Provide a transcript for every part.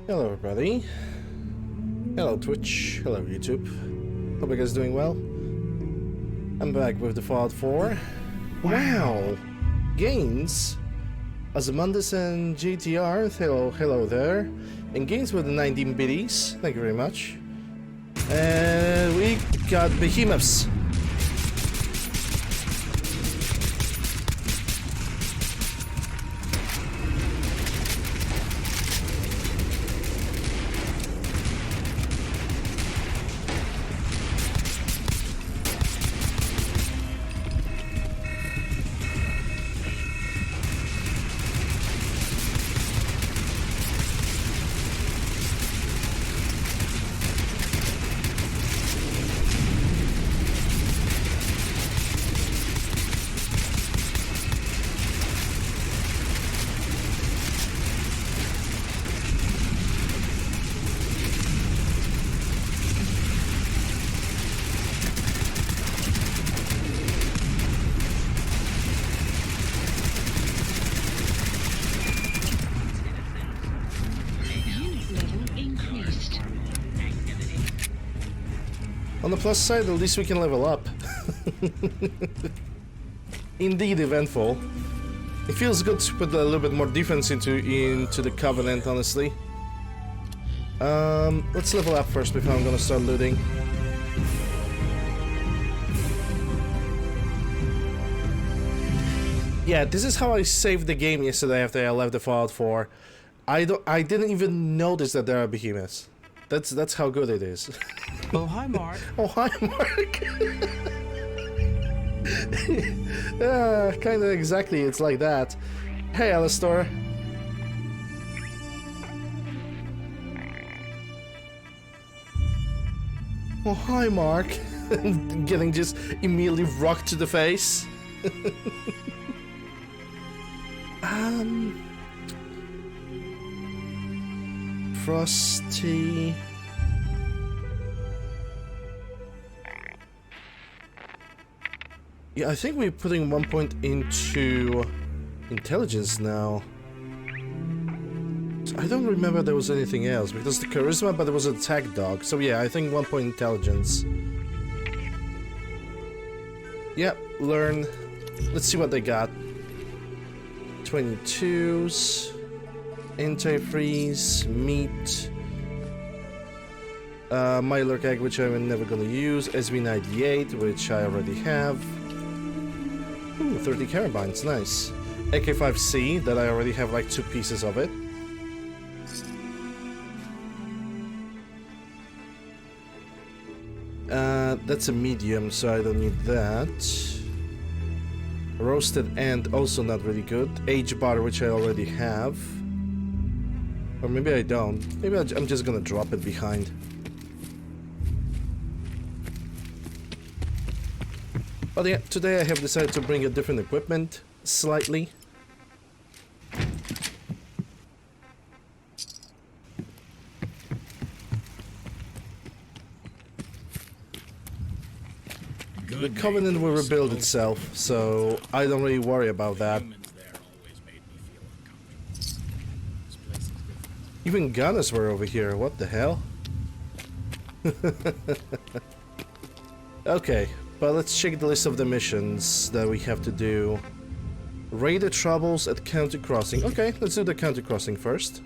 Hello everybody. Hello Twitch. Hello YouTube. Hope you guys are doing well. I'm back with the Fallout 4. Wow! Gains! Ozymandias and GTR. Hello there. And gains with the 19 biddies. Thank you very much. And we got behemoths. On the plus side, at least we can level up. Indeed eventful. It feels good to put a little bit more defense into the Covenant, honestly. Let's level up first before I'm gonna start looting. Yeah, this is how I saved the game yesterday after I left the Fallout 4. I didn't even notice that there are behemoths. That's how good it is. Oh, hi, Mark. Oh, hi, Mark. Yeah, kind of exactly. It's like that. Hey, Alistair. Oh, hi, Mark. Getting just immediately rocked to the face. Frosty. Yeah, I think we're putting 1 point into intelligence now. I don't remember there was anything else because the charisma, but there was an attack dog. So yeah, I think 1 point intelligence. Yep, learn. Let's see what they got. 22s. Anti-freeze, meat, Mylark egg, which I'm never gonna use, SB98, which I already have. Ooh, 30 carabines, nice. AK-5C, that I already have like 2 pieces of it. That's a medium, so I don't need that. Roasted ant, also not really good. H-bar, which I already have. Or maybe I don't. Maybe I'm just gonna drop it behind. But yeah, today I have decided to bring a different equipment, slightly. The Covenant will rebuild itself, so I don't really worry about that. Even gunners were over here, what the hell? Okay, but let's check the list of the missions that we have to do. Raid the troubles at County Crossing. Okay, let's do the County Crossing first.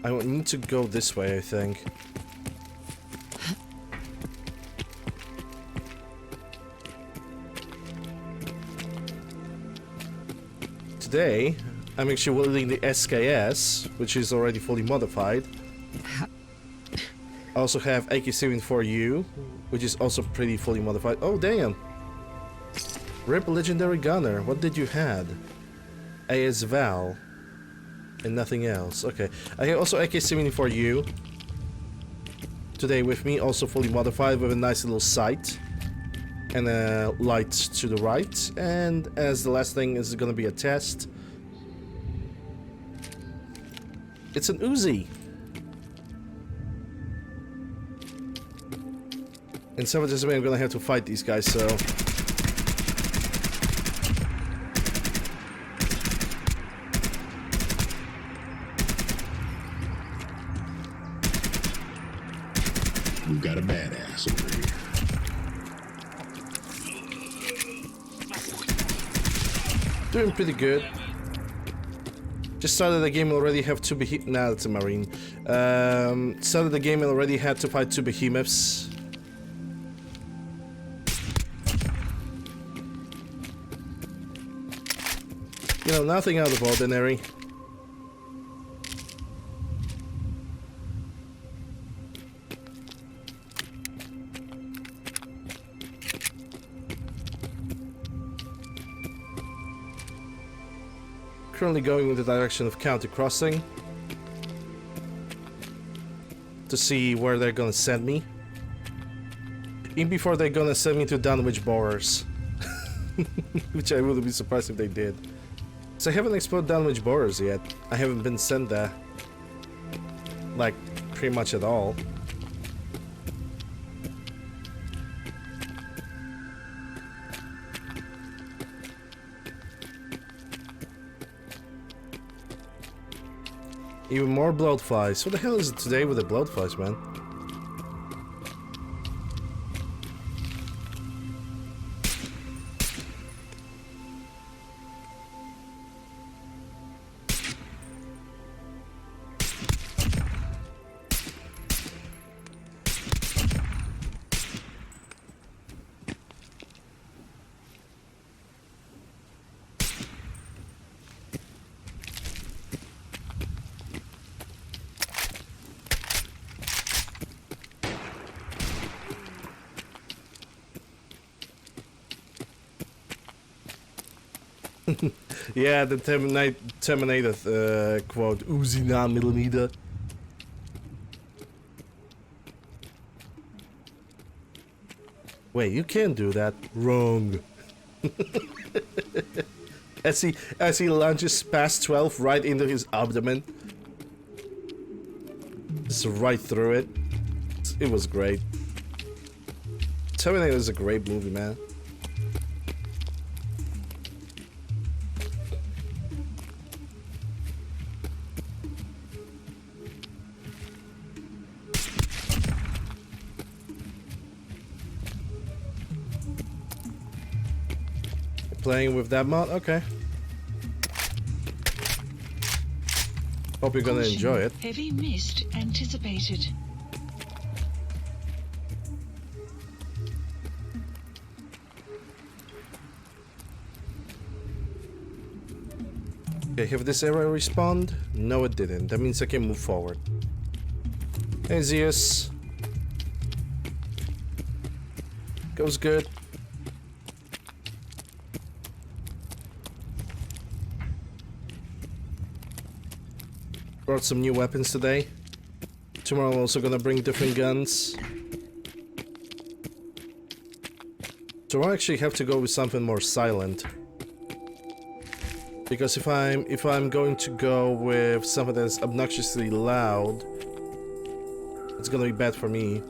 I need to go this way, I think. Today, I'm actually wielding the SKS, which is already fully modified. I also have AK-74U, which is also pretty fully modified. Oh, damn! Rip Legendary Gunner, what did you had? AS Val. And nothing else. Okay. I have also AK-74U today with me, also fully modified with a nice little sight and a light to the right. And as the last thing is gonna be a test, It's an Uzi. In some of this way, I'm gonna have to fight these guys, so... We've got a badass over here. Doing pretty good. Just started the game and already have two behemoths. Nah, it's a marine. Started the game and already had to fight two behemoths. You know, nothing out of ordinary. Currently going in the direction of counter crossing to see where they're gonna send me. Even before they're gonna send me to Dunwich borders. Which I wouldn't be surprised if they did. So I haven't explored Dunwich borders yet. I haven't been sent there. Like, pretty much at all. Even more bloatflies. What the hell is it today with the bloatflies, man? Yeah, the Terminator quote, Uzi 9mm. Wait, you can't do that. Wrong. as he launches past 12 right into his abdomen. Just right through it. It was great. Terminator is a great movie, man. Playing with that mod? Okay. Hope you're gonna enjoy it. Heavy mist anticipated. Okay, have this area respawned? No, it didn't. That means I can move forward. Hey, Zeus. Goes good. Brought some new weapons today. Tomorrow I'm also gonna bring different guns. Tomorrow I actually have to go with something more silent. Because if I'm going to go with something that's obnoxiously loud, it's gonna be bad for me.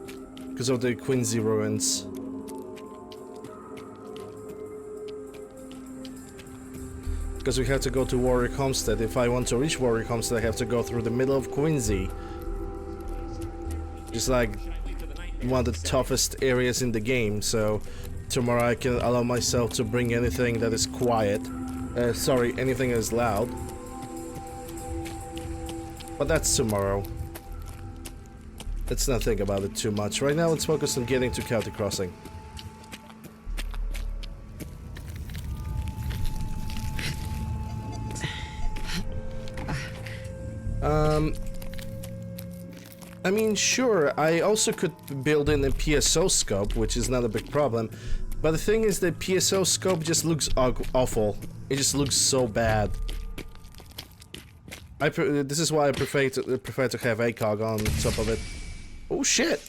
Because of the Quincy ruins. Because we have to go to Warwick Homestead. If I want to reach Warwick Homestead, I have to go through the middle of Quincy. Just like one of the toughest areas in the game. So tomorrow I can allow myself to bring anything that is quiet. Sorry, anything that is loud. But that's tomorrow. Let's not think about it too much. Right now, let's focus on getting to County Crossing. I mean, sure, I also could build in a PSO scope, which is not a big problem. But the thing is, the PSO scope just looks awful. It just looks so bad. This is why I prefer to have ACOG on top of it. Oh shit!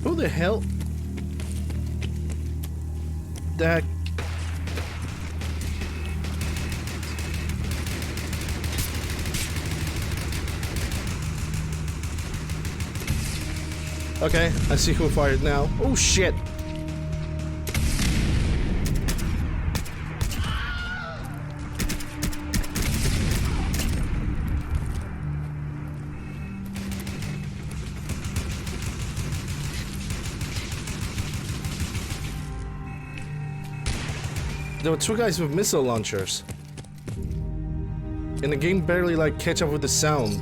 Who the hell? Okay, I see who fired now. Oh shit! There were two guys with missile launchers. And the game barely like catch up with the sound.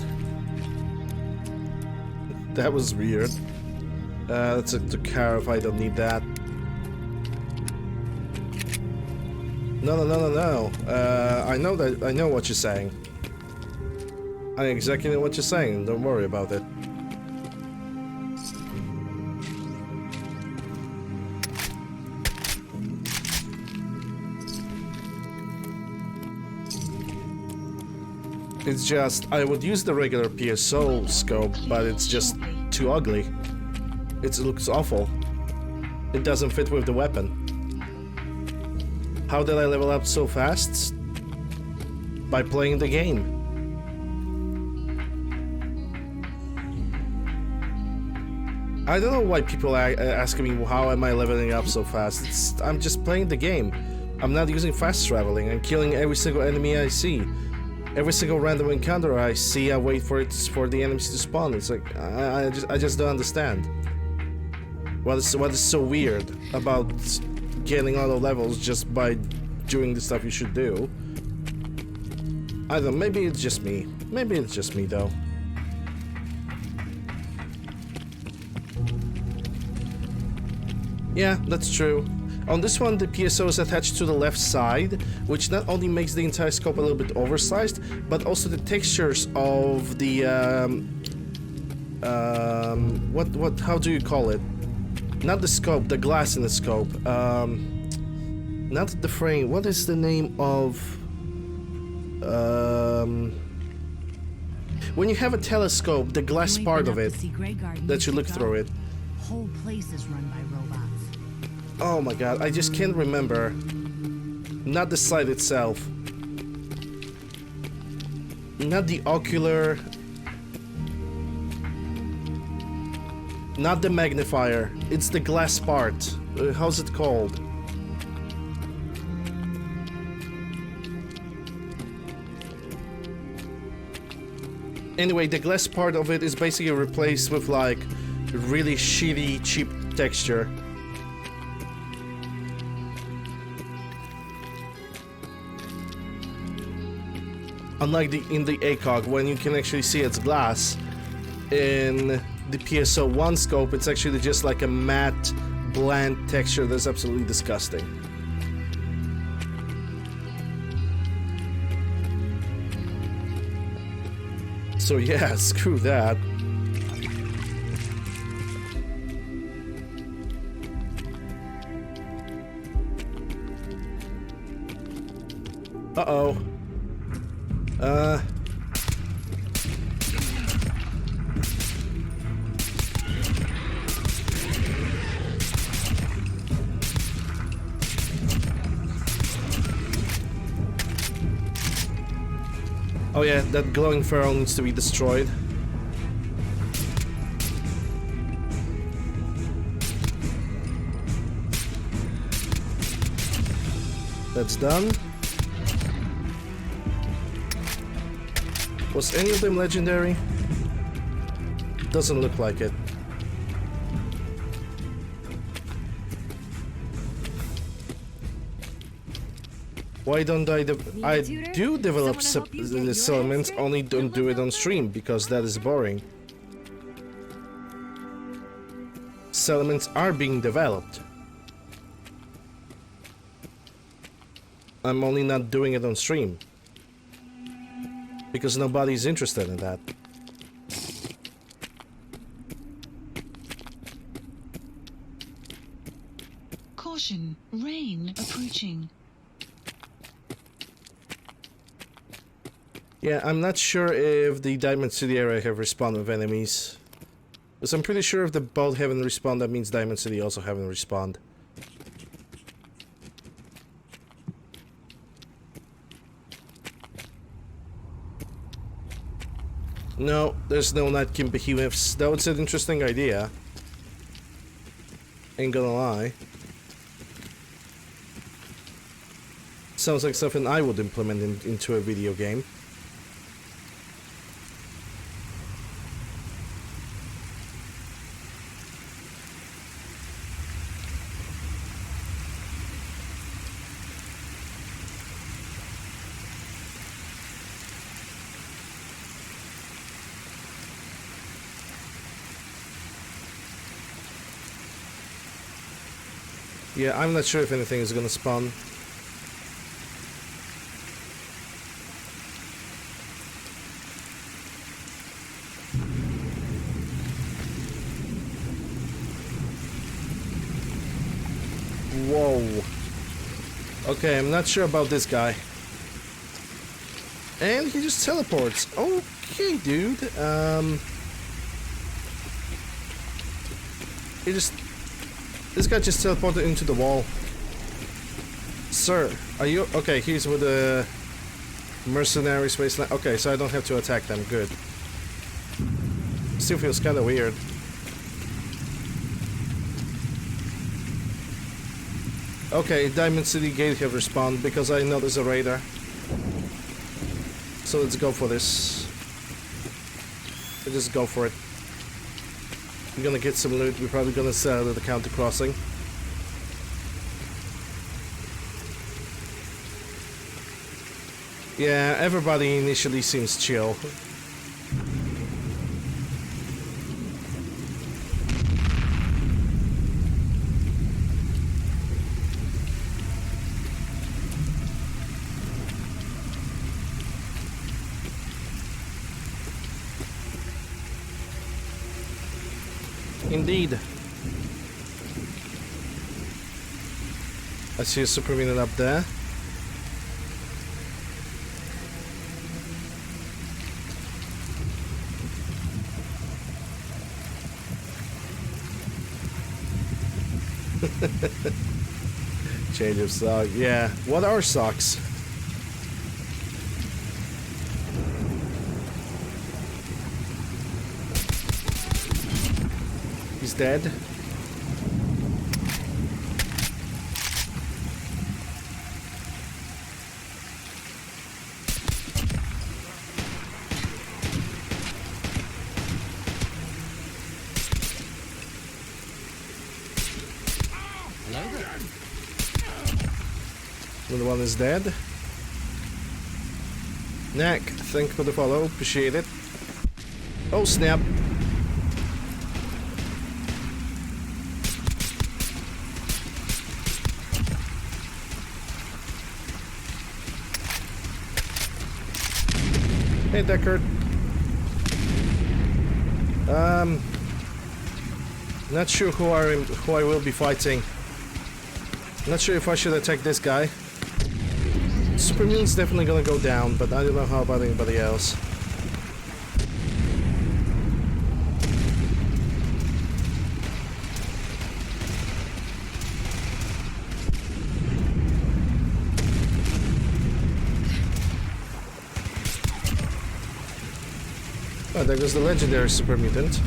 That was weird. That's a car if I don't need that. No. I know what you're saying. I exactly know what you're saying. Don't worry about it. It's just, I would use the regular PSO scope, but it's just too ugly. It looks awful. It doesn't fit with the weapon. How did I level up so fast? By playing the game. I don't know why people are asking me how am I leveling up so fast. I'm just playing the game. I'm not using fast traveling. I'm killing every single enemy I see. Every single random encounter I see, I wait for the enemies to spawn. It's like I just don't understand. What is so weird about getting auto levels just by doing the stuff you should do? I don't know. Maybe it's just me. Maybe it's just me though. Yeah, that's true. On this one, the PSO is attached to the left side, which not only makes the entire scope a little bit oversized, but also the textures of the how do you call it? Not the scope, the glass in the scope. Not the frame. What is the name of when you have a telescope, the glass part of it that you look through it. Whole place is run by robots. Oh my god, I just can't remember. Not the sight itself. Not the ocular. Not the magnifier. It's the glass part. How's it called? Anyway, the glass part of it is basically replaced with like really shitty, cheap texture. Unlike in the ACOG, when you can actually see it's glass, in the PSO1 scope, it's actually just like a matte, bland texture that's absolutely disgusting. So yeah, screw that. Uh-oh. Oh yeah, that glowing feral needs to be destroyed. That's done. Was any of them legendary? Doesn't look like it. Why don't I do develop elements, only don't do it on stream, because that is boring. Elements are being developed. I'm only not doing it on stream. Because nobody's interested in that. Caution, rain approaching. Yeah, I'm not sure if the Diamond City area have respawned with enemies. Because I'm pretty sure if the both haven't respawned, that means Diamond City also haven't respawned. No, there's no Night King behemoths. That was an interesting idea. Ain't gonna lie. Sounds like something I would implement into a video game. Yeah, I'm not sure if anything is gonna spawn. Whoa. Okay, I'm not sure about this guy. And he just teleports. Okay, dude. This guy just teleported into the wall. Sir, are you... Okay, he's with the mercenary space... Okay, so I don't have to attack them. Good. Still feels kind of weird. Okay, Diamond City Gate have respawned because I know there's a radar. So let's go for this. Let's just go for it. We're gonna get some loot. We're probably gonna sell it at the counter crossing. Yeah, everybody initially seems chill. Indeed. I see a super minion up there. Change of sock. Yeah. What are socks? He's dead. Another one is dead. Knack, thank you for the follow. Appreciate it. Oh, snap. Hey, Deckard. Not sure who I will be fighting. Not sure if I should attack this guy. Super Minion's definitely gonna go down, but I don't know how about anybody else. Oh, there goes the legendary super mutant.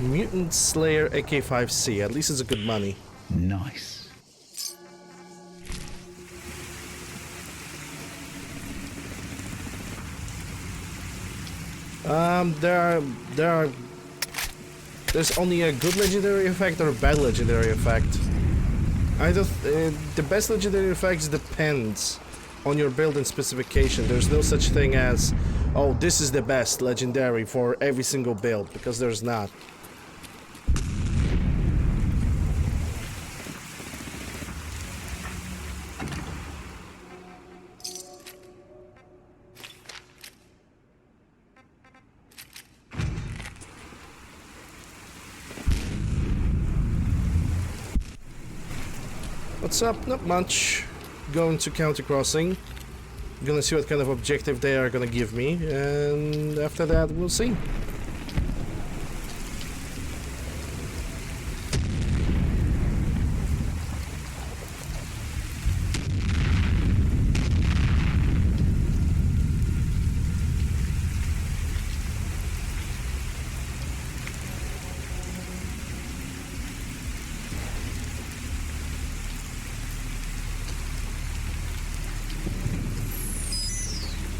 Mutant Slayer AK-5C. At least it's a good money. Nice. There's only a good legendary effect or a bad legendary effect. The best legendary effects depends on your build and specification. There's no such thing as, oh, this is the best legendary for every single build, because there's not. What's up? Not much. Going to counter crossing. Gonna see what kind of objective they are gonna give me, and after that we'll see.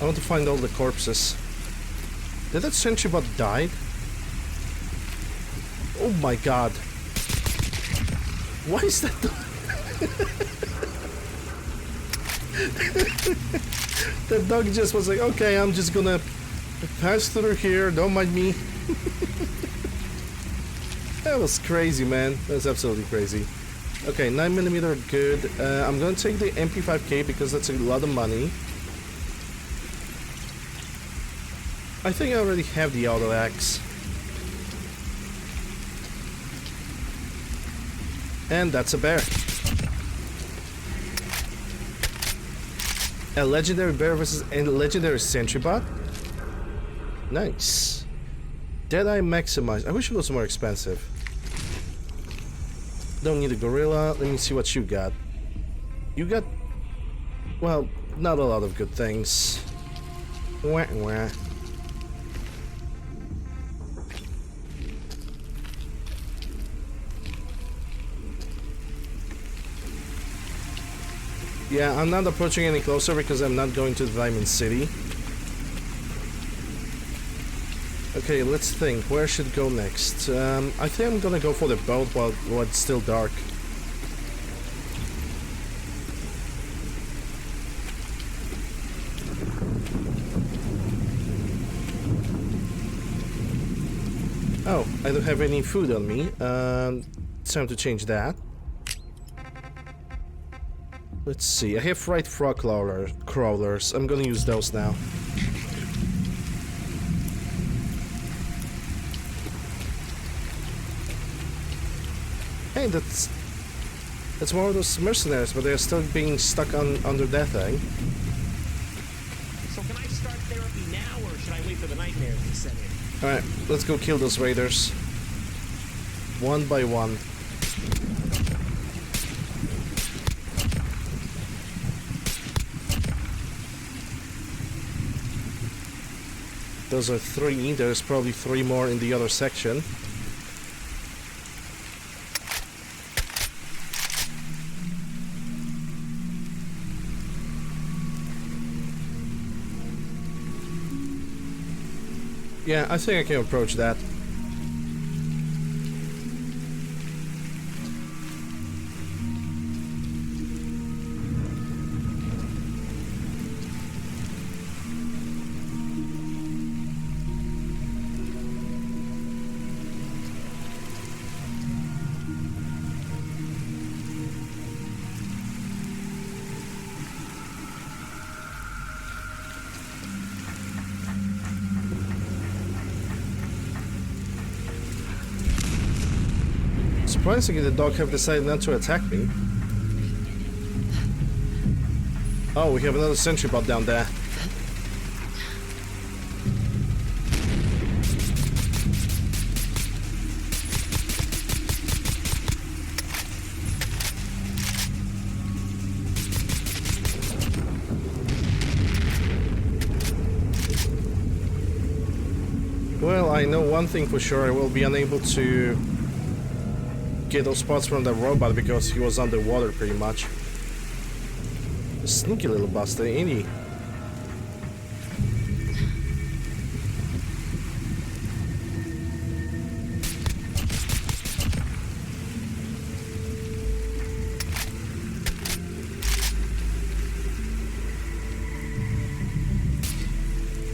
want to find all the corpses. Did that sentry bot die? Oh my god. Why is that? The dog just was like, okay, I'm just gonna pass through here, don't mind me. That was crazy, man. That was absolutely crazy. Okay, 9mm, good. I'm gonna take the MP5K because that's a lot of money. I think I already have the auto axe. And that's a bear. A legendary bear versus a legendary sentry bot? Nice. Deadeye maximized. I wish it was more expensive. Don't need a gorilla. Let me see what you got. You got... well, not a lot of good things. Wah wah. Yeah, I'm not approaching any closer because I'm not going to the Diamond City. Okay, let's think. Where should go next? I think I'm gonna go for the boat while it's still dark. Oh, I don't have any food on me. It's time to change that. Let's see, I have fried frog crawlers. I'm gonna use those now. Hey, that's more of those mercenaries, but they're still being stuck under that thing. So can I start therapy now, or should I wait for the nightmares to set in? Alright, let's go kill those raiders. One by one. Those are 3. There's probably 3 more in the other section. Yeah, I think I can approach that. Surprisingly, the dog have decided not to attack me. Oh, we have another sentry bot down there. Well, I know one thing for sure, I will be unable to get those spots from the robot because he was underwater pretty much. Sneaky little bastard, ain't he?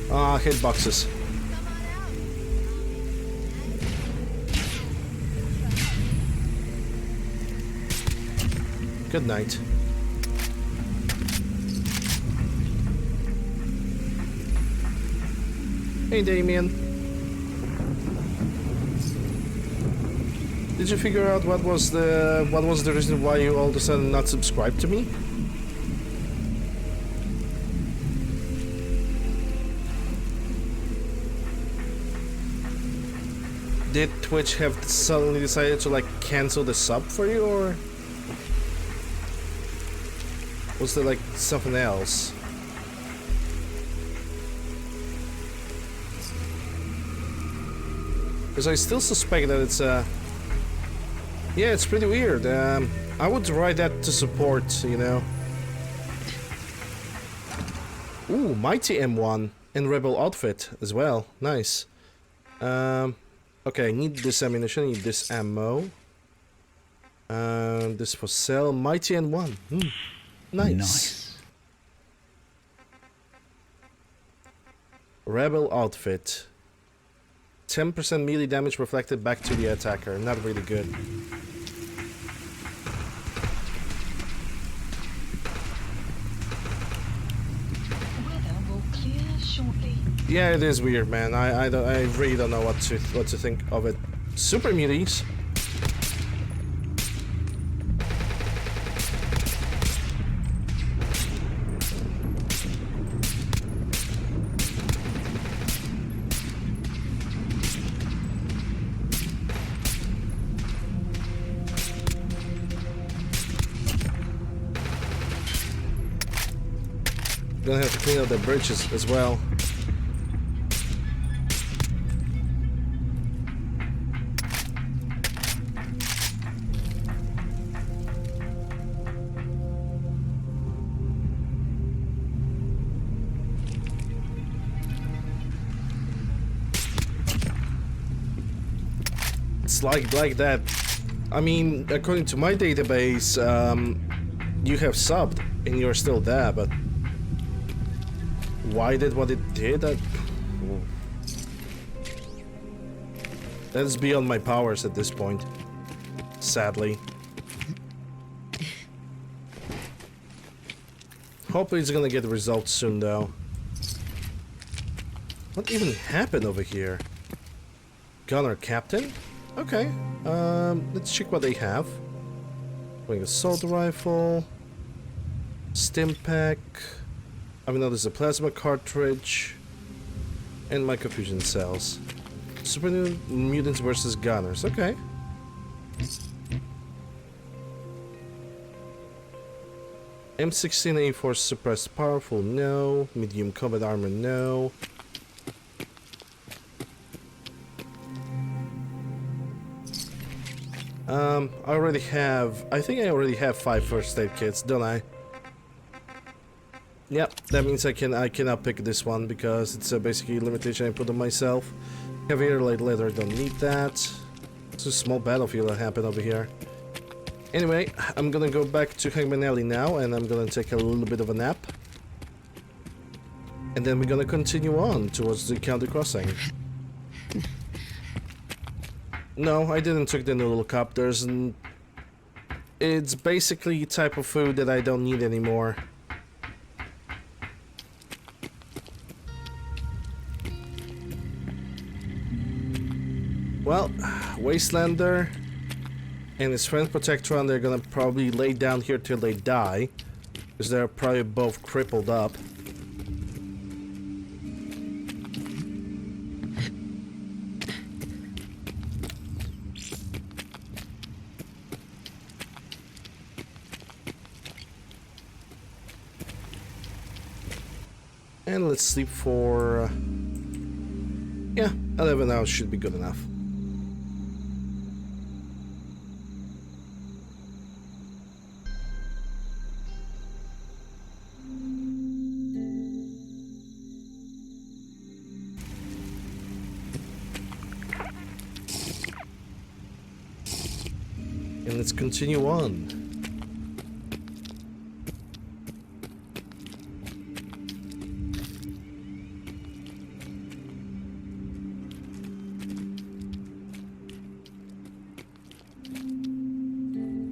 Ah, hitboxes. Good night. Hey, Damien. Did you figure out what was the reason why you all of a sudden not subscribed to me? Did Twitch have suddenly decided to like cancel the sub for you, or was there like something else? Because I still suspect that it's yeah, it's pretty weird. I would write that to support, you know. Ooh, Mighty M1 and Rebel outfit as well. Nice. Okay, I need this ammunition, I need this ammo. This for sale. Mighty M1. Nice. Rebel outfit. 10% melee damage reflected back to the attacker. Not really good. Weather will clear shortly. Yeah, it is weird, man. I really don't know what to think of it. Super muties. Gonna have to clean up the bridges as well. It's like that. I mean, according to my database, you have subbed and you're still there, but why did what it did? That's beyond my powers at this point, sadly. Hopefully it's gonna get results soon though. What even happened over here? Gunner Captain? Okay, let's check what they have. Bring assault rifle, stim pack. I mean, there's a plasma cartridge, and my confusion cells. Super mutants versus gunners. Okay. M16 A4 suppressed powerful. No. Medium combat armor. No. I already have. I think I already have 5 first aid kits, don't I? Yep, that means I cannot pick this one because it's basically a limitation I put on myself. Heavier light leather, don't need that. It's a small battlefield that happened over here. Anyway, I'm gonna go back to Hangman Alley now and I'm gonna take a little bit of a nap. And then we're gonna continue on towards the county crossing. No, I didn't took the noodle cup. It's basically a type of food that I don't need anymore. Well, Wastelander and his friend Protectron, they're gonna probably lay down here till they die, because they're probably both crippled up. And let's sleep for... yeah, 11 hours should be good enough. And let's continue on.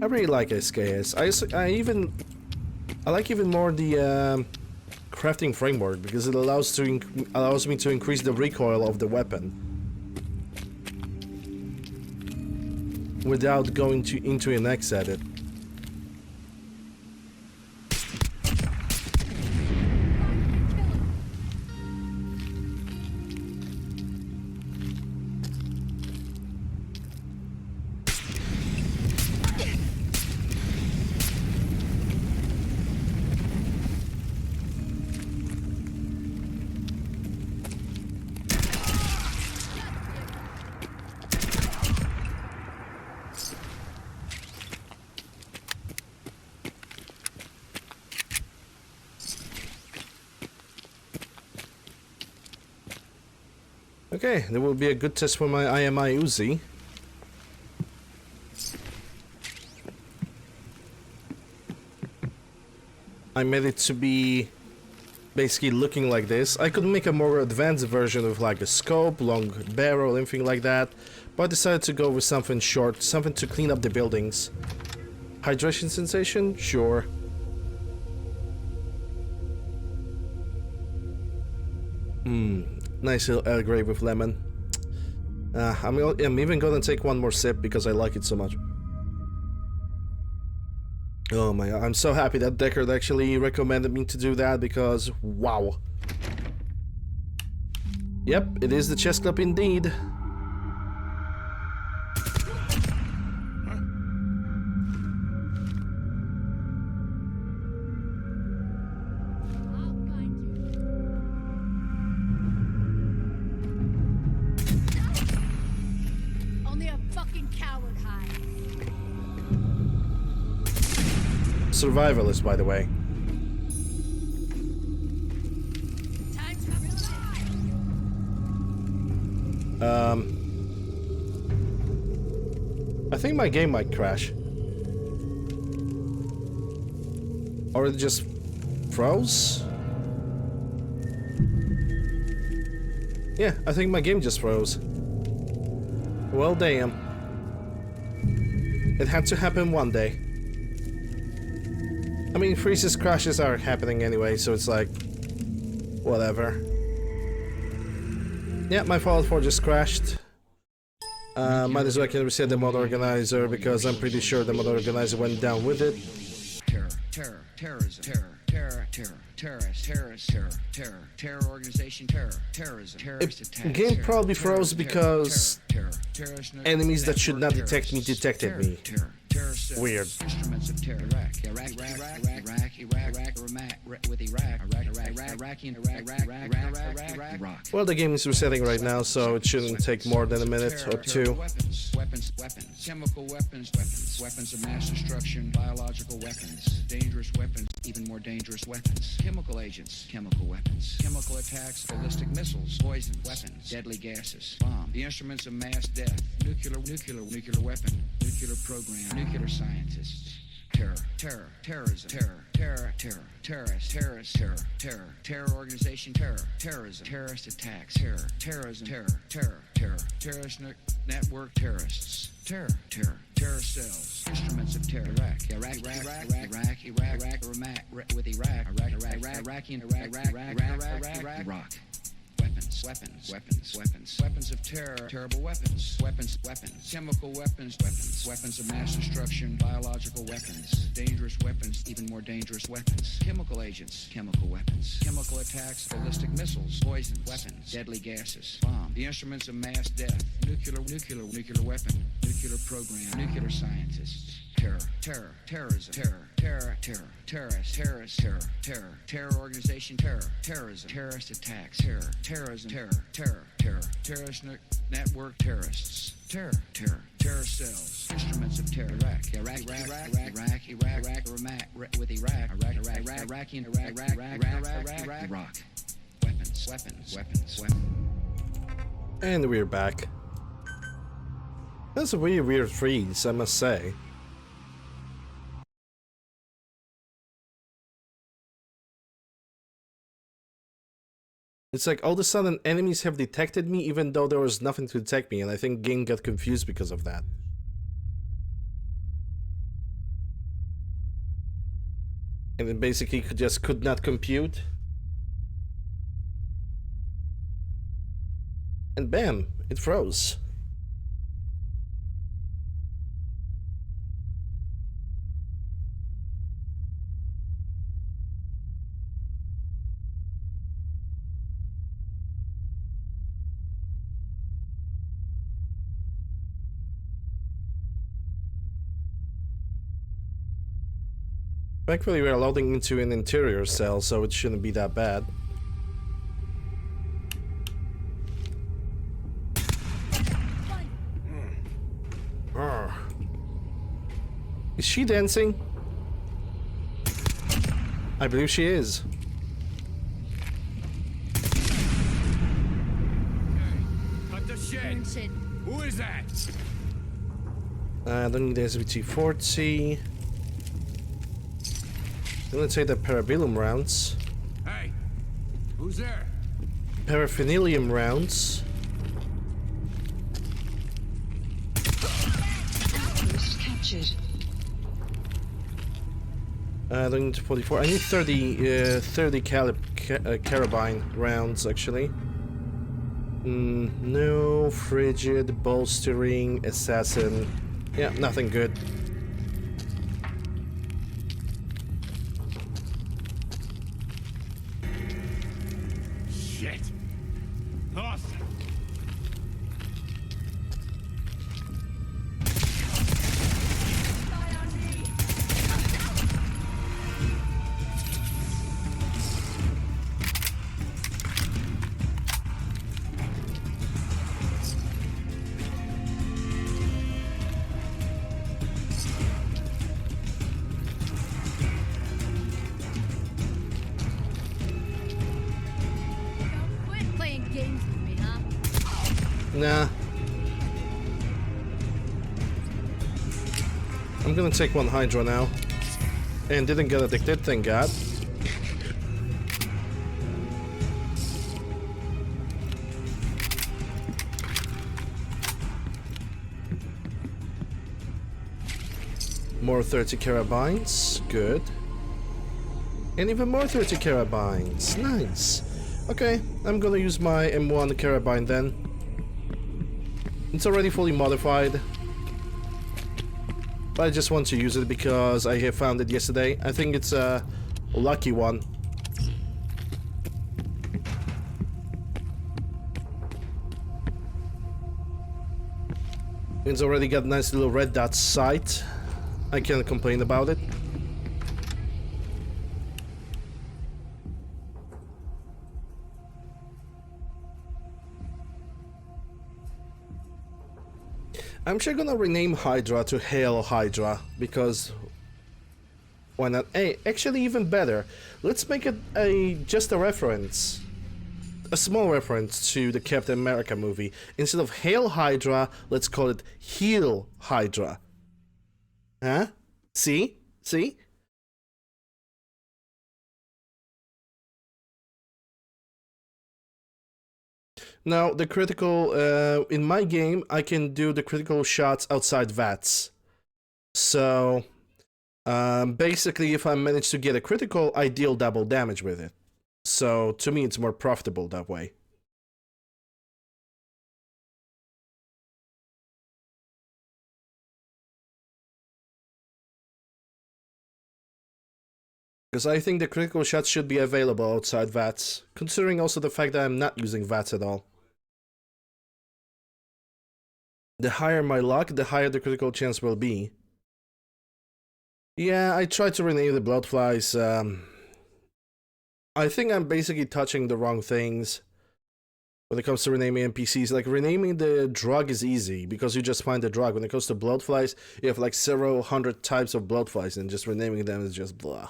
I really like SKS. I like even more the crafting framework because it allows me to increase the recoil of the weapon without going into an X edit. Okay, that will be a good test for my IMI Uzi. I made it to be basically looking like this. I could make a more advanced version with like a scope, long barrel, anything like that, but I decided to go with something short, something to clean up the buildings. Hydration sensation? Sure. Nice little Earl Grey with lemon. I'm even gonna take one more sip because I like it so much. Oh my god, I'm so happy that Deckard actually recommended me to do that because, wow. Yep, it is the chess club indeed. Only a fucking coward hides. Survivalist, by the way. Time to I think my game might crash. Or it just froze? Yeah, I think my game just froze. Well, damn. It had to happen one day. I mean, freezes, crashes are happening anyway, so it's like... whatever. Yeah, my Fallout 4 just crashed. Might as well I can reset the mod organizer because I'm pretty sure the mod organizer went down with it. Terrorism, terror organization, terrorism, terrorist attacks. Game probably froze because enemies that should not detect me detected me. Weird. Instruments of terror. Iraq, Well, the game is resetting right now, so it shouldn't take more than a minute or two. Weapons, chemical weapons of mass destruction, biological weapons, dangerous weapons, even more dangerous weapons, chemical agents, chemical weapons, chemical attacks, ballistic missiles, poison weapons, deadly gases, bomb, the instruments of mass death, nuclear weapon, nuclear program, nuclear scientists. Terrorism, terror organization, terrorism, terrorist attacks, terrorism, terrorist network, terrorists, terror cells, instruments of terror, Iraq, weapons of terror, terrible weapons, chemical weapons of mass destruction, biological weapons, dangerous weapons, even more dangerous weapons, chemical agents, chemical weapons, chemical attacks, ballistic missiles, poison weapons, deadly gases, bomb, the instruments of mass death, nuclear weapon, nuclear program, nuclear scientists. Terrorism, terror organization, terrorism, terrorist attacks, terrorism, terrorist network, terrorists, terror cells, instruments of terror, Iraq, weapons. And we're back. That's a really weird freeze, I must say. It's like all of a sudden enemies have detected me even though there was nothing to detect me, and I think game got confused because of that. And it basically just could not compute. And bam, it froze. Thankfully we're loading into an interior cell, so it shouldn't be that bad. Is she dancing? I believe she is. the shed. Shit. Who is that? I don't need the SVT-40. I'm gonna take the Parabellum rounds. Hey, who's there? Paraphenilium rounds. Outpost captured. I don't need 44. I need 30 carabine rounds, actually. No, frigid, bolstering, assassin. Yeah, nothing good. Shit. Awesome. Quit playing games with me, huh? Nah. I'm gonna take one Hydra now. And didn't get addicted, thank God. More 30 carabines, good. And even more 30 carabines, nice. Okay, I'm gonna use my M1 carabine then. It's already fully modified. But I just want to use it because I have found it yesterday. I think it's a lucky one. It's already got a nice little red dot sight. I can't complain about it. I'm sure gonna rename Hydra to Hail Hydra because why not? Hey, actually even better. Let's make it just a reference. A small reference to the Captain America movie. Instead of Hail Hydra, let's call it Heal Hydra. Huh? See? See? Now, the critical, in my game, I can do the critical shots outside VATS. So, basically, if I manage to get a critical, I deal double damage with it. So, to me, it's more profitable that way. Because I think the critical shots should be available outside VATS, considering also the fact that I'm not using VATS at all. The higher my luck, the higher the critical chance will be. Yeah, I tried to rename the bloodflies. I think I'm basically touching the wrong things when it comes to renaming NPCs. Like, renaming the drug is easy because you just find the drug. When it comes to bloodflies, you have like several hundred types of bloodflies, and just renaming them is just blah.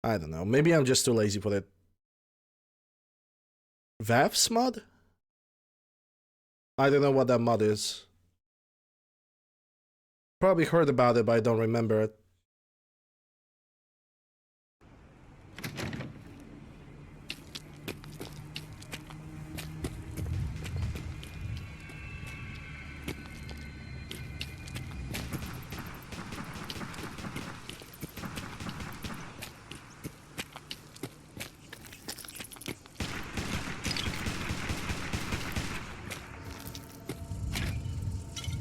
I don't know. Maybe I'm just too lazy for that. VAVS mod? I don't know what that mod is. Probably heard about it, but I don't remember it.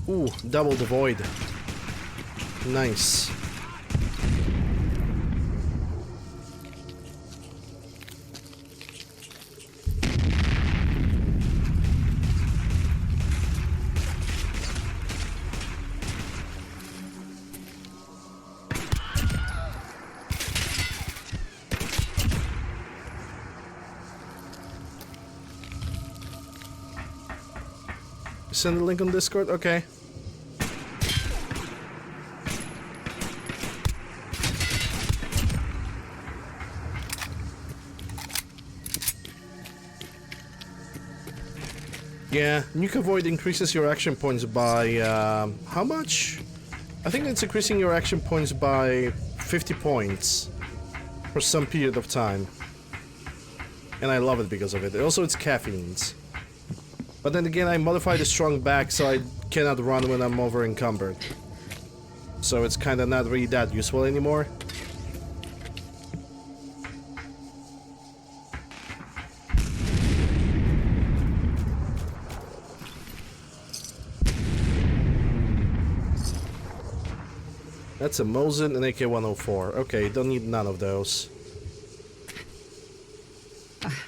Ooh, double the void. Nice. Send the link on Discord? Okay. Yeah, Nuke Void increases your action points by, how much? I think it's increasing your action points by 50 points for some period of time. And I love it because of it. Also, it's caffeines. But then again, I modified the strong back so I cannot run when I'm over encumbered. So it's kinda not really that useful anymore. That's a Mosin and AK-104. Okay, don't need none of those.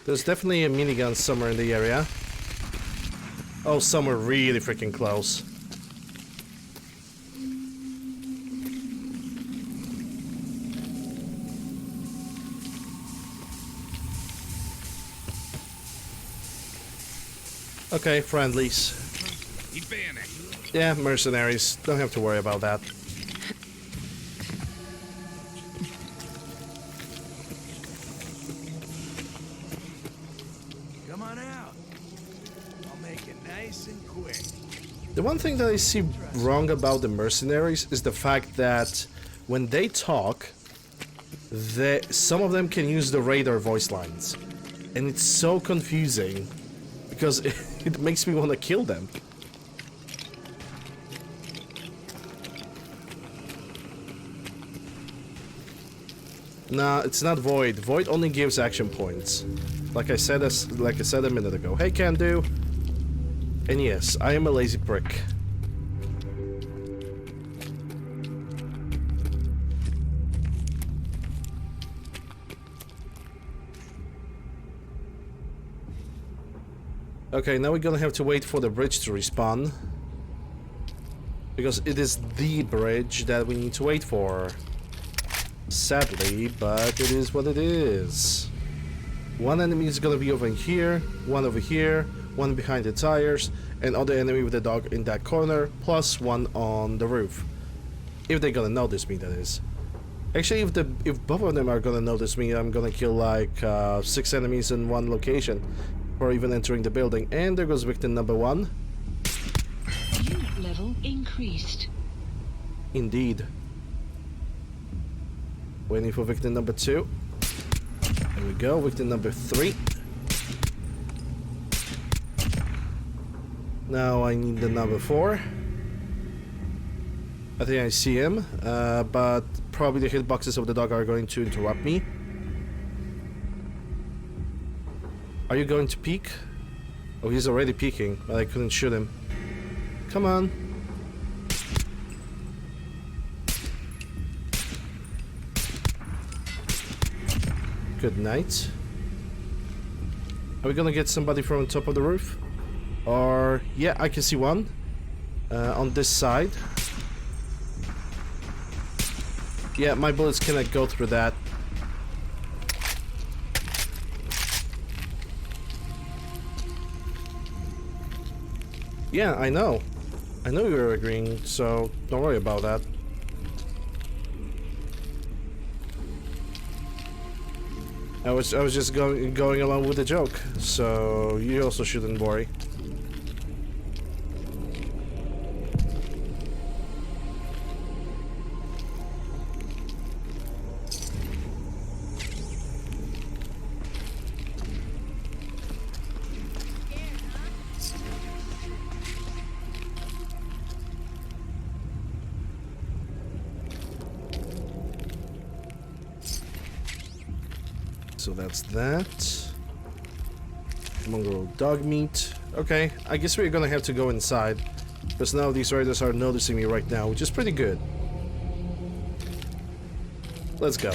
There's definitely a minigun somewhere in the area. Oh, somewhere really freaking close. Okay, friendlies. Yeah, mercenaries. Don't have to worry about that. Come on out. I'll make it nice and quick. The one thing that I see wrong about the mercenaries is the fact that when they talk, some of them can use the radar voice lines. And it's so confusing because it makes me want to kill them. Nah, it's not Void. Void only gives action points. Like I said a minute ago. Hey, can do. And yes, I am a lazy prick. Okay, now we're gonna have to wait for the bridge to respawn. Because it is the bridge that we need to wait for. Sadly, but it is what it is. One enemy is gonna be over here, one over here, one behind the tires, and other enemy with a dog in that corner, plus one on the roof. If they're gonna notice me, that is. Actually, if both of them are gonna notice me, I'm gonna kill like 6 enemies in one location for even entering the building. And there goes victim number 1. Unit level increased. Indeed. Waiting for victim number 2. There we go, victim number 3. Now I need the number 4. I think I see him, but probably the hitboxes of the dog are going to interrupt me. Are you going to peek? Oh, he's already peeking, but I couldn't shoot him. Come on. Good night. Are we gonna get somebody from the top of the roof? Or, yeah, I can see one. On this side. Yeah, my bullets cannot go through that. Yeah, I know. I know you were agreeing, so don't worry about that. I was just going along with the joke, so you also shouldn't worry. So that's that. Mongrel dog meat. Okay, I guess we're gonna have to go inside. Because now these raiders are noticing me right now, which is pretty good. Let's go.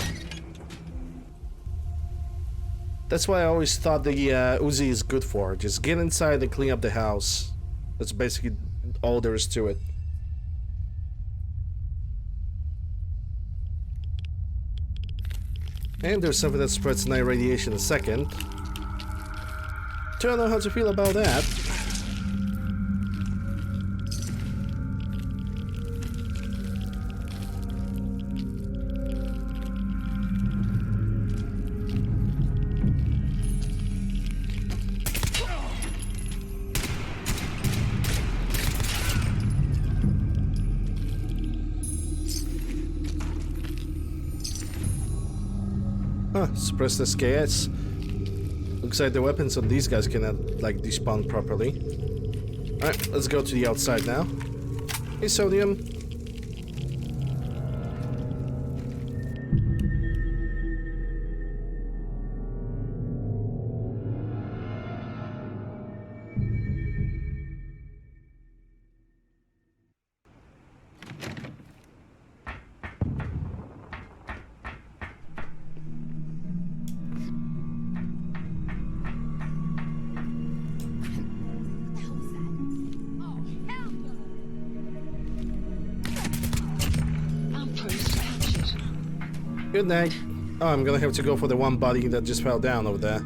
That's why I always thought the Uzi is good for. Just get inside and clean up the house. That's basically all there is to it. And there's something that spreads night radiation a second. Don't know how to feel about that. Huh, suppressed SKS. Looks like the weapons on these guys cannot, like, despawn properly. Alright, let's go to the outside now. Hey, Sodium. Outpost captured. Good night. Oh, I'm gonna have to go for the one body that just fell down over there.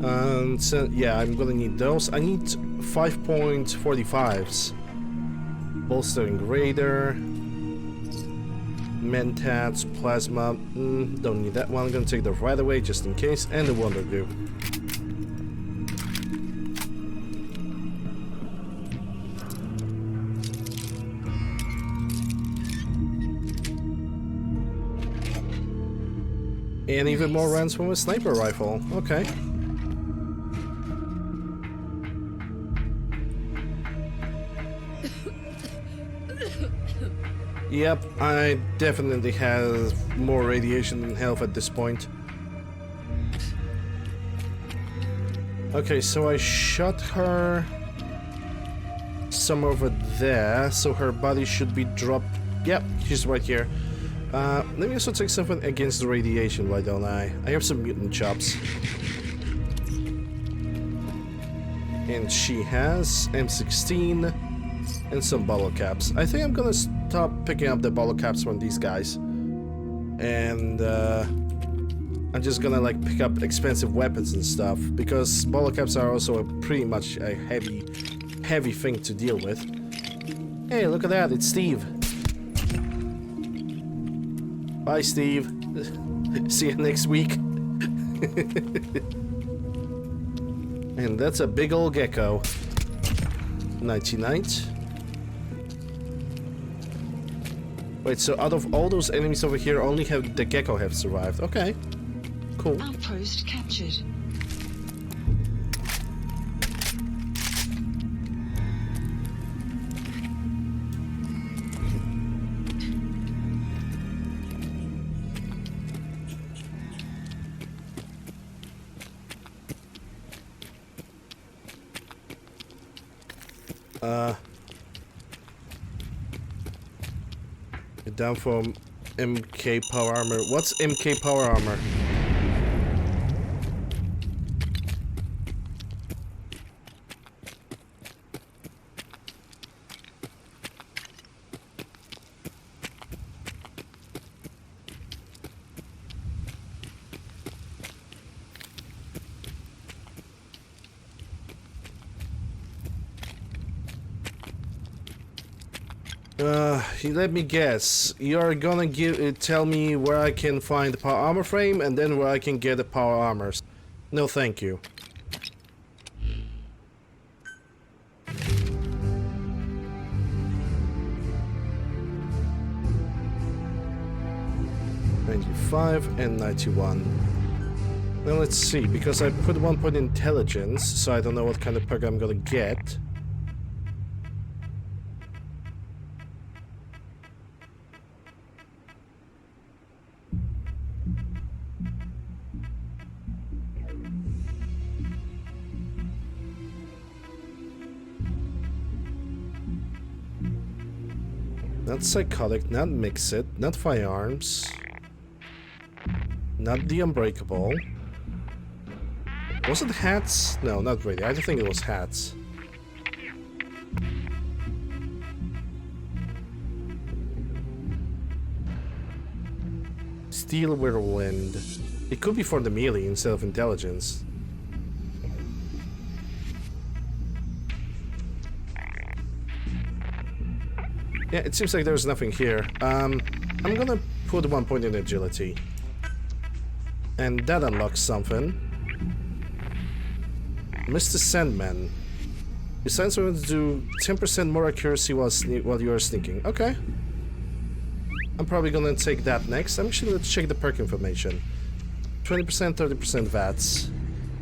And so, yeah, I'm gonna need those. I need 5.45s. Bolstering radar. Mentats, plasma. Don't need that one. I'm gonna take the right away just in case. And the Wonder Goo. And even more rounds from a sniper rifle. Okay. Yep, I definitely have more radiation than health at this point. Okay, so I shot her somewhere over there, so her body should be dropped. Yep, she's right here. Let me also take something against the radiation, why don't I? I have some mutant chops. And she has M16 and some bottle caps. I think I'm gonna stop picking up the bottle caps from these guys. And I'm just gonna like pick up expensive weapons and stuff, because bottle caps are also pretty much a heavy thing to deal with. Hey, look at that, it's Steve. Bye, Steve. See you next week. And that's a big old gecko. Nighty night. Wait, so out of all those enemies over here, only the gecko have survived. Okay. Cool. Outpost captured. Down from MK power armor. What's MK power armor? Let me guess. You're gonna tell me where I can find the power armor frame and then where I can get the power armors. No, thank you. $95 and 91. Now let's see, because I put 1 point intelligence, so I don't know what kind of perk I'm gonna get. Not psychotic, not mix it, not firearms, not the unbreakable. Was it hats? No, not really. I don't think it was hats. Steel whirlwind. It could be for the melee instead of intelligence. Yeah, it seems like there's nothing here. I'm gonna put 1 point in agility. And that unlocks something. Mr. Sandman. Your science weapons do 10% more accuracy while you are sneaking. Okay. I'm probably gonna take that next. Actually, let's check the perk information. 20%, 30% VATS.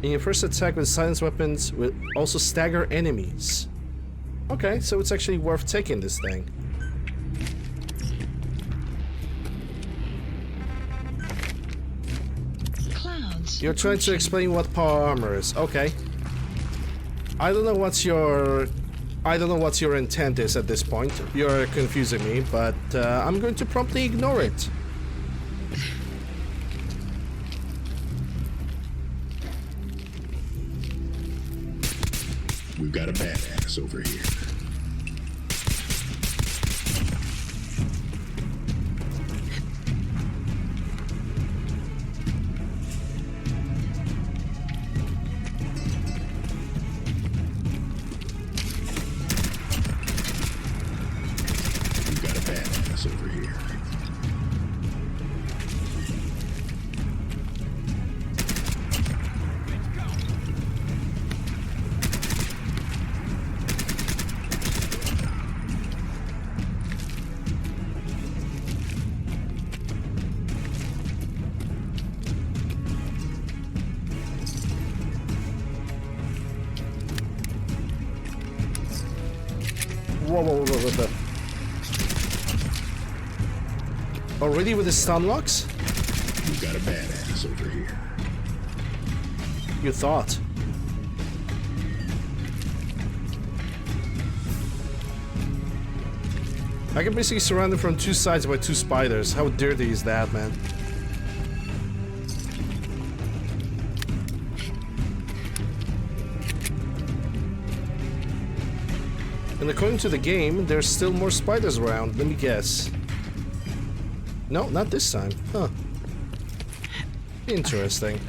In your first attack with silence weapons will also stagger enemies. Okay, so it's actually worth taking this thing. Clouds. You're trying to explain what power armor is. Okay. I don't know what your intent is at this point. You're confusing me, but I'm going to promptly ignore it. We've got a badass over here. We've got a badass over here. Whoa. Already with the stun locks? We've got a badass over here. You thought. I can basically surround him from two sides by two spiders. How dirty is that, man? And according to the game, there's still more spiders around. Let me guess. No, not this time. Huh. Interesting.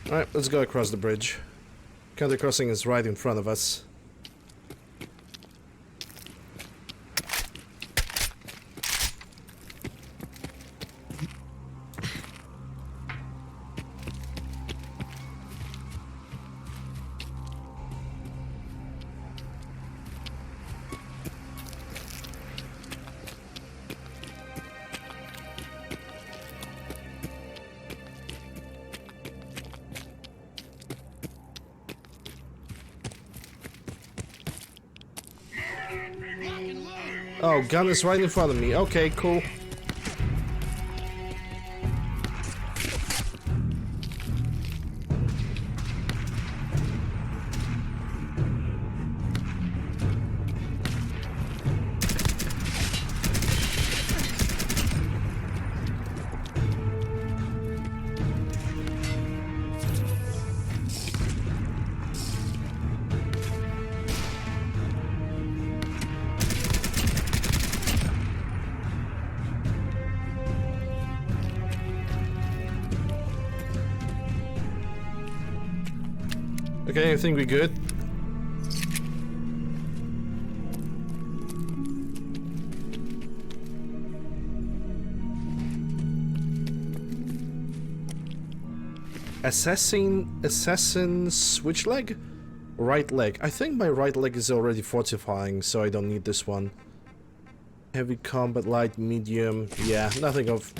Alright, let's go across the bridge. Counter crossing is right in front of us. Oh, gun is right in front of me. Okay, cool. Okay, I think we're good. Assassin's which leg? Right leg. I think my right leg is already fortifying, so I don't need this one. Heavy combat, light, medium. Yeah, nothing of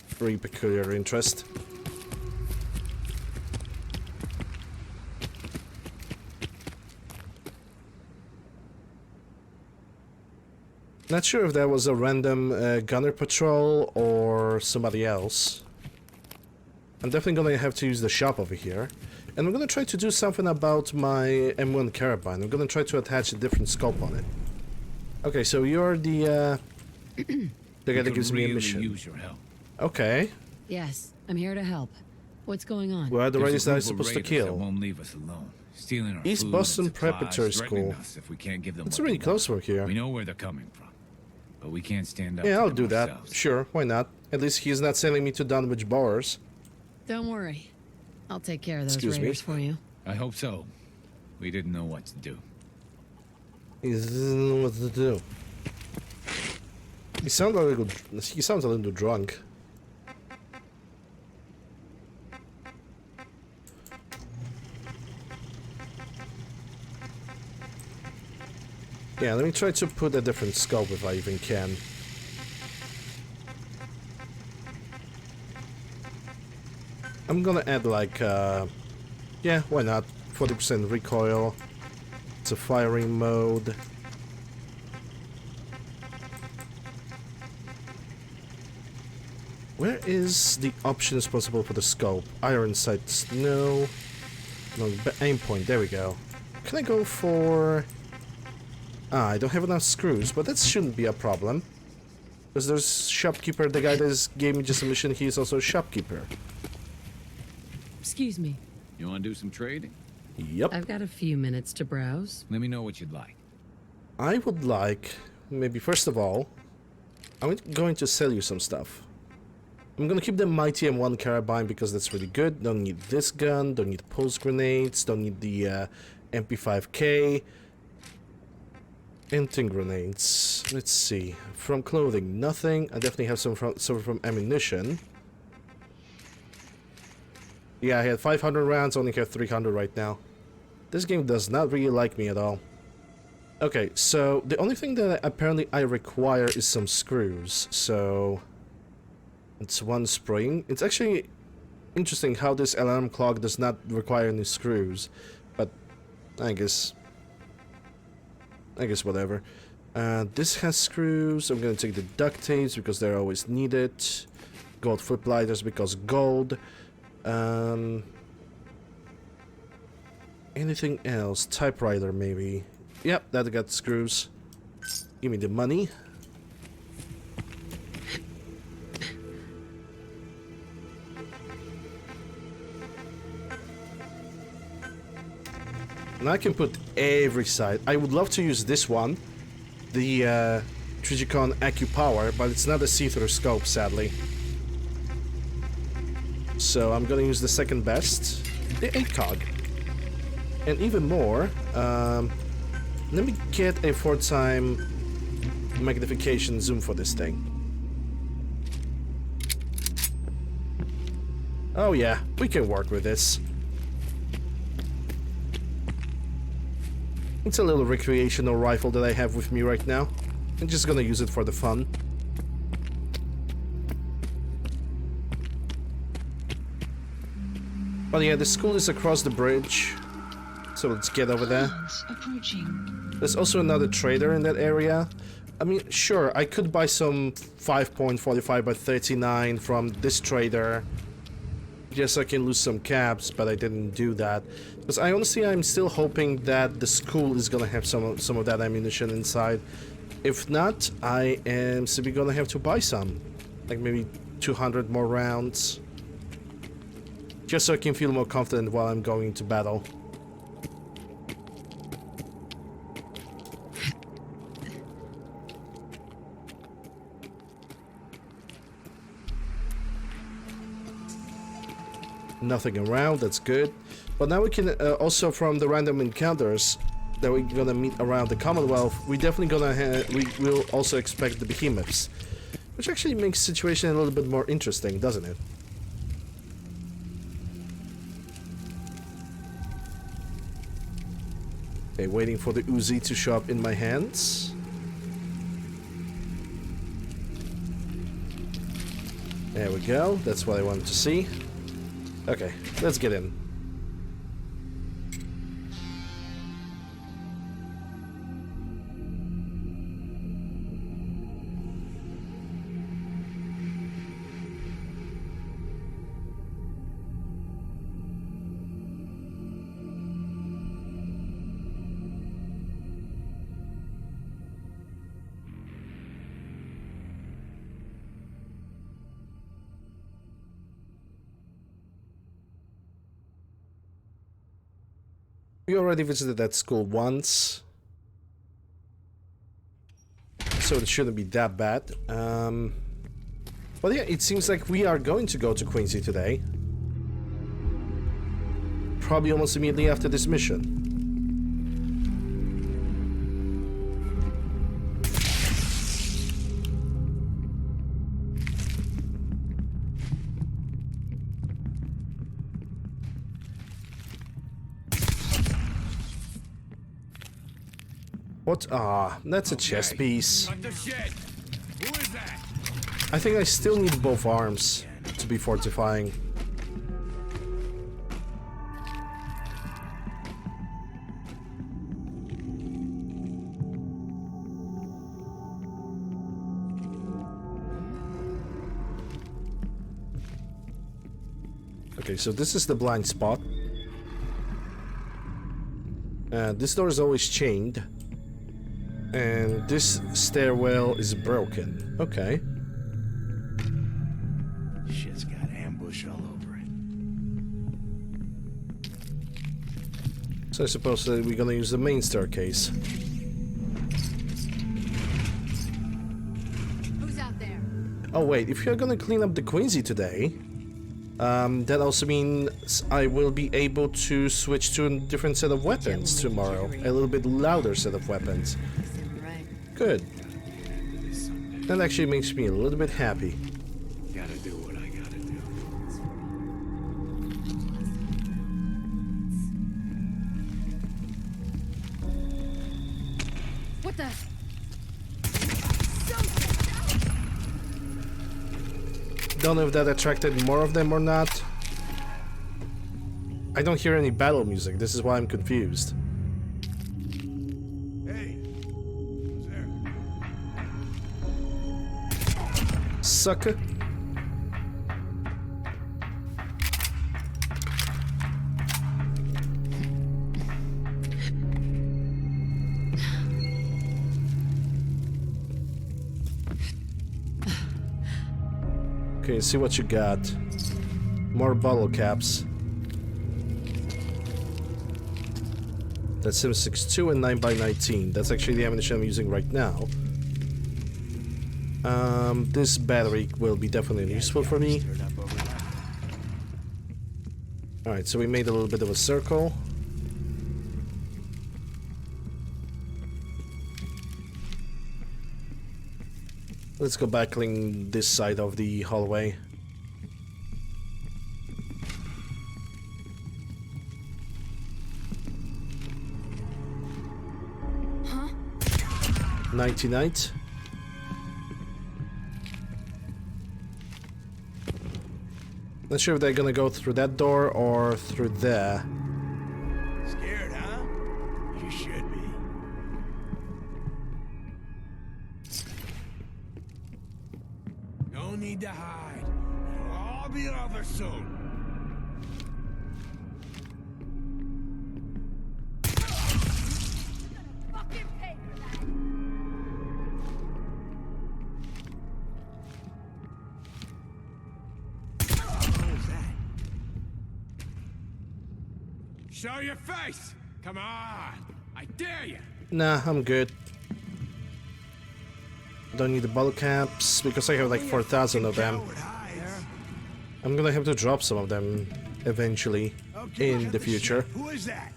very peculiar interest. Not sure if that was a random gunner patrol or somebody else. I'm definitely gonna have to use the shop over here. And I'm gonna try to do something about my M1 carabine. I'm gonna try to attach a different scope on it. Okay, so you're the guy that gives me a mission. Use your help. Okay. Yes, I'm here to help. What's going on? Where are the There's raiders a that I'm group of supposed to raiders that kill? won't leave us alone. Stealing our East food Boston and supplies, Preparatory threatening School. us if we can't give them It's what they really close want. over here. We know where they're coming from, but we can't stand up. Yeah, to I'll them do that. ourselves. Sure, why not? At least he's not sending me to Dunwich Bars. Don't worry. I'll take care of those Excuse me? raiders for you. I hope so. We didn't know what to do. He doesn't know what to do. He sounds a little drunk. Yeah, let me try to put a different scope if I even can. I'm gonna add like, yeah, why not? 40% recoil. It's a firing mode. Where is the options possible for the scope? Iron sights, no. No, aim point, there we go. Can I go for... Ah, I don't have enough screws, but that shouldn't be a problem. Because there's shopkeeper, the guy that gave me just a mission, he is also a shopkeeper. Excuse me. You want to do some trading? Yep. I've got a few minutes to browse. Let me know what you'd like. I would like, maybe first of all, I'm going to sell you some stuff. I'm gonna keep the Mighty M1 carabine because that's really good. Don't need this gun, don't need pulse grenades, don't need the MP5K. Inting grenades. Let's see. From clothing, nothing. I definitely have some from ammunition. Yeah, I had 500 rounds, only have 300 right now. This game does not really like me at all. Okay, so the only thing that apparently I require is some screws, so... It's one spring. It's actually interesting how this alarm clock does not require any screws, but I guess whatever. This has screws. I'm gonna take the duct tapes because they're always needed. Gold foot lighters because gold. Anything else? Typewriter maybe. Yep, that got screws. Give me the money. And I can put every side. I would love to use this one, the Trigicon AccuPower, but it's not a see-through scope, sadly. So I'm gonna use the second best, the ACOG. And even more, let me get a 4x magnification zoom for this thing. Oh yeah, we can work with this. It's a little recreational rifle that I have with me right now. I'm just gonna use it for the fun. But yeah, the school is across the bridge. So let's get over there. Approaching. There's also another trader in that area. I mean, sure, I could buy some 5.45 by 39 from this trader. Yes, I can lose some caps, but I didn't do that. Because I'm still hoping that the school is gonna have some of that ammunition inside. If not, I am simply gonna have to buy some. Like maybe 200 more rounds. Just so I can feel more confident while I'm going to battle. Nothing around, that's good. But now we can also, from the random encounters that we're gonna meet around the Commonwealth, we definitely gonna we will also expect the behemoths, which actually makes the situation a little bit more interesting, doesn't it? Okay, waiting for the Uzi to show up in my hands. There we go, that's what I wanted to see. Okay, let's get in. We already visited that school once, so it shouldn't be that bad. But yeah, it seems like we are going to go to Quincy today. Probably almost immediately after this mission. What? Ah, that's a chest piece. What the shit? Who is that? I think I still need both arms to be fortifying. Okay, so this is the blind spot. This door is always chained. And this stairwell is broken. Okay. Shit's got ambush all over it. So I suppose that we're gonna use the main staircase. Who's out there? Oh wait, if you're gonna clean up the Quincy today, that also means I will be able to switch to a different set of weapons tomorrow. A little bit louder set of weapons. Good. That actually makes me a little bit happy. Gotta do what I gotta do. What the? Don't know if that attracted more of them or not. I don't hear any battle music, this is why I'm confused. Hey, who's there? Sucker. Okay, see what you got. More bottle caps. That's M62 and 9x19. That's actually the ammunition I'm using right now. This battery will be definitely useful for me. Alright, so we made a little bit of a circle. Let's go back clean this side of the hallway. Huh? Nighty night. Not sure if they're gonna go through that door or through there. Scared, huh? You should be. No need to hide. It'll all be over soon. Fucking pay for that. Who's that? Show your face! Come on! I dare you! Nah, I'm good. Don't need the bottle caps because I have like 4,000 of them. I'm gonna have to drop some of them eventually in the future. Who is that?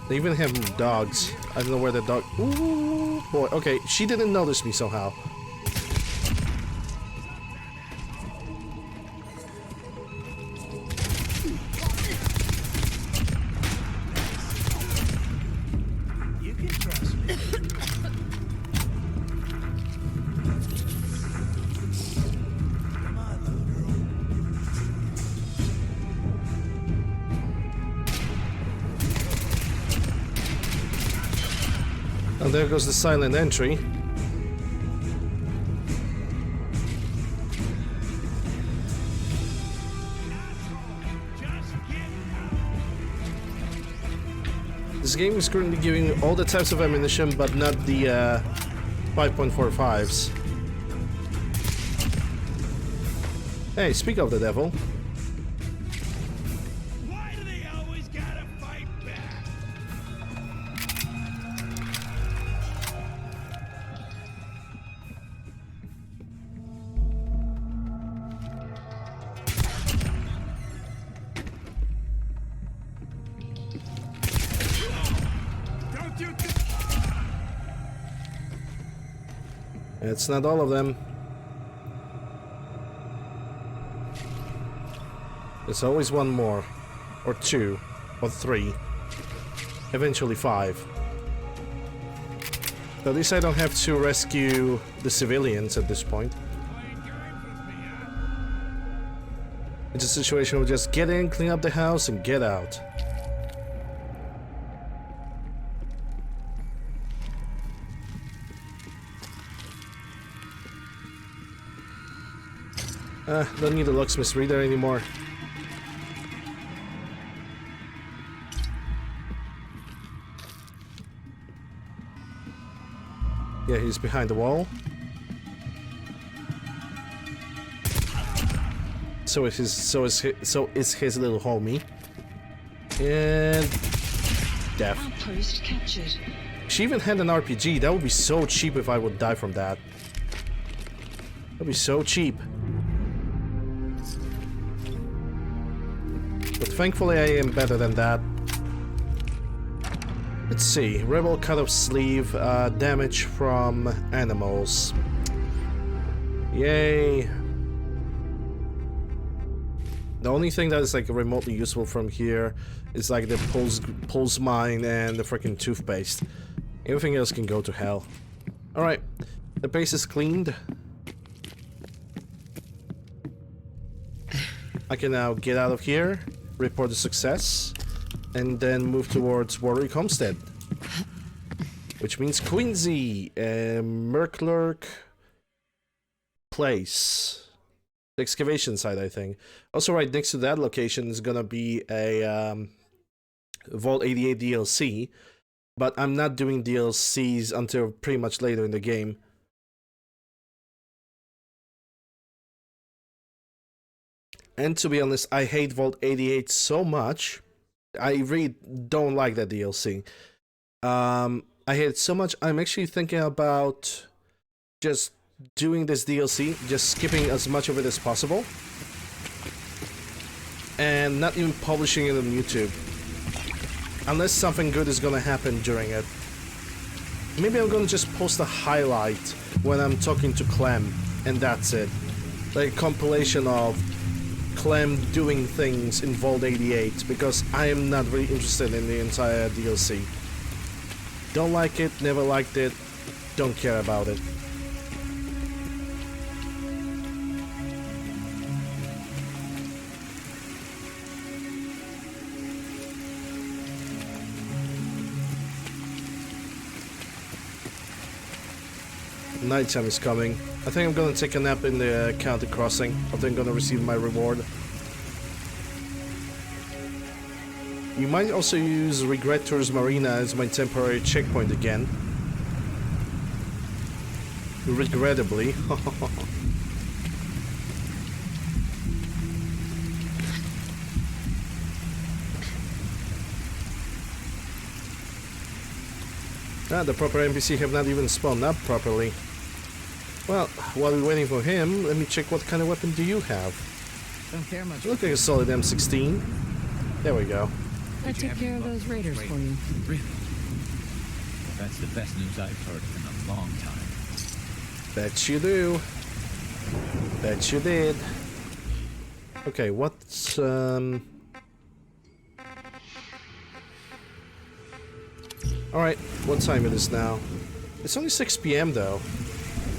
They even have dogs. I don't know where the dog. Ooh, boy. Okay, she didn't notice me somehow. You can trust me. Come on, little girl. And there goes the silent entry. This game is currently giving all the types of ammunition, but not the 5.45s. Hey, speak of the devil. Why do they always gotta fight back? Don't you It's not all of them. There's always one more, or two, or three. Eventually 5. But at least I don't have to rescue the civilians at this point. It's a situation where just get in, clean up the house, and get out. Don't need the locksmith's reader anymore. Yeah, he's behind the wall. So is his little homie. And death. Outpost captured. She even had an RPG. That would be so cheap if I would die from that. That'd be so cheap. But thankfully I am better than that. Let's see. Rebel cut off sleeve, damage from animals. Yay. The only thing that is like remotely useful from here is like the pulse mine and the freaking toothpaste. Everything else can go to hell. Alright. The base is cleaned. I can now get out of here, report a success, and then move towards Warwick Homestead. Which means Quincy, Merklurk Place. The excavation site, I think. Also, right next to that location is gonna be a Vault 88 DLC, but I'm not doing DLCs until pretty much later in the game. And to be honest, I hate Vault 88 so much. I really don't like that DLC. I hate it so much, I'm actually thinking about just doing this DLC, just skipping as much of it as possible. And not even publishing it on YouTube. Unless something good is gonna happen during it. Maybe I'm gonna just post a highlight when I'm talking to Clem, and that's it. Like a compilation of Clem doing things in Vault 88, because I am not really interested in the entire DLC. Don't like it, never liked it, don't care about it. Nighttime is coming. I think I'm gonna take a nap in the county crossing. I think I'm gonna receive my reward. You might also use Regret Tours Marina as my temporary checkpoint again. Regrettably. The proper NPC have not even spawned up properly. Well, while we're waiting for him, let me check what kind of weapon do you have. Don't care much. You look like a solid M16. There we go. I took care of those raiders for you. Really? That's the best news I've heard in a long time. Bet you do. Bet you did. Okay, what's Alright, what time it is now? It's only 6 PM though.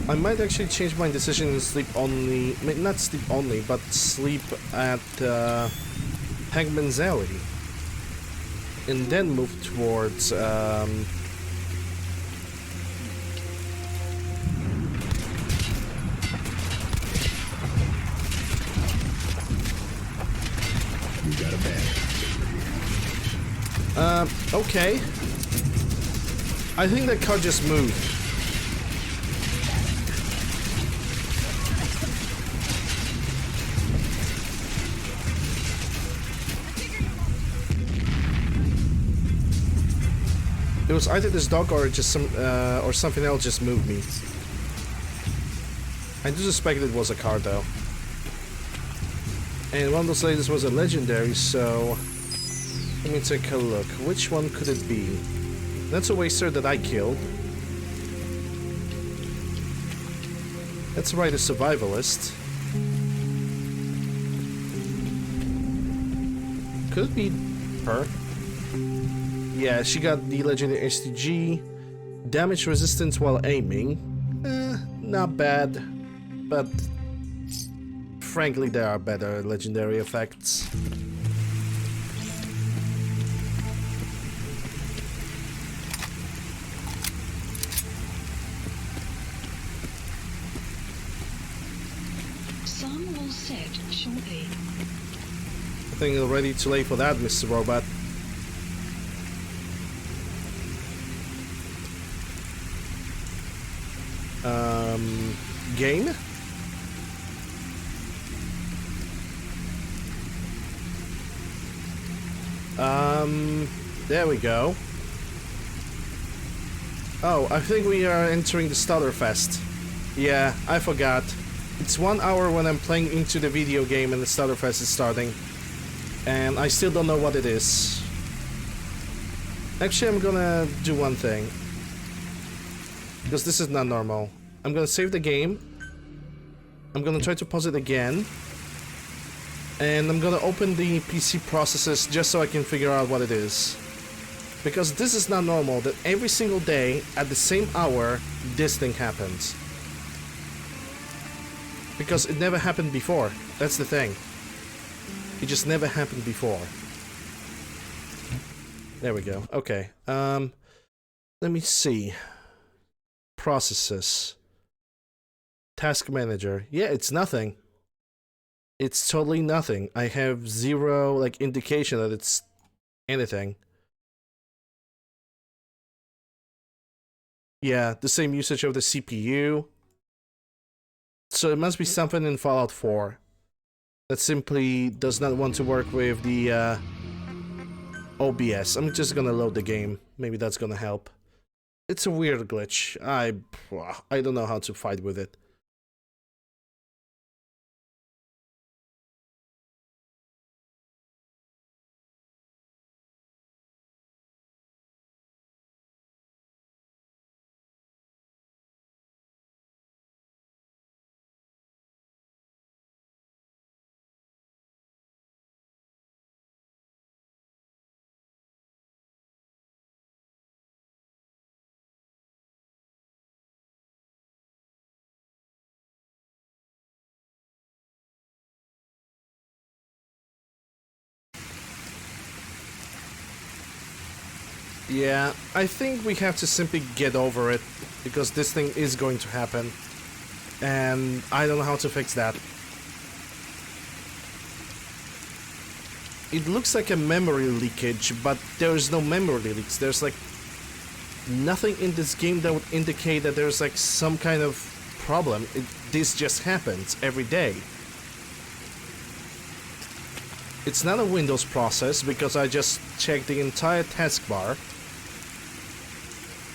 I might actually change my decision and sleep only, not sleep only, but sleep at Hangman's Alley. And then move towards You got a bag. okay. I think that car just moved. It was either this dog or just or something else just moved me. I do suspect it was a car though. And one of those ladies was a legendary, so let me take a look. Which one could it be? That's a waster that I killed. That's right, a survivalist. Could it be her? Yeah, she got the legendary STG. Damage resistance while aiming. Not bad. But frankly, there are better legendary effects. Sun will set shortly. I think you're ready too late for that, Mr. Robot. Game? There we go. Oh, I think we are entering the Starterfest. Yeah, I forgot. It's 1 hour when I'm playing into the video game and the Starterfest is starting. And I still don't know what it is. Actually, I'm gonna do one thing. Because this is not normal. I'm gonna save the game. I'm gonna try to pause it again. And I'm gonna open the PC processes just so I can figure out what it is. Because this is not normal that every single day at the same hour this thing happens. Because it never happened before. That's the thing. It just never happened before. There we go. Okay. Let me see. Processes. Task manager. Yeah, it's nothing. It's totally nothing. I have zero, like, indication that it's anything. Yeah, the same usage of the CPU. So it must be something in Fallout 4 that simply does not want to work with the OBS. I'm just gonna load the game. Maybe that's gonna help. It's a weird glitch. I don't know how to fight with it. Yeah, I think we have to simply get over it, because this thing is going to happen, and I don't know how to fix that. It looks like a memory leakage, but there is no memory leaks. There's like nothing in this game that would indicate that there's like some kind of problem. This just happens every day. It's not a Windows process, because I just checked the entire taskbar.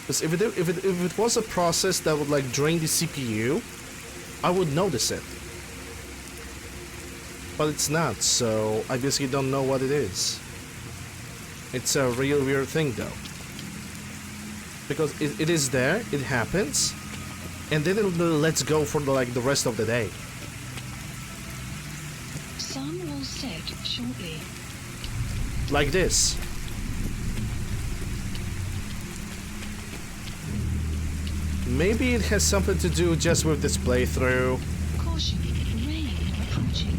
Because if it was a process that would like drain the CPU, I would notice it. But it's not, so I basically don't know what it is. It's a real weird thing though. Because it is there, it happens, and then it lets go for the rest of the day. Sun will set shortly. Like this. Maybe it has something to do just with this playthrough. Caution, rain approaching.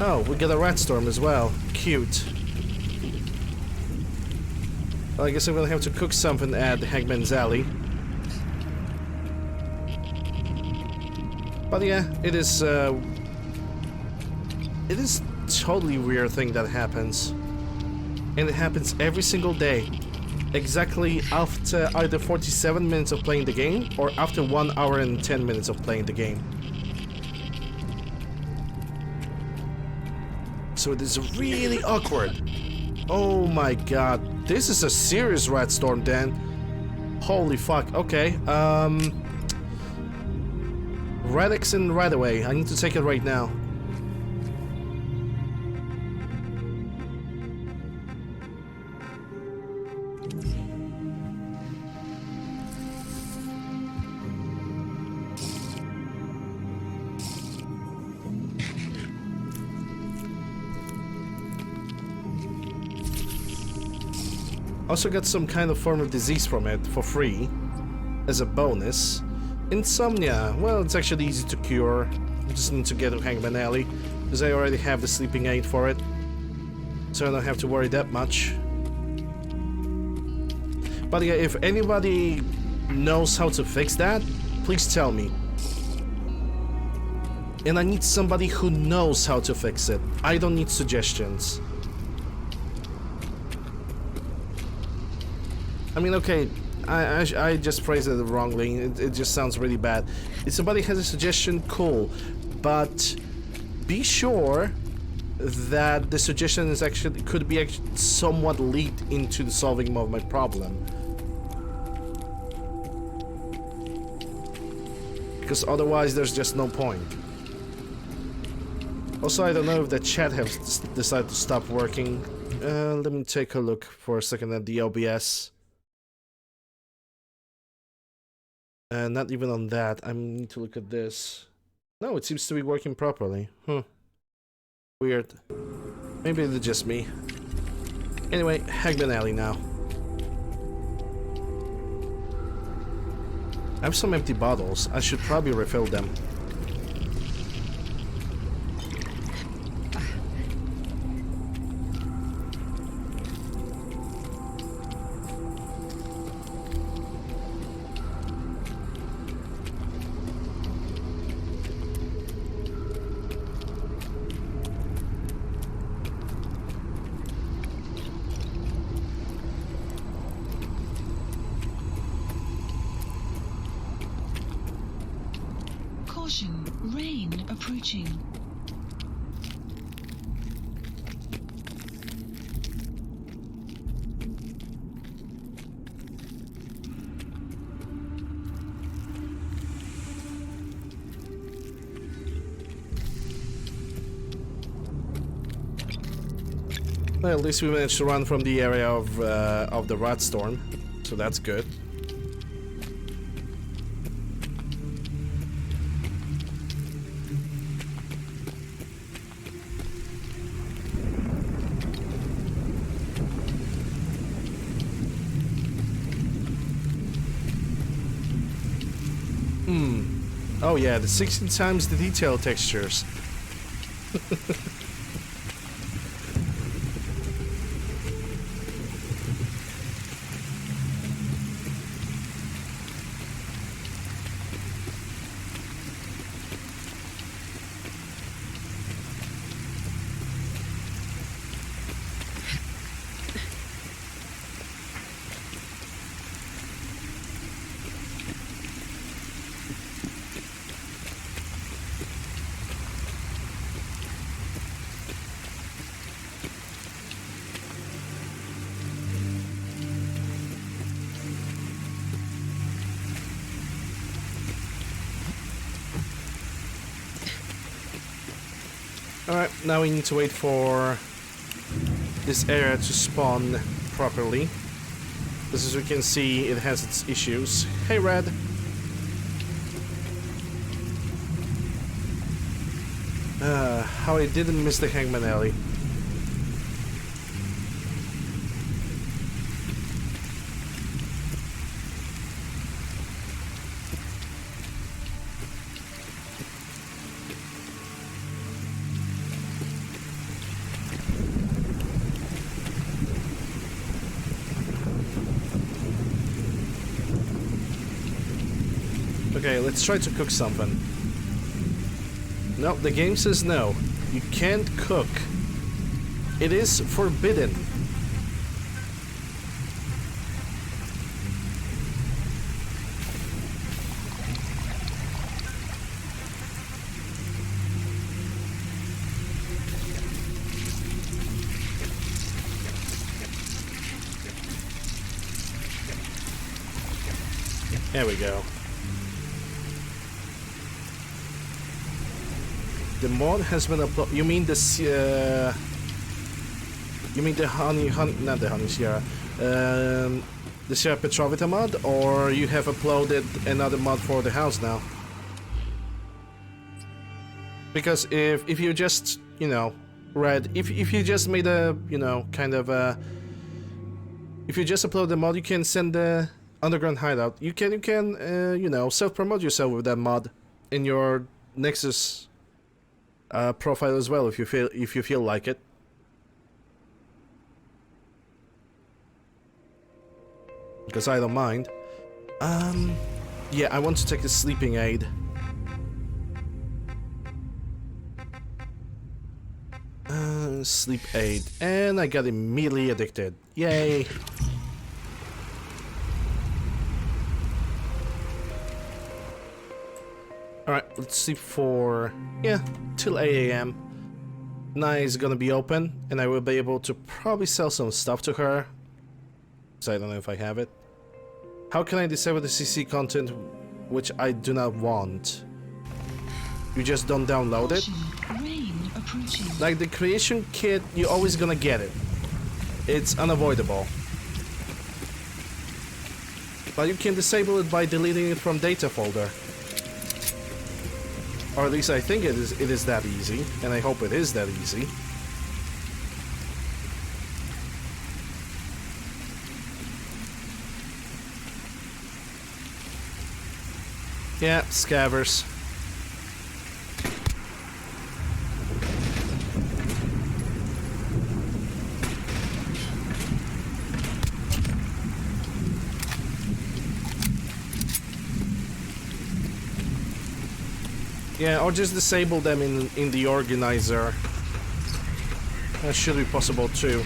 Oh, we get a rat storm as well. Cute. Well, I guess I'm gonna have to cook something at Hagman's Alley. But yeah, it is totally weird thing that happens. And it happens every single day. Exactly after either 47 minutes of playing the game, or after 1 hour and 10 minutes of playing the game. So it is really awkward. Oh my god, this is a serious rat storm, Dan. Holy fuck, okay. Radix and right away, I need to take it right now. Also got some kind of form of disease from it for free, as a bonus. Insomnia, well, it's actually easy to cure. You just need to get to Hangman Alley, because I already have the sleeping aid for it. So I don't have to worry that much. But yeah, if anybody knows how to fix that, please tell me. And I need somebody who knows how to fix it. I don't need suggestions. I mean, okay, I just phrased it wrongly. It just sounds really bad. If somebody has a suggestion, cool. But be sure that the suggestion is actually could be somewhat lead into the solving of my problem. Because otherwise there's just no point. Also, I don't know if the chat has decided to stop working. Let me take a look for a second at the OBS. Not even on that. I need to look at this. No, it seems to be working properly. Weird. Maybe it's just me. Anyway, Hangman Alley now. I have some empty bottles. I should probably refill them. Caution, rain approaching. Well, at least we managed to run from the area of the rat storm, so that's good. Oh yeah, the 16 times the detail textures. Alright, now we need to wait for this area to spawn properly. Because as we can see, it has its issues. Hey, Red! How I didn't miss the Hangman Alley. Okay, let's try to cook something. No, the game says no. You can't cook. It is forbidden. There we go. The mod has been uploaded. You mean this? You mean the honey? Not the honey Sierra. The Sierra Petrovita mod, or you have uploaded another mod for the house now? Because if you just, you know, Red, if you just made a, you know, kind of a If you just upload the mod, you can send the underground hideout. You can you know, self-promote yourself with that mod in your Nexus profile as well, if you feel like it. Because I don't mind. Yeah, I want to take a sleeping aid. Sleep aid, and I got immediately addicted. Yay! Alright, let's sleep for, yeah, till 8 AM. Night is gonna be open, and I will be able to probably sell some stuff to her. So I don't know if I have it. How can I disable the CC content which I do not want? You just don't download it? Rain approaching. Like the creation kit, you're always gonna get it. It's unavoidable. But you can disable it by deleting it from data folder. Or at least I think it is that easy, and I hope it is that easy. Yeah, scavers. Yeah, or just disable them in the organizer. That should be possible too.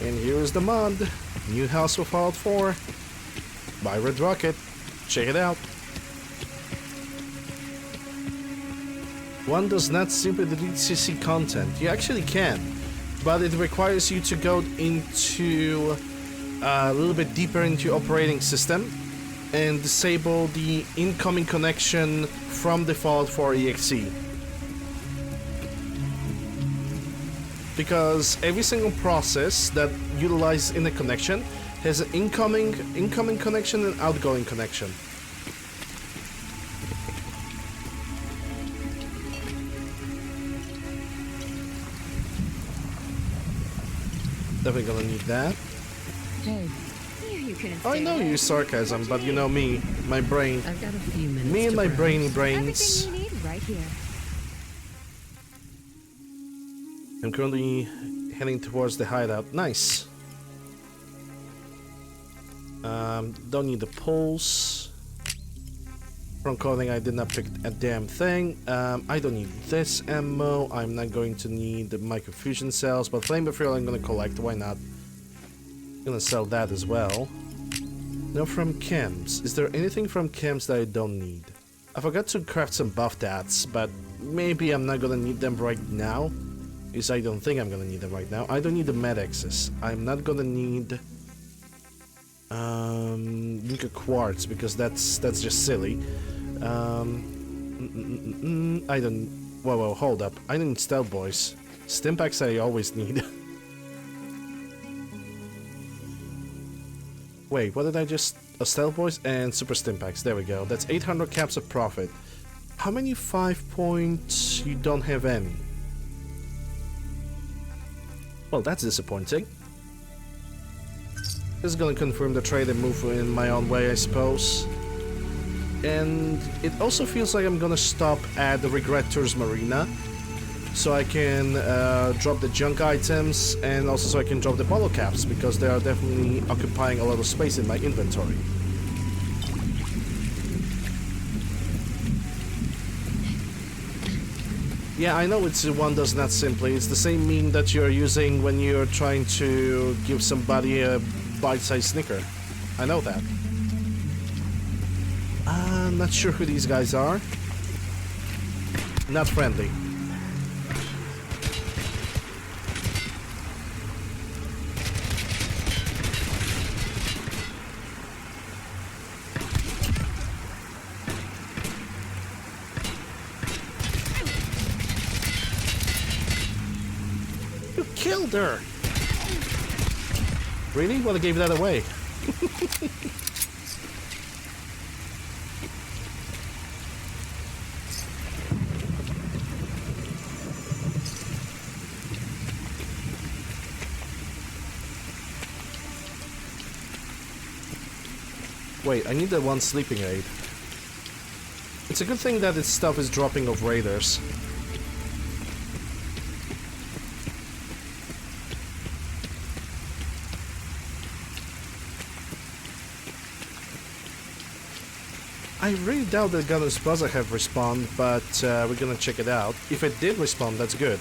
And here's the mod. New House of Fallout 4 by Red Rocket. Check it out. One does not simply delete CC content. You actually can, but it requires you to go into a little bit deeper into your operating system and disable the incoming connection from the Fallout 4 exe. Because every single process that utilizes in a connection has an incoming connection and outgoing connection. Definitely gonna need that. Hey, You couldn't I stay know away. you use sarcasm, but you know me, my brain. I've got a few minutes. Me and to my browse. brainy brains. Everything you need right here. I'm currently heading towards the hideout. Nice. Don't need the pulse. From clothing, I did not pick a damn thing. I don't need this ammo. I'm not going to need the microfusion cells, but flame fuel I'm gonna collect. Why not? Gonna sell that as well. Now from chems. Is there anything from chems that I don't need? I forgot to craft some buff tats, but maybe I'm not gonna need them right now. Because I don't think I'm gonna need them right now. I don't need the med access. I'm not gonna need Nika quartz because that's just silly. I don't. Whoa, hold up. I don't need stealth boys. Stimpaks I always need. Wait, what did I just? Stealth boys and super stimpaks. There we go. That's 800 caps of profit. How many 5 points? You don't have any. Well, that's disappointing. This is gonna confirm the trade and move in my own way, I suppose. And it also feels like I'm gonna stop at the Regret Tours Marina, so I can drop the junk items, and also so I can drop the bottle caps, because they are definitely occupying a lot of space in my inventory. Yeah, I know it's one does not simply. It's the same meme that you're using when you're trying to give somebody a bite-sized Snicker. I know that. I'm not sure who these guys are. Not friendly. still there. Really? Well, I gave that away. Wait, I need that one sleeping aid. It's a good thing that this stuff is dropping off raiders. I really doubt that Gunner's Plaza have respawned, but we're gonna check it out. If it did respawn, that's good.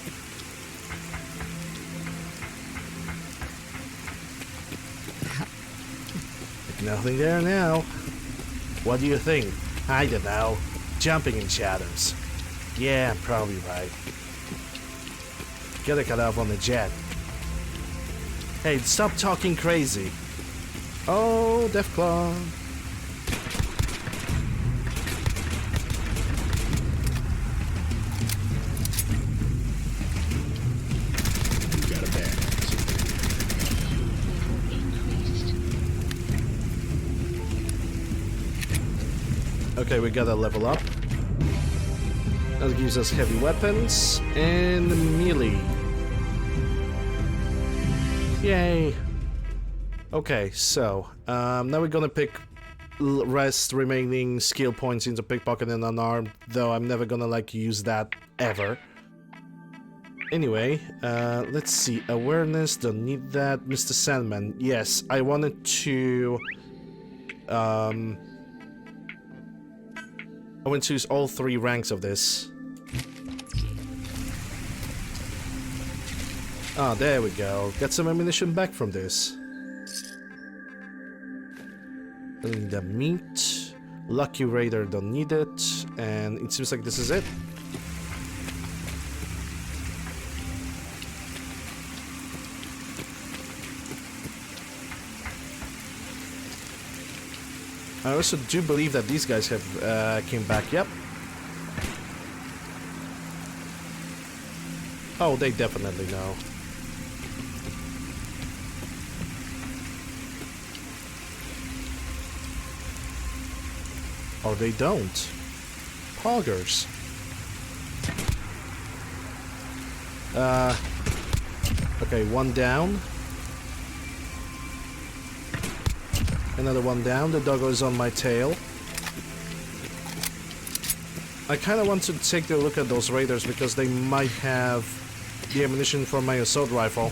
Nothing there now. What do you think? I don't know. Jumping in shadows. Yeah, I'm probably right. Gotta cut off on the jet. Hey, stop talking crazy. Oh, Deathclaw. You got a bad Okay, we gotta level up. That gives us heavy weapons and melee. Yay! Okay, so now we're gonna pick rest remaining skill points into pickpocket and unarmed, though I'm never gonna like use that ever. Anyway, let's see. Awareness, don't need that. Mr. Sandman, yes, I wanted to I want to use all 3 ranks of this. Ah, there we go. Got some ammunition back from this. Don't need that meat. Lucky Raider, don't need it. And it seems like this is it. I also do believe that these guys have came back. Yep. Oh, they definitely know. Or they don't. Poggers. Okay, one down. Another one down. The doggo is on my tail. I kind of want to take a look at those raiders because they might have the ammunition for my assault rifle.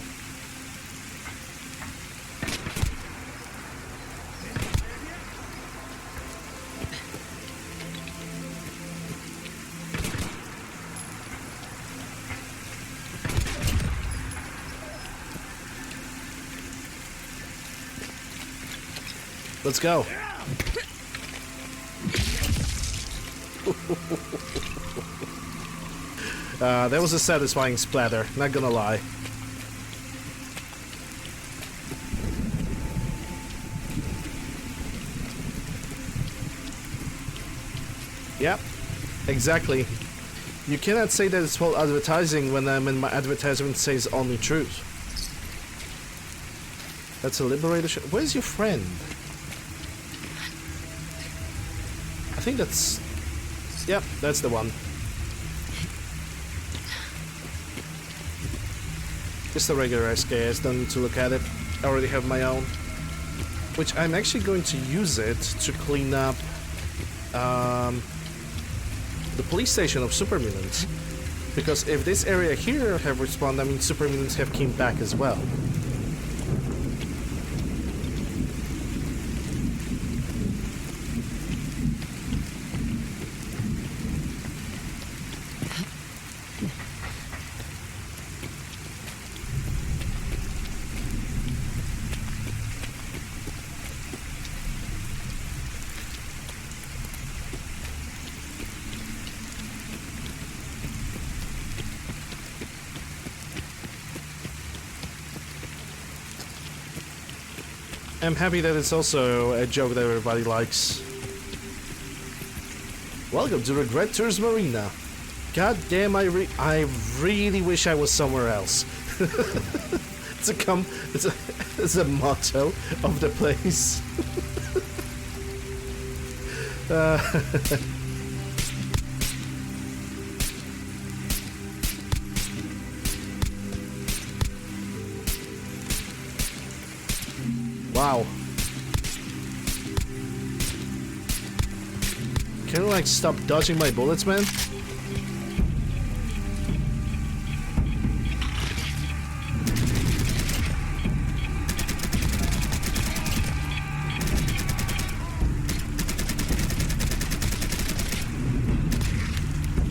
Let's go. That was a satisfying splatter, not gonna lie. Yep, exactly. You cannot say that it's false advertising when my advertisement says only truth. That's a liberator. Where's your friend? I think that's... Yep, that's the one. Just a regular SKS, don't need to look at it. I already have my own. Which I'm actually going to use it to clean up the police station of super mutants. Because if this area here have respawned, I mean super mutants have came back as well. I'm happy that it's also a joke that everybody likes. Welcome to Regret Tours Marina. God damn, I really wish I was somewhere else. It's a motto of the place. Wow. Can you like stop dodging my bullets, man?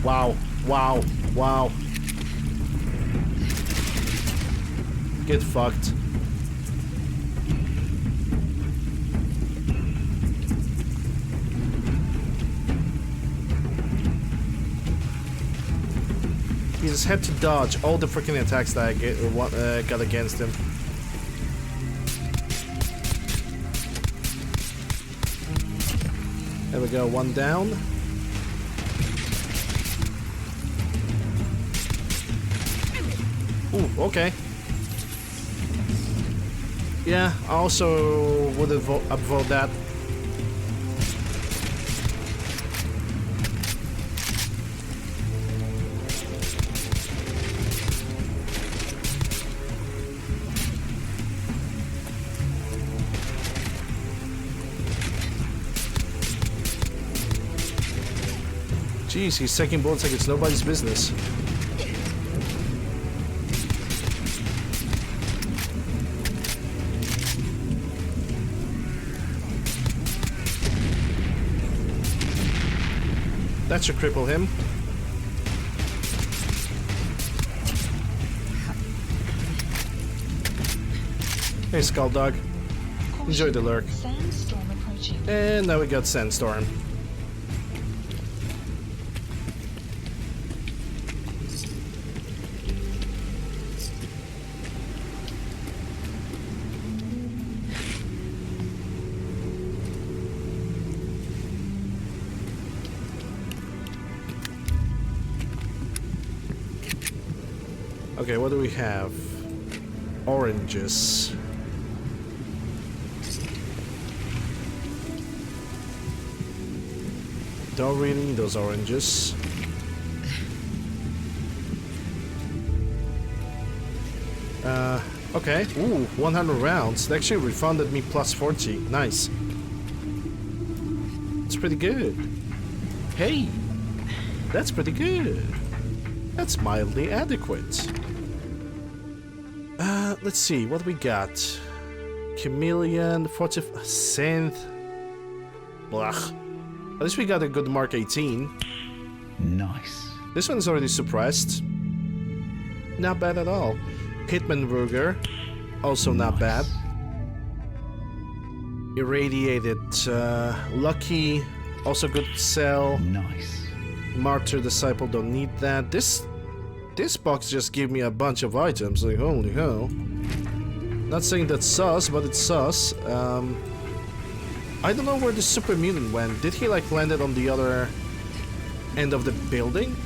Wow, wow, wow. Get fucked. He just had to dodge all the freaking attacks that I got against him. There we go, one down. Ooh, okay. Yeah, I also would upvote that. Jeez, he's taking bullets like it's nobody's business. That should cripple him. Hey, Skull Dog. Enjoy the lurk. Sandstorm approaching. And now we got Sandstorm. Okay, what do we have? Oranges. Don't really need those oranges. Okay. Ooh, 100 rounds. They actually refunded me plus 40. Nice. It's pretty good. Hey! That's pretty good. That's mildly adequate. Let's see, what we got? Chameleon, 40... Synth... Blah. At least we got a good Mark 18. Nice. This one's already suppressed. Not bad at all. Hitman Ruger, also not bad. Irradiated, Lucky, also good sell. Nice. Martyr Disciple, don't need that. This box just gave me a bunch of items, like holy hell. Not saying that's sus, but it's sus. I don't know where the super mutant went. Did he like land it on the other end of the building?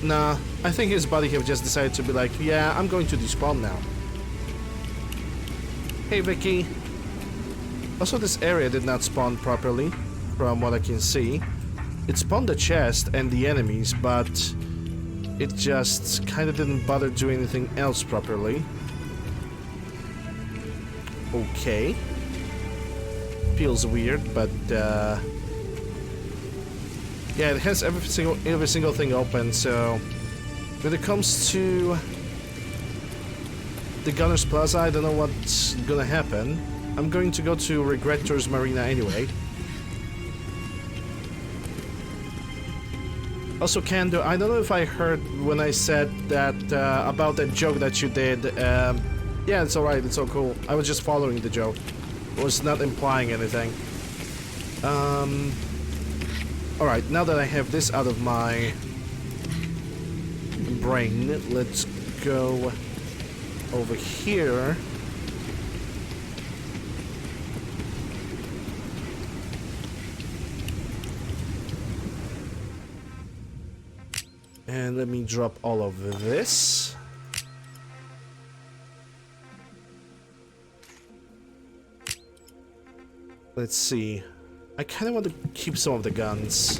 Nah, I think his buddy have just decided to be like, yeah, I'm going to despawn now. Hey Vicky. Also, this area did not spawn properly, from what I can see. It spawned the chest and the enemies, but it just kind of didn't bother doing anything else properly. Okay. Feels weird, but yeah, it has every single thing open. So when it comes to the Gunners Plaza, I don't know what's gonna happen. I'm going to go to Regrettor's Marina anyway. Also, Kando, I don't know if I heard when I said that about that joke that you did. Yeah, it's alright, it's all cool. I was just following the joke. I was not implying anything. Alright, now that I have this out of my brain, let's go over here. And let me drop all of this. Let's see. I kind of want to keep some of the guns.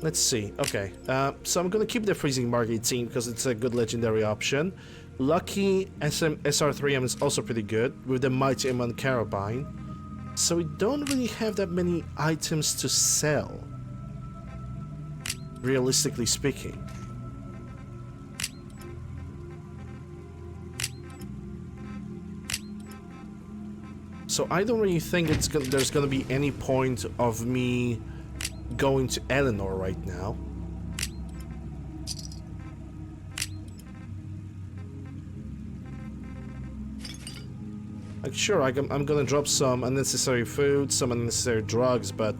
Let's see. Okay. So I'm gonna keep the Freezing Mark 18 because it's a good legendary option. Lucky SR3M is also pretty good with the Mighty M1 Carabine. So we don't really have that many items to sell, realistically speaking. So I don't really think there's gonna be any point of me going to Eleanor right now. Like, sure, I'm gonna drop some unnecessary food, some unnecessary drugs, but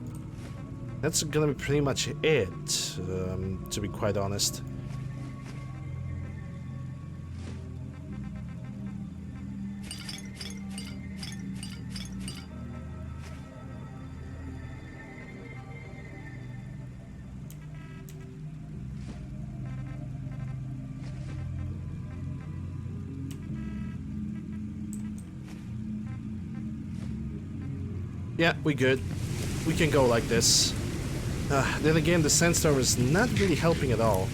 that's gonna be pretty much it, to be quite honest. Yeah, we good. We can go like this. Then again, the sandstorm is not really helping at all.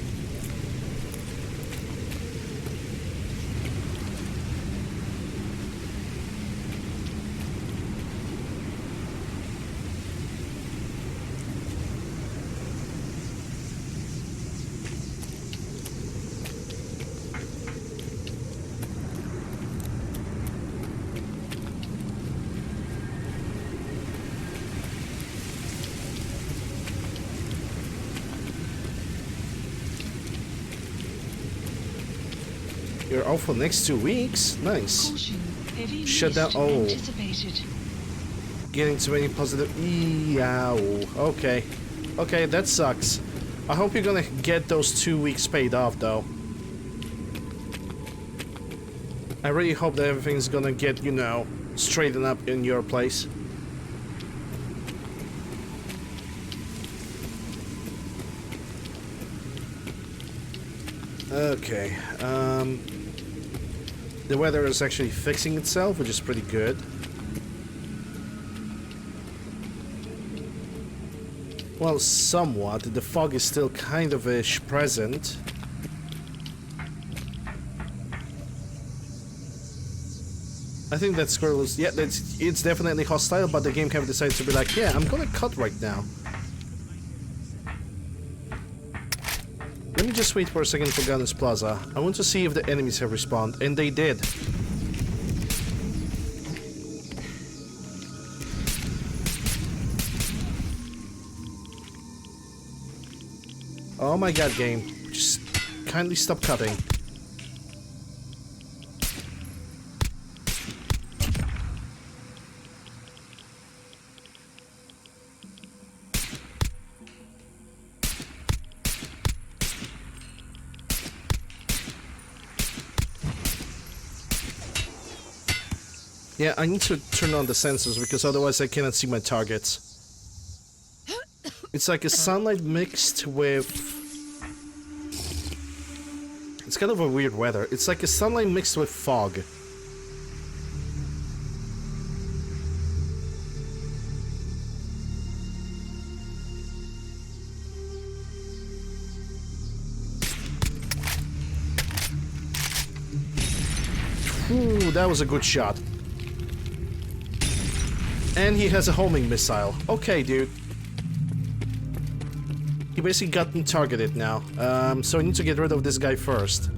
You're off for the next 2 weeks? Nice. Caution. Heavy Shut down. mist Oh. anticipated. Getting too many positive. Meeeeeooww. Okay. Okay, that sucks. I hope you're gonna get those 2 weeks paid off, though. I really hope that everything's gonna get, you know, straightened up in your place. Okay. The weather is actually fixing itself, which is pretty good. Well, somewhat. The fog is still kind of ish present. I think that squirrel is... Yeah, it's definitely hostile, but the game kind of decided to be like, yeah, I'm gonna cut right now. Let me just wait for a second for Gunners Plaza. I want to see if the enemies have respawned, and they did. Oh my god, game. Just kindly stop cutting. Yeah, I need to turn on the sensors because otherwise I cannot see my targets. It's like a sunlight mixed with... It's kind of a weird weather. It's like a sunlight mixed with fog. Ooh, that was a good shot. And he has a homing missile. Okay, dude. He basically got me targeted now. So I need to get rid of this guy first.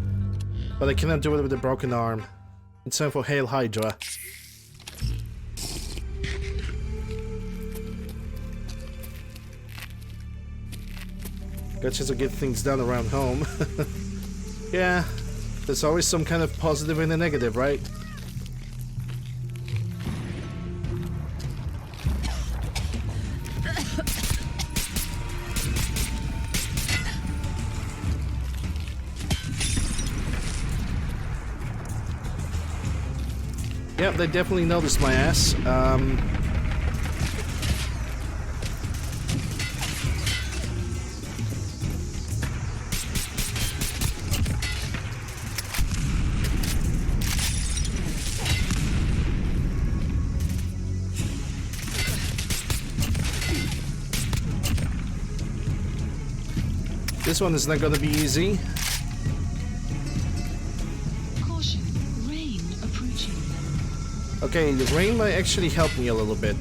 But I cannot do it with a broken arm. It's time for Hail Hydra. Got to get things done around home. Yeah, there's always some kind of positive and a negative, right? Yep, they definitely noticed my ass. this one is not gonna be easy. Caution. Rain approaching. Okay, the rain might actually help me a little bit.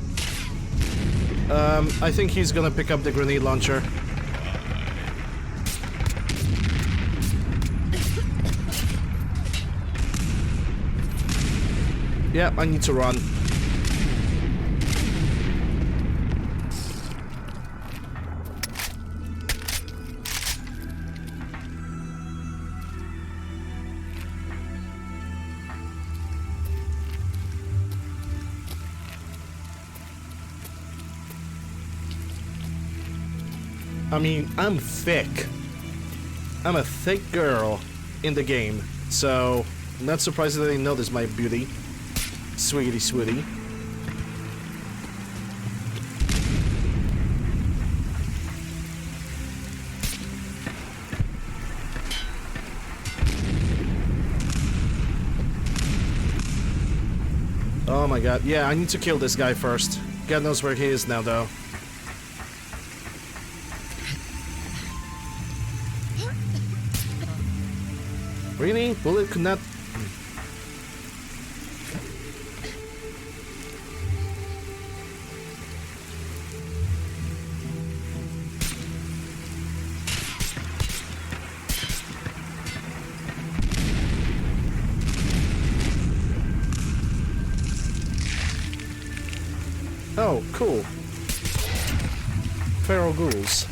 I think he's gonna pick up the grenade launcher. Yeah, I need to run. I mean, I'm thick. I'm a thick girl in the game, so not surprised that they notice my beauty. Sweetie, sweetie. Oh my god, yeah, I need to kill this guy first. God knows where he is now, though. Really? Bullet could not... Oh, cool. Feral ghouls.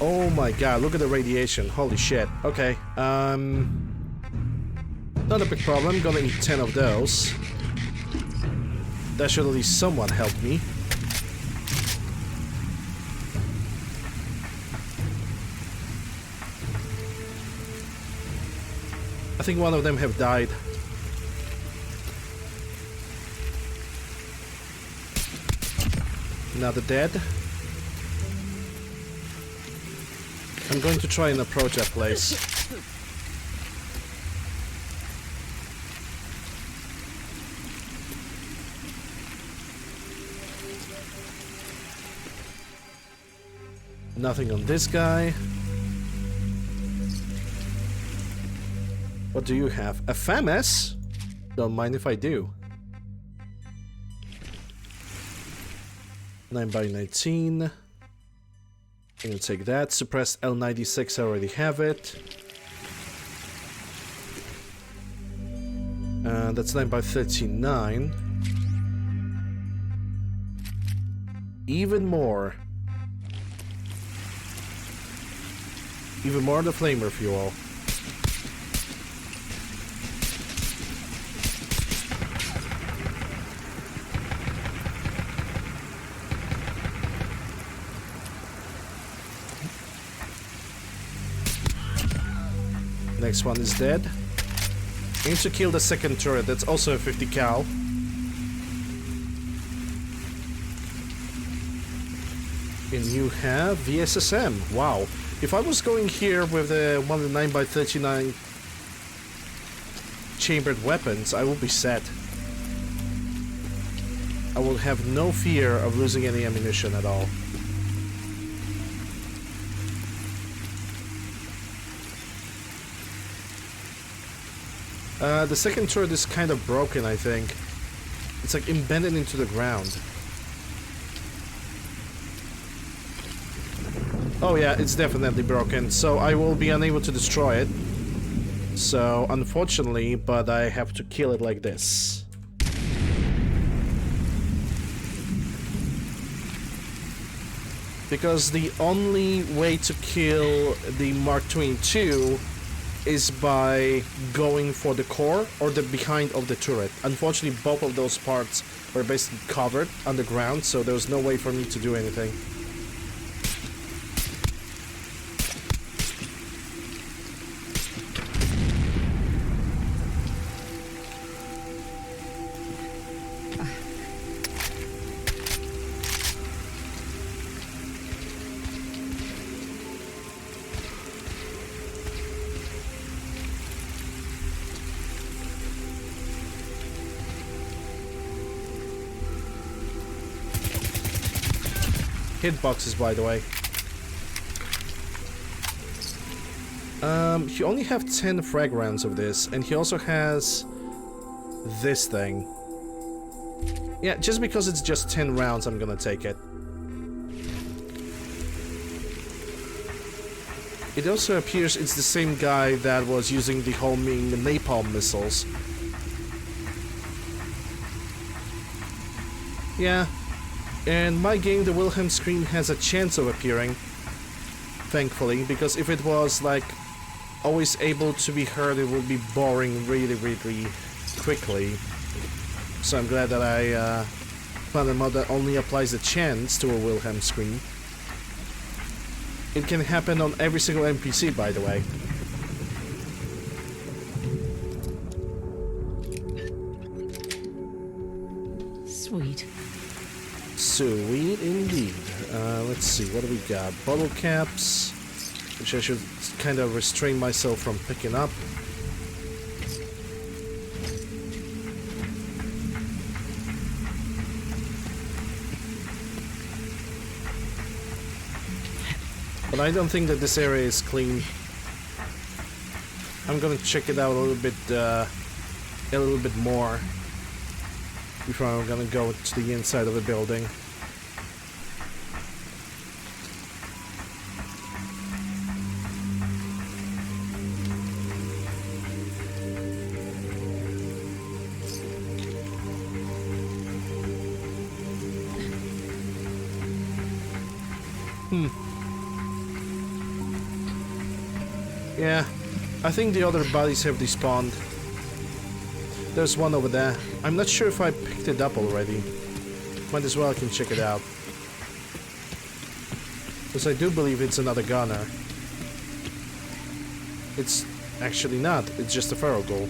Oh my god, look at the radiation. Holy shit. Okay, not a big problem. Gonna eat 10 of those. That should at least somewhat help me. I think one of them have died. Now they're dead. I'm going to try and approach that place. Nothing on this guy. What do you have? A FAMAS? Don't mind if I do. 9x19. I'm gonna take that. Suppressed L96, I already have it. That's 9x39. Even more. Even more of the flamer fuel. Next one is dead. Aim to kill the second turret, that's also a 50 cal. And you have VSSM. Wow. If I was going here with one of the 9x39 chambered weapons, I would be set. I will have no fear of losing any ammunition at all. The second turret is kind of broken, I think. It's like embedded into the ground. Oh yeah, it's definitely broken, so I will be unable to destroy it. So, unfortunately, but I have to kill it like this. Because the only way to kill the Mark 22 is by going for the core or the behind of the turret. Unfortunately, both of those parts were basically covered underground, so there was no way for me to do anything. hitboxes, by the way. He only have 10 frag rounds of this, and he also has this thing. Yeah, just because it's just 10 rounds, I'm gonna take it. It also appears it's the same guy that was using the homing napalm missiles. Yeah, in my game the Wilhelm screen has a chance of appearing, thankfully, because if it was like always able to be heard, it would be boring really quickly. So I'm glad that I found a mod that only applies a chance to a Wilhelm screen. It can happen on every single NPC, by the way. Sweet. Sweet indeed. Let's see, what do we got? Bottle caps, which I should kind of restrain myself from picking up. But I don't think that this area is clean. I'm gonna check it out a little bit more before I'm gonna go to the inside of the building. Yeah, I think the other bodies have despawned. There's one over there. I'm not sure if I picked it up already. Might as well I can check it out. Because I do believe it's another gunner. It's actually not, it's just a feral ghoul.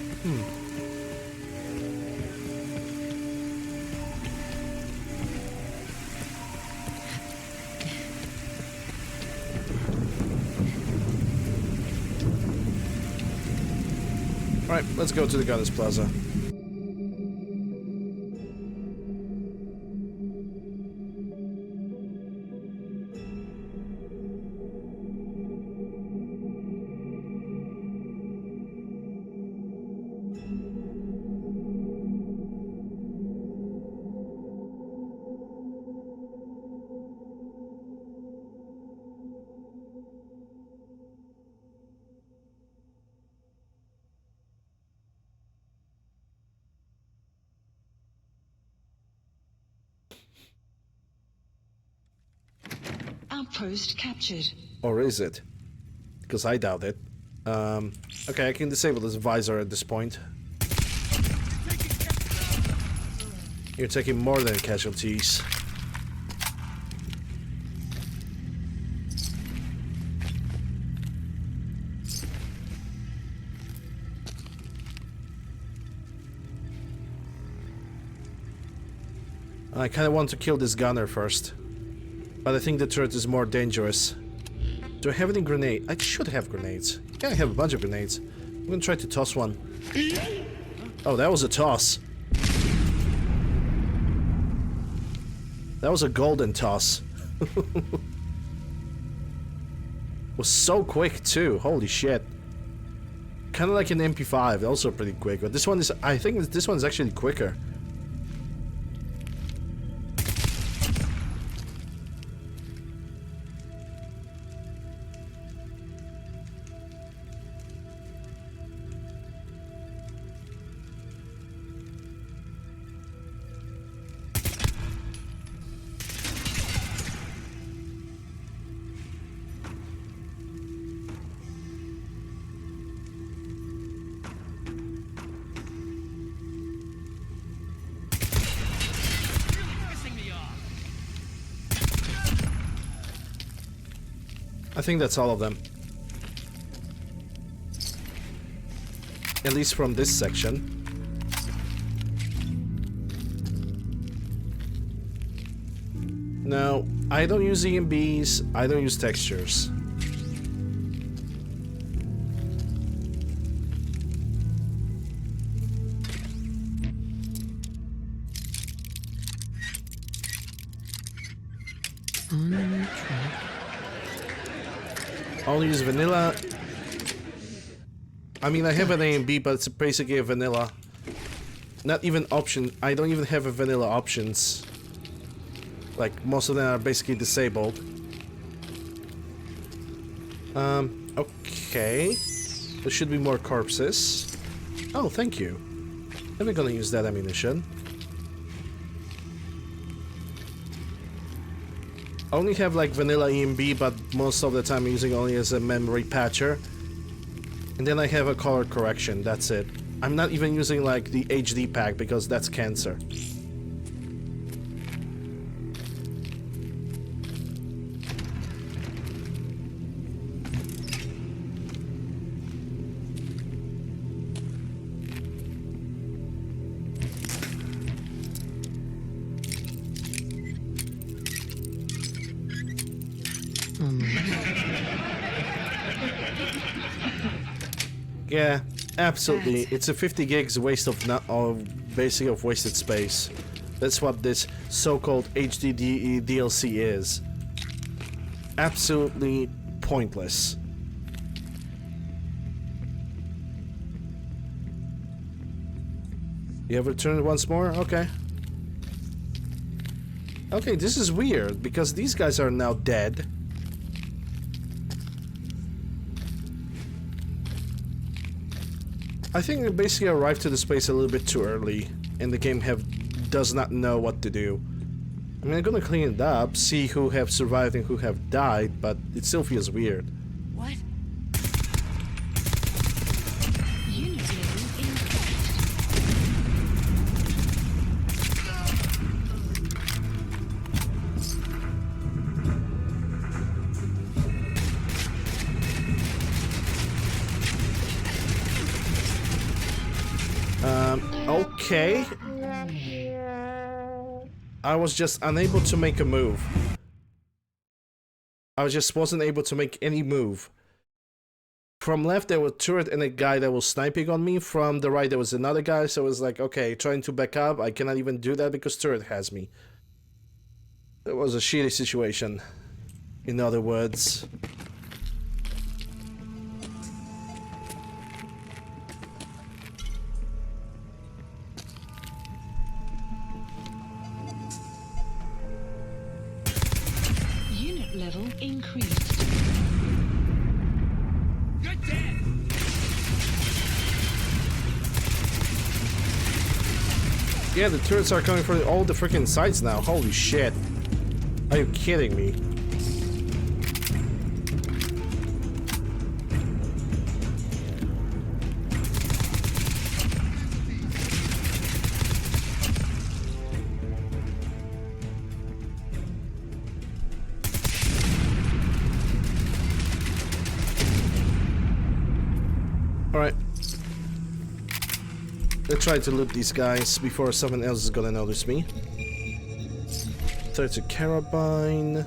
Alright, let's go to the Goddess Plaza. Outpost captured. Or is it? Because I doubt it. Okay, I can disable this visor at this point. You're taking more than casualties. I kinda want to kill this gunner first. But I think the turret is more dangerous. Do I have any grenade? I should have grenades. Yeah, I have a bunch of grenades. I'm gonna try to toss one. Oh, that was a toss. That was a golden toss. Was so quick too, holy shit. Kinda like an MP5, also pretty quick, but this one is, I think this one's actually quicker. I think that's all of them. At least from this section. No, I don't use EMBs, I don't use textures. One trap. Only use vanilla. I mean, I have an A and B, but it's basically a vanilla. Not even option. I don't even have a vanilla options. Like, most of them are basically disabled. Okay. There should be more corpses. Oh, thank you. Never gonna use that ammunition. I only have like vanilla EMB, but most of the time I'm using only as a memory patcher. And then I have a color correction, that's it. I'm not even using like the HD pack because that's cancer. Yeah, absolutely. It's a 50 gigs waste of basically of wasted space. That's what this so-called HD DLC is. Absolutely pointless. You have returned once more? Okay. Okay, this is weird because these guys are now dead. I think I basically arrived to this place a little bit too early, and the game does not know what to do. I mean, I'm gonna clean it up, see who have survived and who have died, but it still feels weird. What? Unit level increased. Okay. I was just unable to make a move. I just wasn't able to make any move. From left there was a turret and a guy that was sniping on me. From the right there was another guy, so I was like, okay, trying to back up. I cannot even do that because turret has me. It was a shitty situation, in other words. Level increased. You're dead! Yeah, the turrets are coming from all the freaking sides now. Holy shit. Are you kidding me? Alright. Let's try to loot these guys before someone else is gonna notice me. 30 carabine.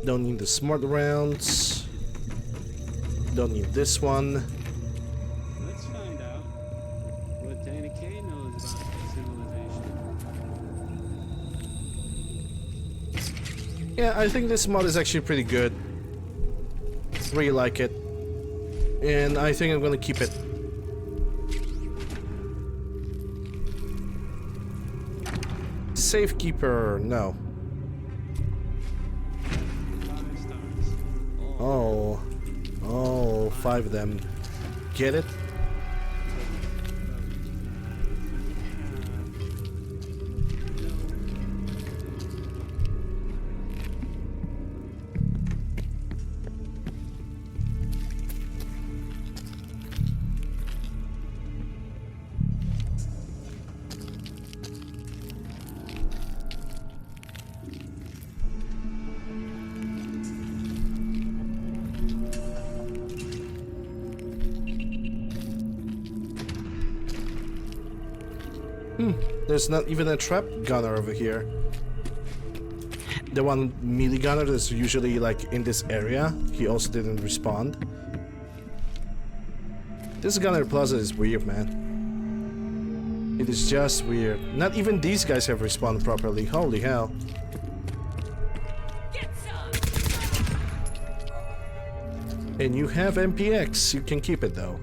Don't need the smart rounds. Don't need this one. Let's find out what Dana K knows about civilization. Yeah, I think this mod is actually pretty good. Really like it. And I think I'm gonna keep it. Safekeeper, no. 5 stars. Oh. Oh, 5 of them. Get it? There's not even a trap gunner over here. The one melee gunner that's usually like in this area, he also didn't respond. This gunner plaza is weird, man. It is just weird. Not even these guys have responded properly. Holy hell. Get And you have MPX. You can keep it though.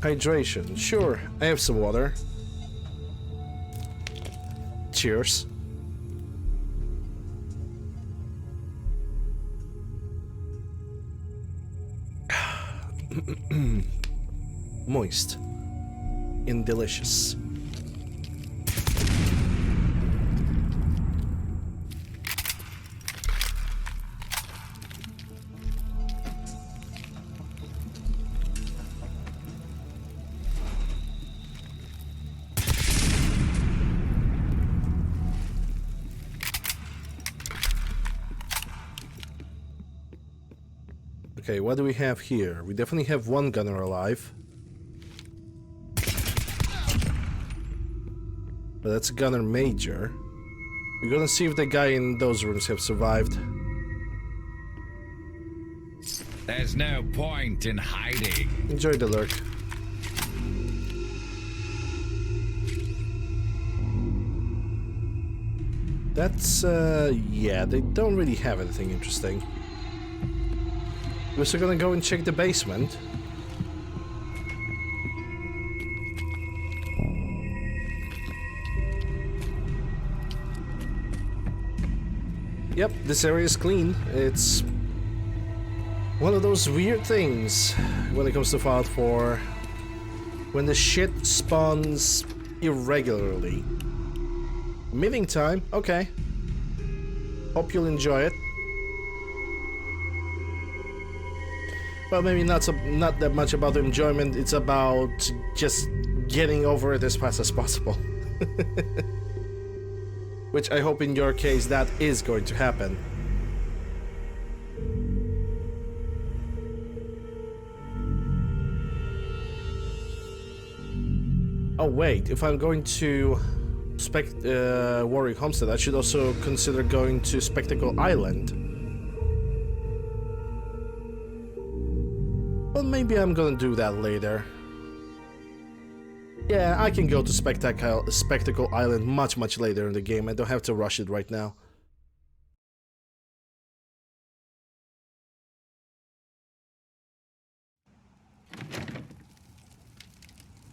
Hydration. Sure, I have some water. Cheers. Moist and delicious. Okay, what do we have here? We definitely have one gunner alive. But that's a gunner major. We're gonna see if the guy in those rooms have survived. There's no point in hiding. Enjoy the lurk. That's, yeah, they don't really have anything interesting. We're also gonna go and check the basement. Yep, this area is clean. It's one of those weird things when it comes to Fallout 4. When the shit spawns irregularly. Meeting time, okay. Hope you'll enjoy it. Well, maybe not that much about the enjoyment, it's about just getting over it as fast as possible. Which I hope in your case that is going to happen. Oh wait, if I'm going to Warwick Homestead, I should also consider going to Spectacle Island. Well, maybe I'm gonna do that later. Yeah, I can go to Spectacle Island much later in the game. I don't have to rush it right now.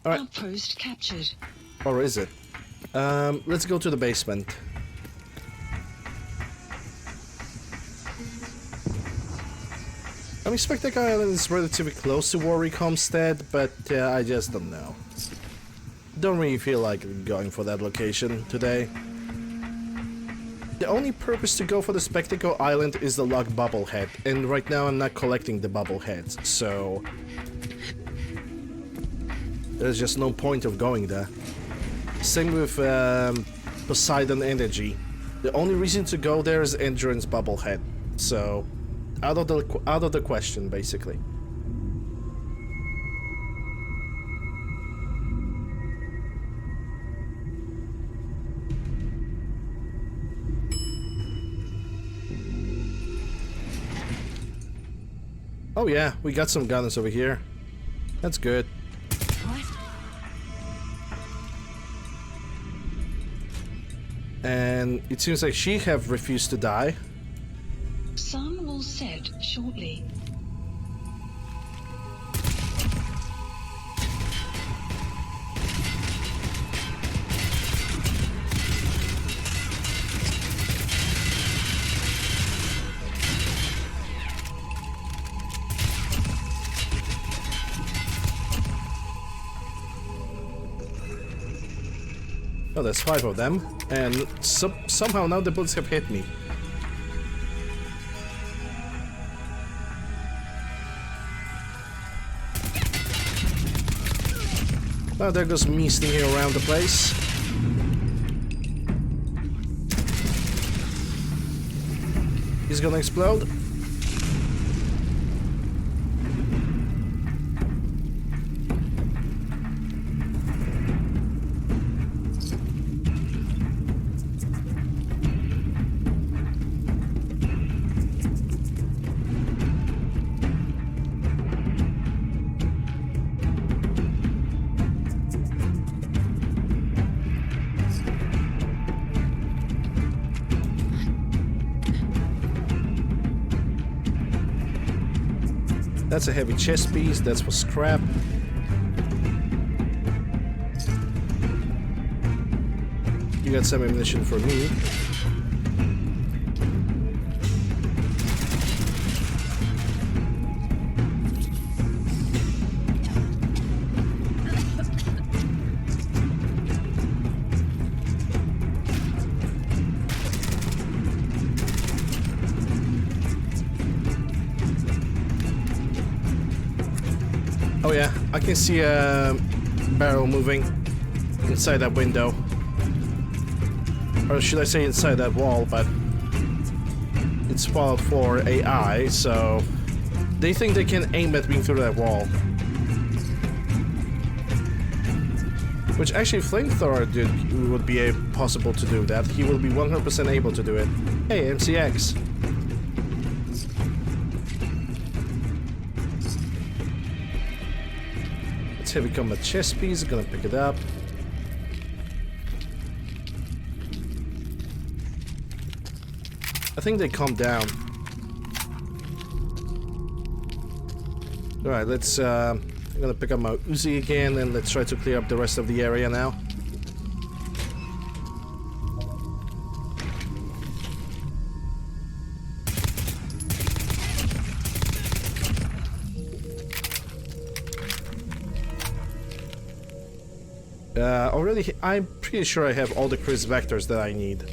Alright. Outpost captured. Or is it? Let's go to the basement. I mean, Spectacle Island is relatively close to Warwick Homestead, but I just don't know. Don't really feel like going for that location today. The only purpose to go for the Spectacle Island is the locked bubblehead, and right now I'm not collecting the bubbleheads, so there's just no point of going there. Same with Poseidon Energy. The only reason to go there is Endurance bubblehead, so out of the question, basically. Oh yeah, we got some gunners over here. That's good. And it seems like she have refused to die. Sun will set shortly. Oh, there's 5 of them, and somehow now the bullets have hit me. Well, there goes me sneaking around the place. He's gonna explode. That's a heavy chest piece. That's for scrap. You got some ammunition for me. Oh yeah, I can see a barrel moving inside that window. Or should I say inside that wall, but it's followed for AI, so they think they can aim at me through that wall. Which actually Flamethrower would be possible to do that. He will be 100% able to do it. Hey, MCX. It's heavy combat chest piece, gonna pick it up. I think they calm down. Alright, let's I'm gonna pick up my Uzi again and let's try to clear up the rest of the area now. Already, I'm pretty sure I have all the crisp vectors that I need.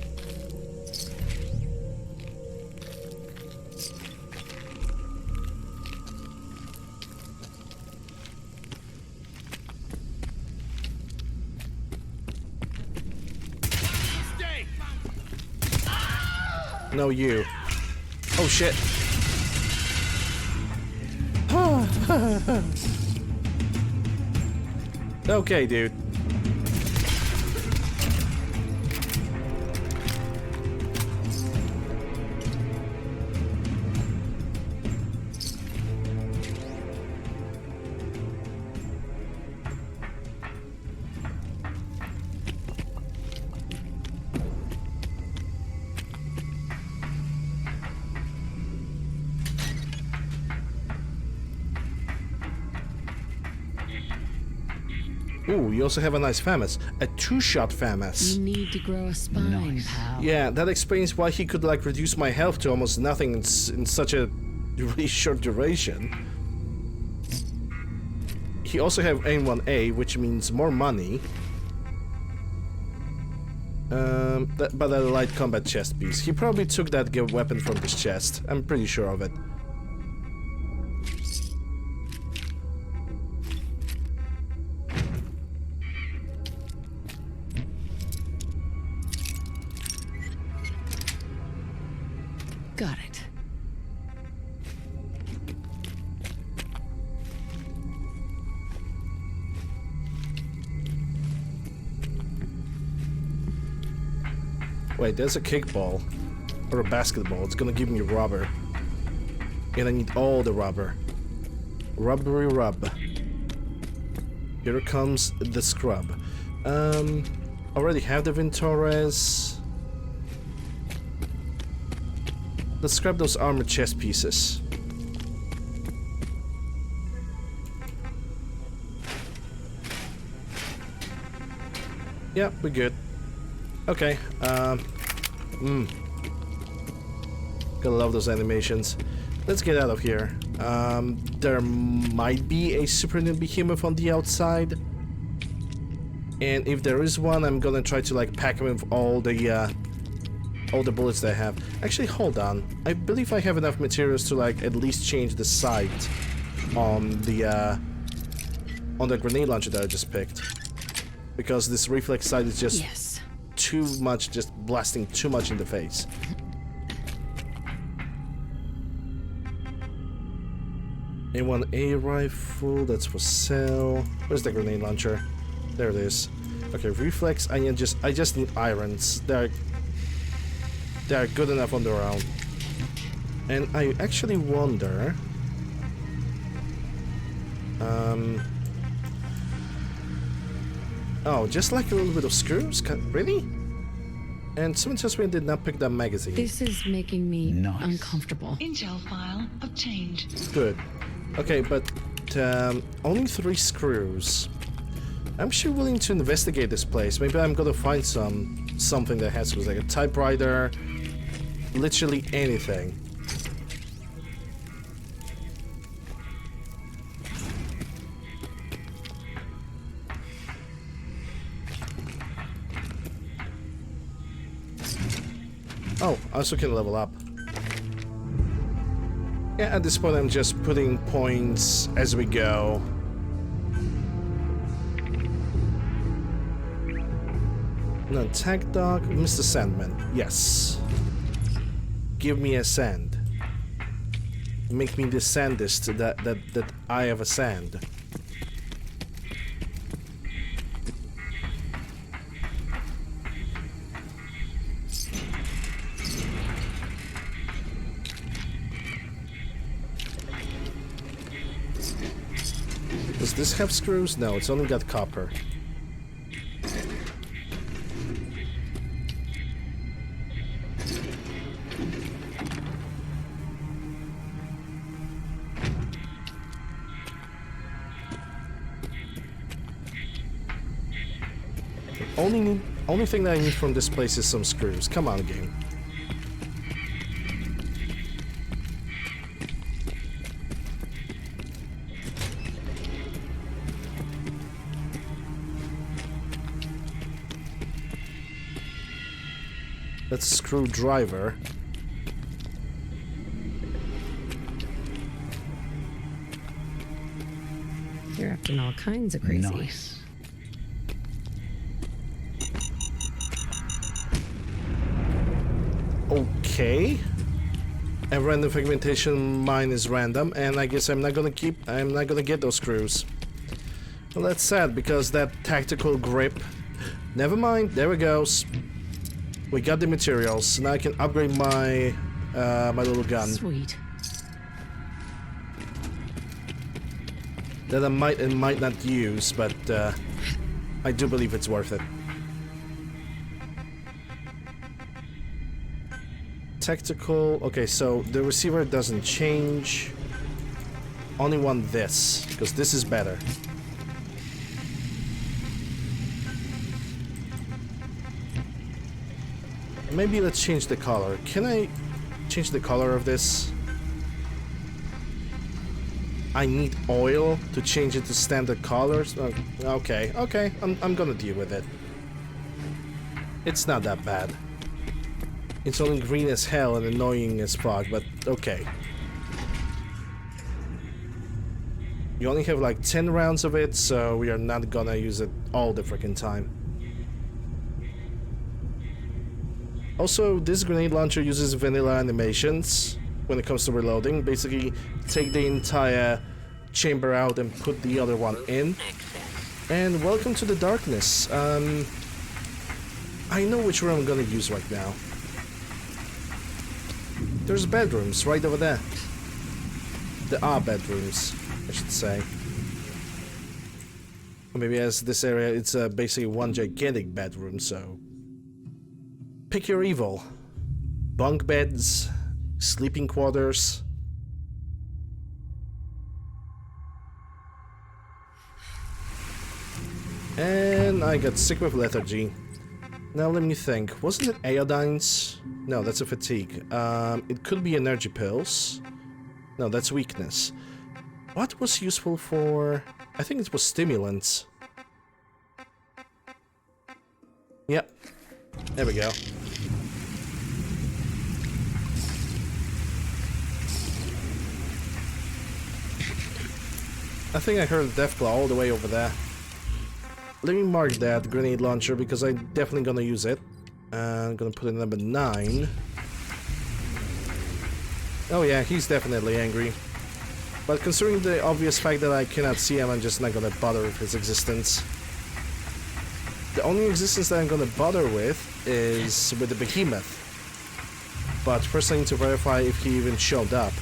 No, you. Oh shit. Okay, dude. Ooh, you also have a nice FAMAS. A 2-shot FAMAS. You need to grow a spine, pal. Yeah, that explains why he could like reduce my health to almost nothing in such a really short duration. He also have A1A, which means more money. But a light combat chest piece. He probably took that weapon from his chest. I'm pretty sure of it. Got it. Wait, there's a kickball. Or a basketball. It's gonna give me rubber. And I need all the rubber. Rubbery rub. Here comes the scrub. Already have the Ventores. Let's scrap those armored chest pieces. Yeah, we're good. Okay, gotta love those animations. Let's get out of here. There might be a super noob behemoth on the outside. And if there is one, I'm gonna try to like pack him with all the bullets that I have. Actually, hold on. I believe I have enough materials to like at least change the sight on the grenade launcher that I just picked. Because this reflex sight is just too much, just blasting too much in the face. A1A rifle, that's for sale. Where's the grenade launcher? There it is. Okay, reflex, I just need irons. They're good enough on their own. And I actually wonder... Oh, just like a little bit of screws? Really? And someone tells me I did not pick that magazine. This is making me uncomfortable. Intel file obtained. Good. Okay, but only 3 screws. I'm sure willing to investigate this place. Maybe I'm gonna find something that has screws, like a typewriter, literally anything. Oh, I also can level up. Yeah, at this point I'm just putting points as we go. No, attack dog, Mr. Sandman. Yes. Give me a sand. Make me the sandest that I have a sand. Does this have screws? No, it's only got copper. Only thing that I need from this place is some screws. Come on, game. That's a screwdriver. You're after all kinds of crazy. Nice. Okay. And random fragmentation mine is random, and I guess I'm not gonna get those screws. Well, that's sad because that tactical grip. Never mind. There it goes. We got the materials. Now I can upgrade my my little gun. Sweet. That I might and might not use, but I do believe it's worth it. Tactical. Okay, so the receiver doesn't change. Only want this, because this is better. Maybe let's change the color. Can I change the color of this? I need oil to change it to standard colors? Okay, I'm gonna deal with it. It's not that bad. It's only green as hell and annoying as fuck, but okay. You only have like 10 rounds of it, so we are not gonna use it all the freaking time. Also, this grenade launcher uses vanilla animations when it comes to reloading. Basically, take the entire chamber out and put the other one in. And welcome to the darkness. I know which room I'm gonna use right now. There's bedrooms right over there. There are bedrooms, I should say. Or maybe as this area, it's basically one gigantic bedroom, so... Pick your evil. Bunk beds, sleeping quarters. And I got sick with lethargy. Now let me think. Wasn't it iodines? No, that's a fatigue. It could be energy pills. No, that's weakness. What was useful for... I think it was stimulants. Yep. There we go. I think I heard a Deathclaw all the way over there. Let me mark that grenade launcher because I'm definitely gonna use it. I'm gonna put in number 9. Oh yeah, he's definitely angry. But considering the obvious fact that I cannot see him, I'm just not gonna bother with his existence. The only existence that I'm gonna bother with is with the behemoth. But first I need to verify if he even showed up.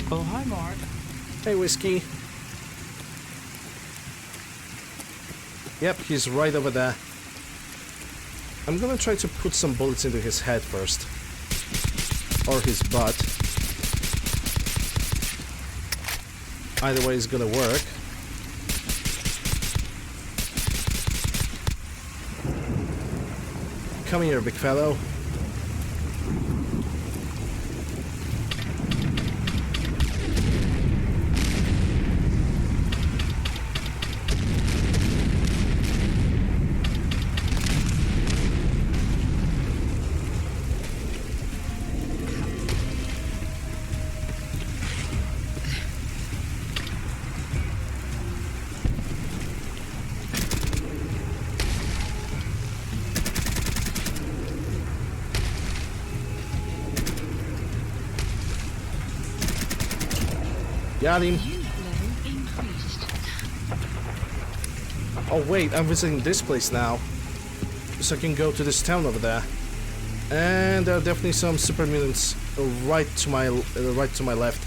Oh, hi, Mark. Hey, Whiskey. Yep, he's right over there. I'm gonna try to put some bullets into his head first. Or his butt. Either way is gonna work. Come here, big fellow. Got him. Oh wait, I'm visiting this place now. So I can go to this town over there. And there are definitely some super mutants right to my left.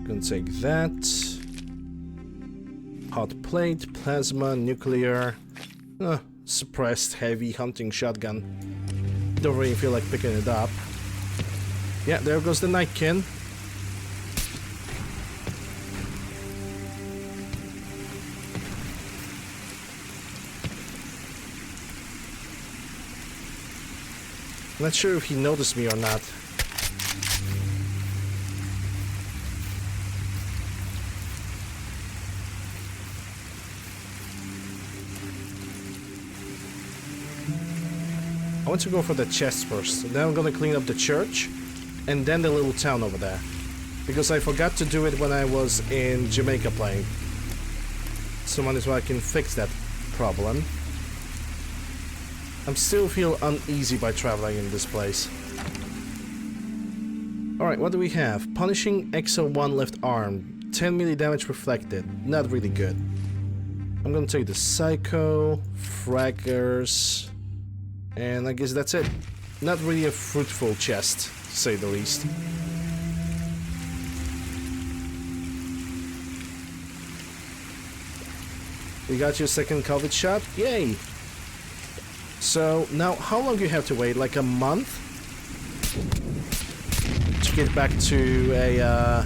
Gonna take that. Hot plate, plasma, nuclear. Suppressed heavy hunting shotgun. Don't really feel like picking it up. Yeah, there goes the Nightkin. Not sure if he noticed me or not. I want to go for the chest first. Then I'm gonna clean up the church and then the little town over there. Because I forgot to do it when I was in Jamaica playing. So might as well I can fix that problem. I still feel uneasy by traveling in this place. Alright, what do we have? Punishing XO1 left arm. 10 melee damage reflected. Not really good. I'm gonna take the Psycho, Fraggers, and I guess that's it. Not really a fruitful chest, to say the least. You got your second COVID shot? Yay! So, now how long do you have to wait? Like a month? To get back to a,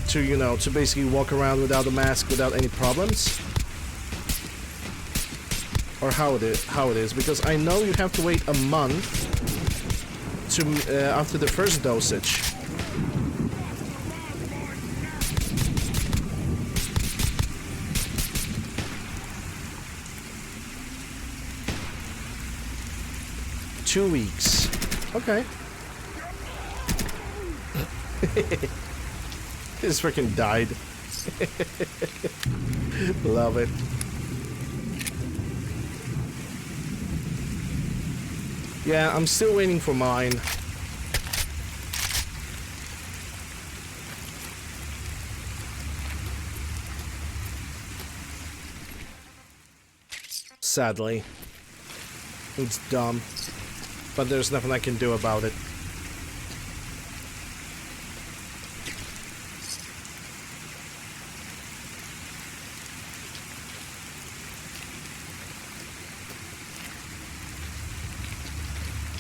to basically walk around without a mask, without any problems? Or how it is, because I know you have to wait a month to after the first dosage. Two weeks. Okay. This freaking died. Love it. Yeah, I'm still waiting for mine. Sadly. It's dumb. But there's nothing I can do about it.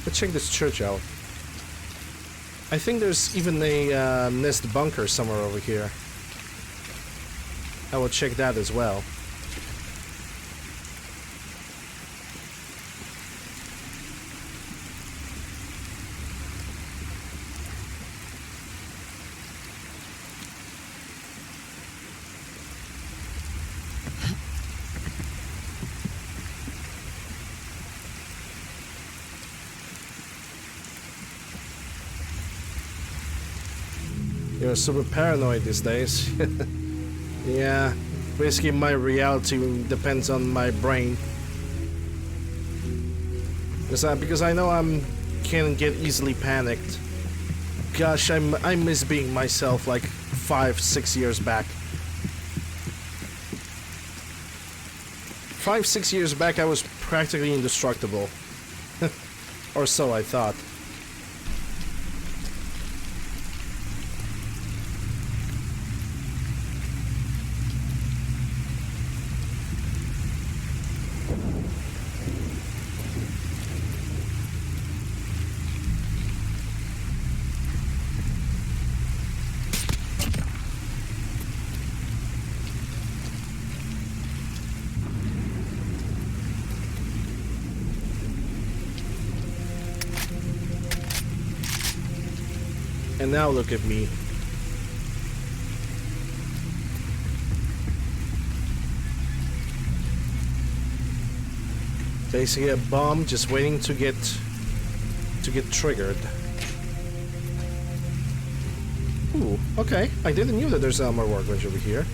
Let's check this church out. I think there's even a nest bunker somewhere over here. I will check that as well. You're super paranoid these days. Yeah, basically my reality depends on my brain. Because I know can get easily panicked. Gosh, I miss being myself like 5-6 years back. 5-6 years back, I was practically indestructible. Or so I thought. And now look at me. Basically a bomb just waiting to get triggered. Ooh, okay. I didn't know that there's more workbench over here.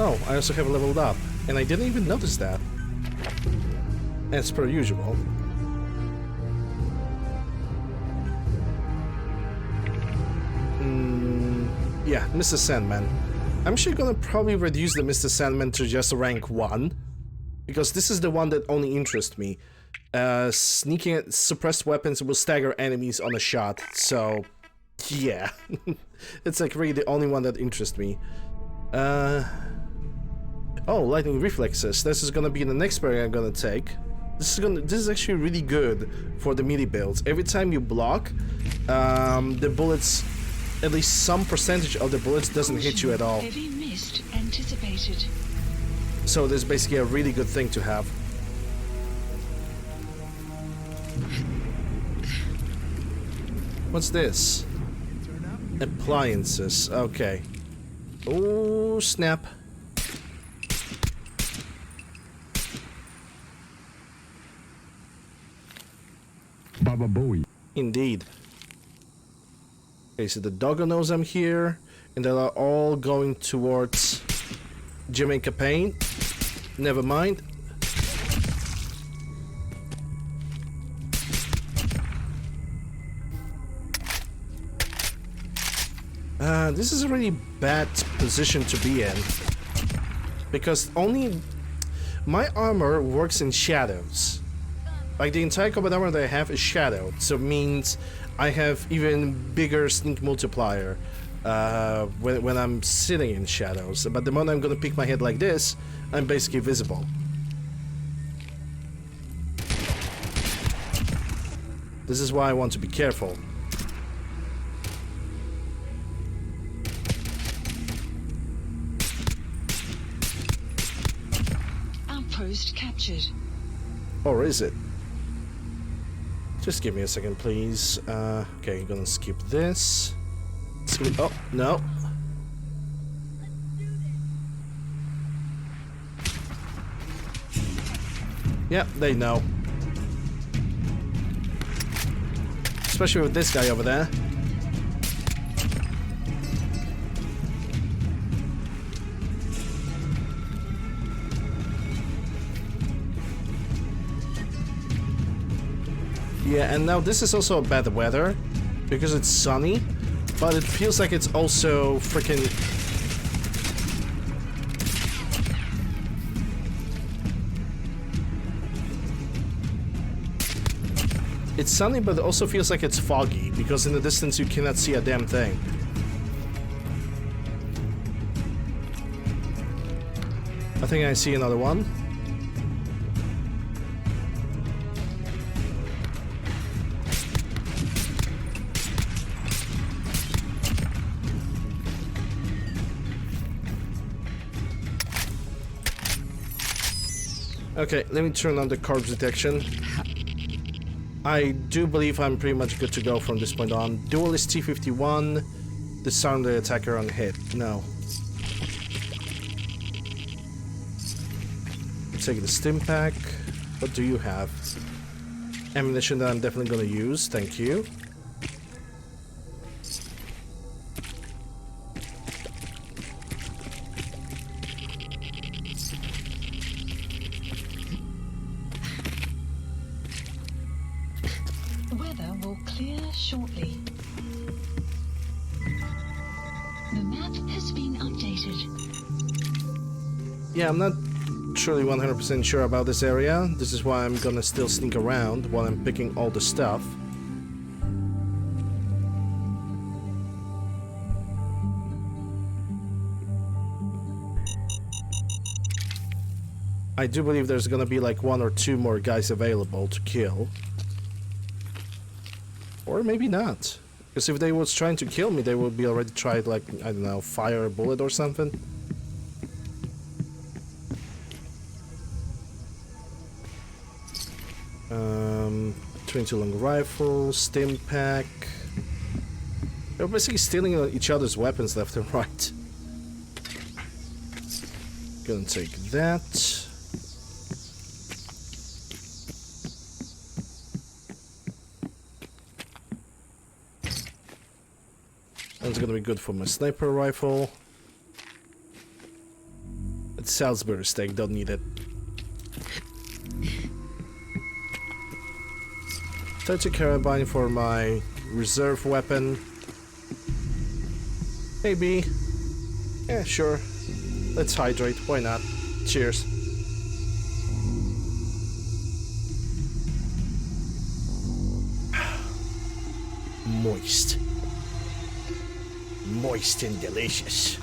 Oh, I also have leveled up, and I didn't even notice that. As per usual. Yeah, Mr. Sandman. I'm actually gonna probably reduce the Mr. Sandman to just rank 1, because this is the one that only interests me. Sneaking at suppressed weapons will stagger enemies on a shot, so yeah. It's like really the only one that interests me. Oh, lightning reflexes. This is gonna be the next parry I'm gonna take. This is actually really good for the melee builds. Every time you block, the bullets, at least some percentage of the bullets doesn't hit you at all. Heavy mist anticipated. So this is basically a really good thing to have. What's this? Appliances. Okay. Oh, snap. Baba Booey. Indeed. Okay, so the doggo knows I'm here, and they are all going towards Jamaica Pain. Never mind. This is a really bad position to be in, because only my armor works in shadows. Like, the entire combat armor that I have is shadowed, so it means I have even bigger sneak multiplier when I'm sitting in shadows. But the moment I'm gonna pick my head like this, I'm basically visible. This is why I want to be careful. Outpost captured. Or is it? Just give me a second, please. Okay, gonna skip this. Oh, no. Yeah, they know. Especially with this guy over there. Yeah, and now this is also bad weather because it's sunny, but it feels like it's also freaking. It's sunny, but it also feels like it's foggy because in the distance you cannot see a damn thing. I think I see another one. Okay, let me turn on the corpse detection. I do believe I'm pretty much good to go from this point on. Duelist T51, disarm the attacker on hit. No. Take the stim pack. What do you have? Ammunition that I'm definitely gonna use, thank you. will clear shortly. The map has been updated. Yeah, I'm not truly 100% sure about this area. This is why I'm gonna still sneak around while I'm picking all the stuff. I do believe there's gonna be like 1 or 2 more guys available to kill. Or maybe not. Because if they was trying to kill me, they would be already tried, like, I don't know, fire a bullet or something. Twin long rifle, stim pack. They're basically stealing each other's weapons left and right. Gonna take that. That's gonna be good for my sniper rifle. It's Salisbury steak, don't need it. 30 carabine for my reserve weapon. Maybe. Yeah, sure. Let's hydrate, why not? Cheers. Moist. Moist and delicious.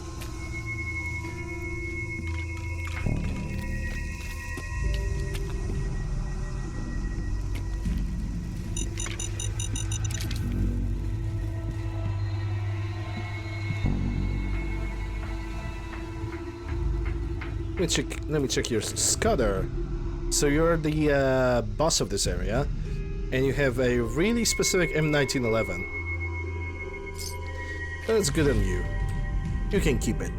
Let me check your Scudder. So you're the boss of this area, and you have a really specific M1911. That's good on you. You can keep it.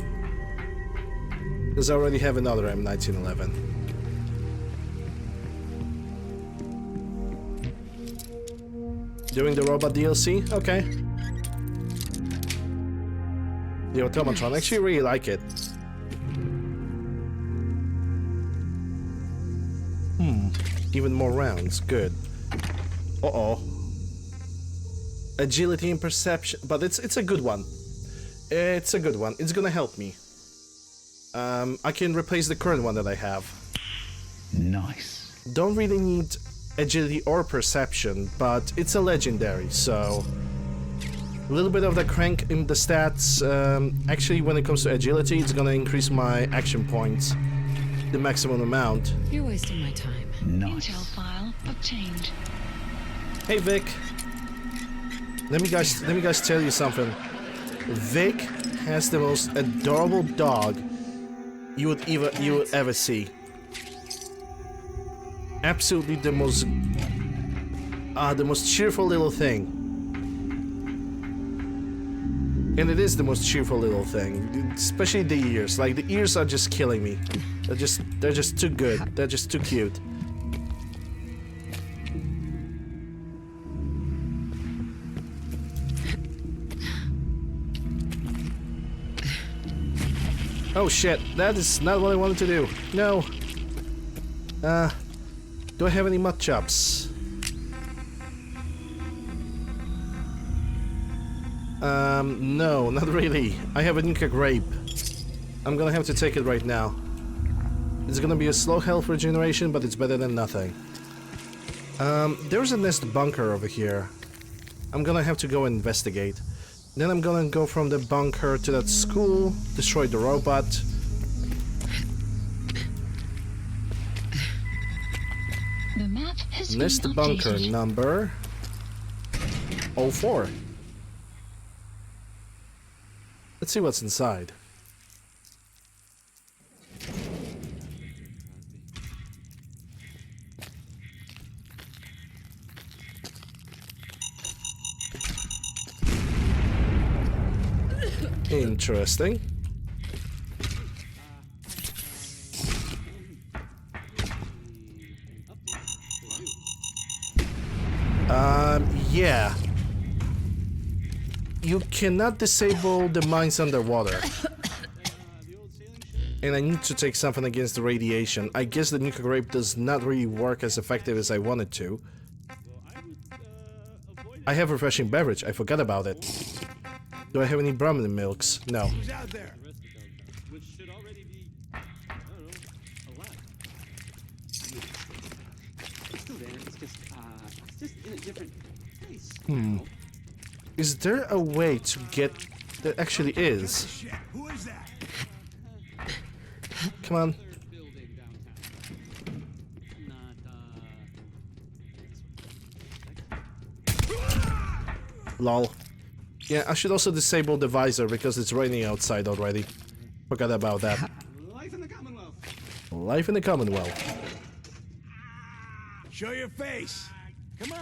Because I already have another M1911. Doing the robot DLC? Okay. The automatron, I actually really like it. Even more rounds, good. Uh-oh. Agility and perception, but it's a good one. It's a good one. It's gonna help me. I can replace the current one that I have. Nice. Don't really need agility or perception, but it's a legendary, so a little bit of the crank in the stats. Actually, when it comes to agility, it's gonna increase my action points, the maximum amount. You're wasting my time. Nice. Intel file obtained. Hey Vic, let me guys tell you something. Vic has the most adorable dog you would ever see. Absolutely the most cheerful little thing. And it is the most cheerful little thing, especially the ears. Like, the ears are just killing me. They're just too good. They're just too cute. Oh shit, that is not what I wanted to do. No. Do I have any mud chops? No, not really. I have a nuka grape. I'm gonna have to take it right now. It's gonna be a slow health regeneration, but it's better than nothing. There's a nest bunker over here. I'm gonna have to go investigate. Then I'm gonna go from the bunker to that school, destroy the robot. The map has Nest been bunker updated. number 04. Let's see what's inside. Interesting. Yeah. You cannot disable the mines underwater. And I need to take something against the radiation. I guess the nuka grape does not really work as effective as I want it to. Well, I would avoid I have refreshing beverage. I forgot about it. Do I have any Brahmin milks? No. Who's out there? Which should already be, I don't know, a lot. It's still there. It's just in a different place. Is there a way to get... There actually is. Shit, who is that? Come on. Third building downtown. Not, Lol. Yeah, I should also disable the visor because it's raining outside already. Forgot about that. Life in the Commonwealth. Life in the Commonwealth. Show your face. Come on.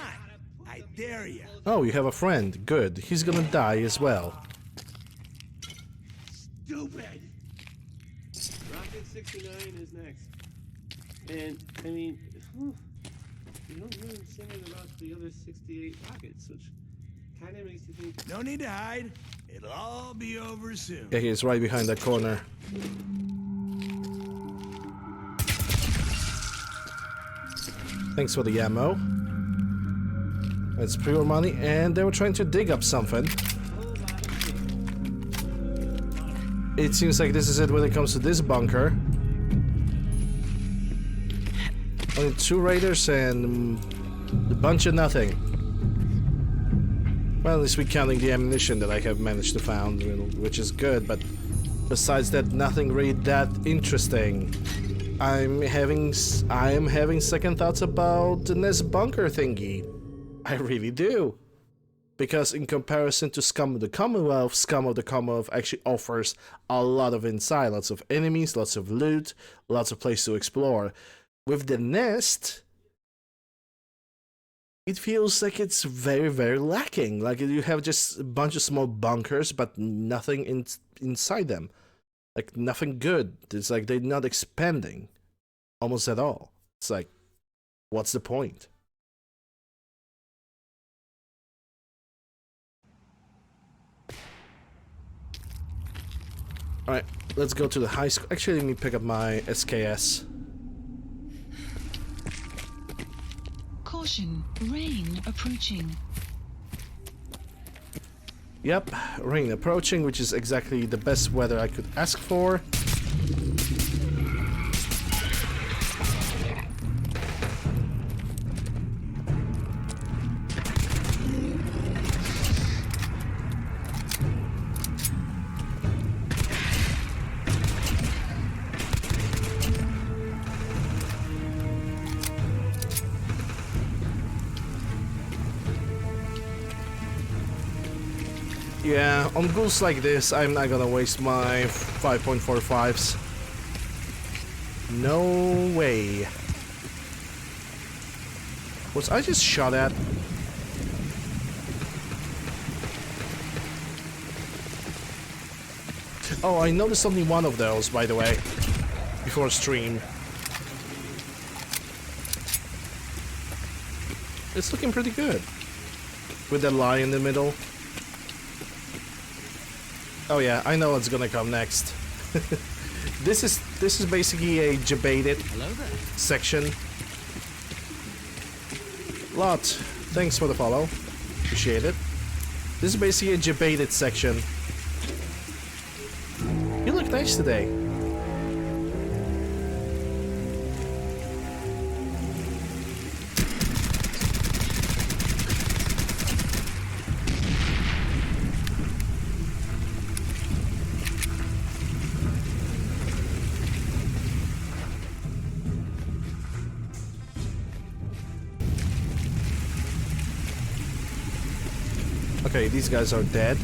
I dare you. Oh, you have a friend. Good. He's gonna die as well. Stupid. Rocket 69 is next. And, I mean, you don't really say anything about the other 68 rockets, which kind of makes you think... No need to hide. It'll all be over soon. Yeah, he's right behind that corner. Thanks for the ammo. It's pure money, and they were trying to dig up something. It seems like this is it when it comes to this bunker. Only 2 raiders and a bunch of nothing. Well, at least we're counting the ammunition that I have managed to find, which is good, but besides that, nothing really that interesting. I am having second thoughts about the Nest bunker thingy. I really do. Because in comparison to Scum of the Commonwealth, Scum of the Commonwealth actually offers a lot of inside, lots of enemies, lots of loot, lots of places to explore. With the Nest, it feels like it's very, very lacking. Like you have just a bunch of small bunkers, but nothing inside them. Like nothing good. It's like they're not expanding almost at all. It's like, what's the point? Alright, let's go to the high school. Actually, let me pick up my SKS. Caution, rain approaching. Yep, rain approaching, which is exactly the best weather I could ask for. Yeah, on ghouls like this, I'm not gonna waste my 5.45s. No way. Was I just shot at? Oh, I noticed only one of those, by the way, before stream. It's looking pretty good. With that lie in the middle. Oh yeah, I know what's gonna come next. This is basically a debated section. Lot, thanks for the follow. Appreciate it. This is basically a debated section. You look nice today. Okay, these guys are dead.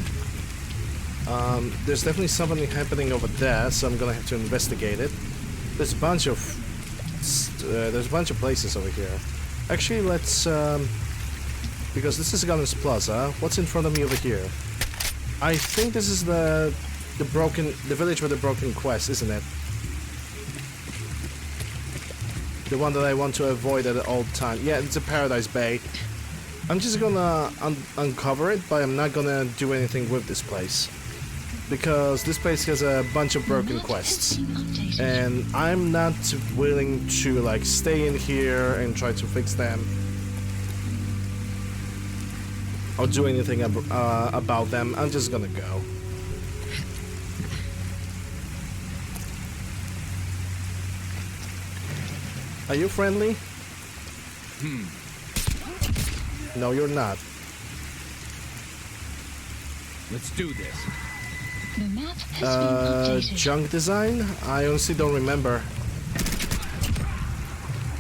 There's definitely something happening over there, so I'm gonna have to investigate it. There's a bunch of places over here. Actually, let's because this is Gunners Plaza. What's in front of me over here? I think this is the village with the broken quest, isn't it? The one that I want to avoid at all time. Yeah, it's a Paradise Bay. I'm just gonna uncover it, but I'm not gonna do anything with this place. Because this place has a bunch of broken quests. And I'm not willing to like stay in here and try to fix them. or do anything about them. I'm just gonna go. Are you friendly? No, you're not. Let's do this. The map has been updated. Junk design? I honestly don't remember.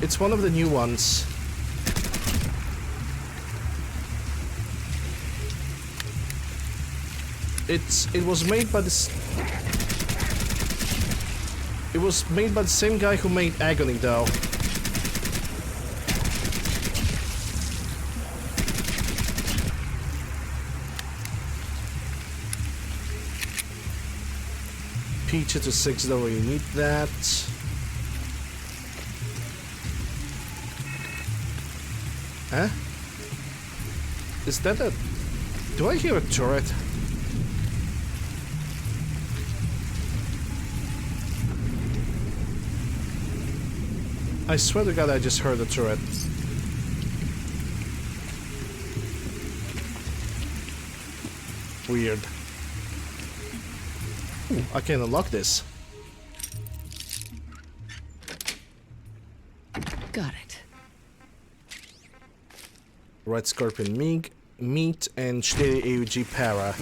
It's one of the new ones. It was made by this. It was made by the same guy who made Agony, though. Peach to 6, though we need that. Huh? Is that a... Do I hear a turret? I swear to God I just heard a turret. Weird. Ooh, I can unlock this. Got it. Red Scorpion meat and 4 AUG para.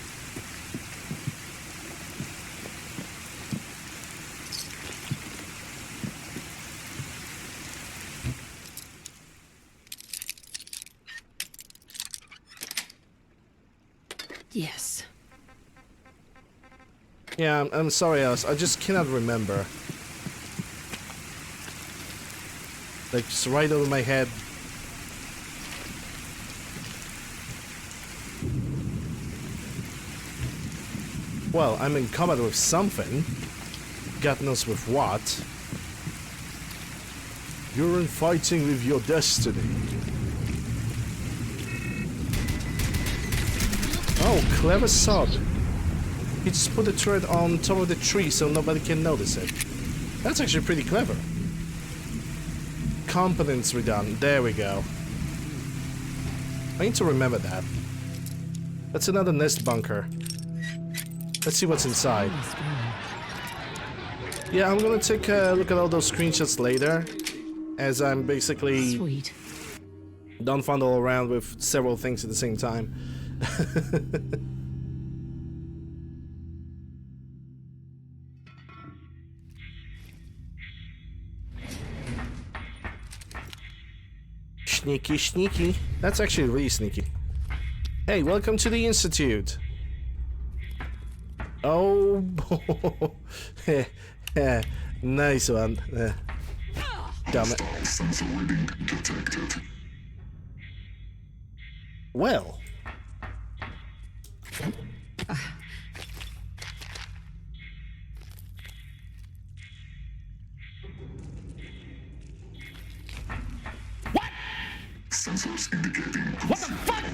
Yes. Yeah, I'm sorry, Alice. I just cannot remember. Like, it's right over my head. Well, I'm in combat with something. God knows with what. You're in fighting with your destiny. Oh, clever sod. He just put the turret on top of the tree so nobody can notice it. That's actually pretty clever. Competence redone. There we go. I need to remember that. That's another nest bunker. Let's see what's inside. Yeah, I'm gonna take a look at all those screenshots later, as I'm basically Sweet. don't fondle around with several things at the same time. Sneaky, sneaky. That's actually really sneaky. Hey, welcome to the Institute. Oh, nice one. Damn it. Well. What? Sensors indicating what the fuck?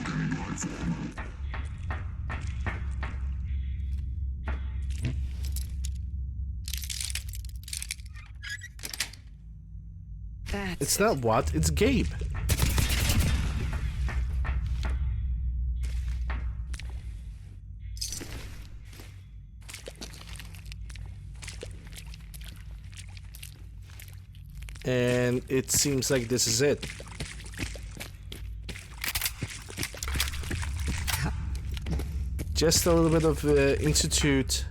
It's not what, it's Gabe. And it seems like this is it. Just a little bit of Institute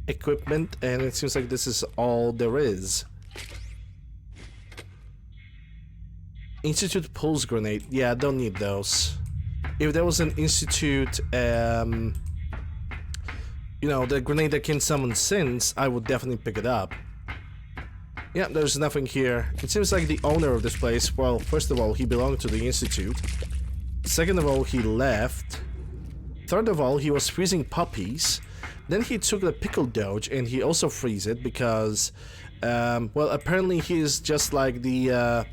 equipment, and it seems like this is all there is. Institute pulse grenade. Yeah, I don't need those. If there was an Institute, you know, the grenade that can summon sins, I would definitely pick it up. Yeah, there's nothing here. It seems like the owner of this place, well, first of all, he belonged to the Institute. Second of all, he left. Third of all, he was freezing puppies. Then he took the pickle doge and he also frees it because, well, apparently he is just like the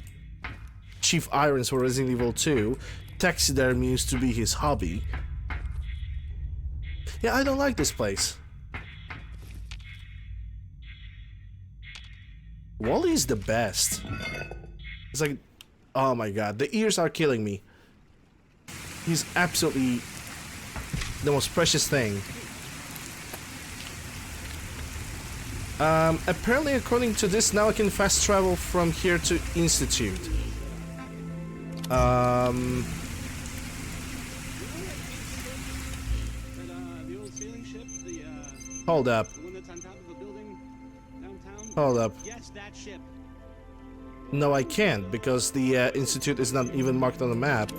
Chief Irons for Resident Evil 2. Taxidermy used to be his hobby. Yeah, I don't like this place. Wally's the best. It's like, oh my god, the ears are killing me. He's absolutely the most precious thing. Apparently, according to this, now I can fast travel from here to Institute. The old sailing ship, Hold up. the one that's on top of a building downtown? Hold up. Yes, that ship. No, I can't, because the Institute is not even marked on the map.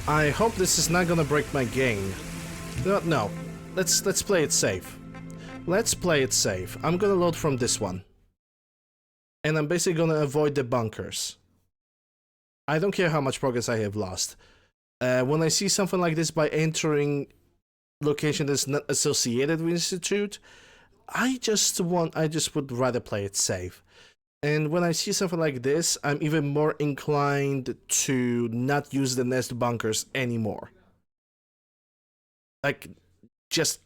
I hope this is not gonna break my game. No. Let's play it safe. Let's play it safe. I'm gonna load from this one. And I'm basically gonna avoid the bunkers. I don't care how much progress I have lost. When I see something like this by entering location that's not associated with Institute, I just would rather play it safe. And when I see something like this, I'm even more inclined to not use the nest bunkers anymore. Like,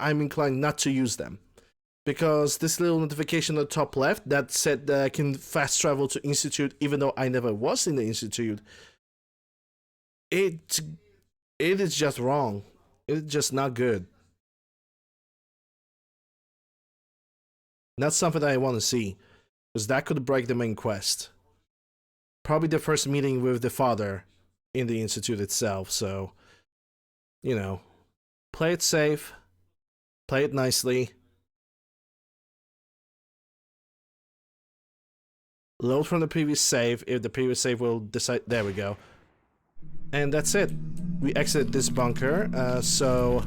I'm inclined not to use them. Because this little notification on the top left that said that I can fast travel to Institute even though I never was in the Institute, it is just wrong. It's just not good. Not something that I want to see. Because that could break the main quest. Probably the first meeting with the father in the Institute itself, so... You know. Play it safe. Play it nicely. Load from the previous save, if the previous save will decide... There we go. And that's it. We exited this bunker, so...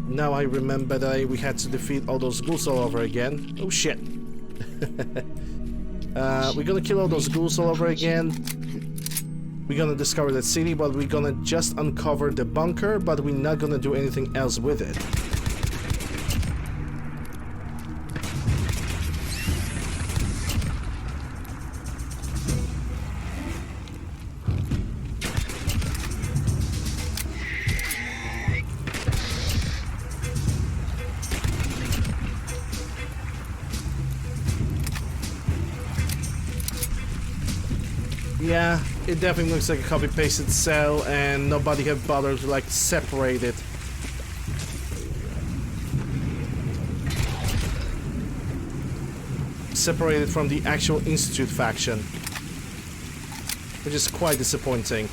Now I remember that we had to defeat all those ghouls all over again. Oh shit. We're gonna kill all those ghouls all over again. We're gonna discover that city, but we're gonna just uncover the bunker, but we're not gonna do anything else with it. Yeah, it definitely looks like a copy-pasted cell, and nobody have bothered to, like, separate it. Separate it from the actual Institute faction. Which is quite disappointing.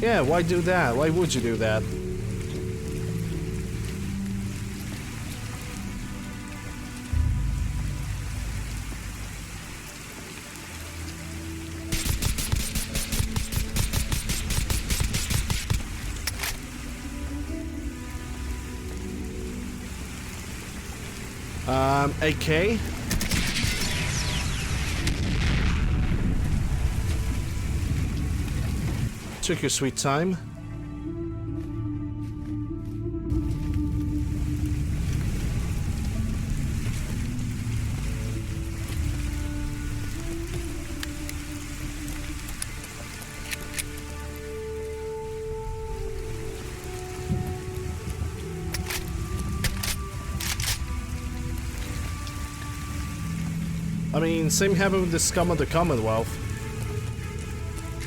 Yeah, why do that? Why would you do that? AK? Took your sweet time. I mean, same happened with the scum of the Commonwealth.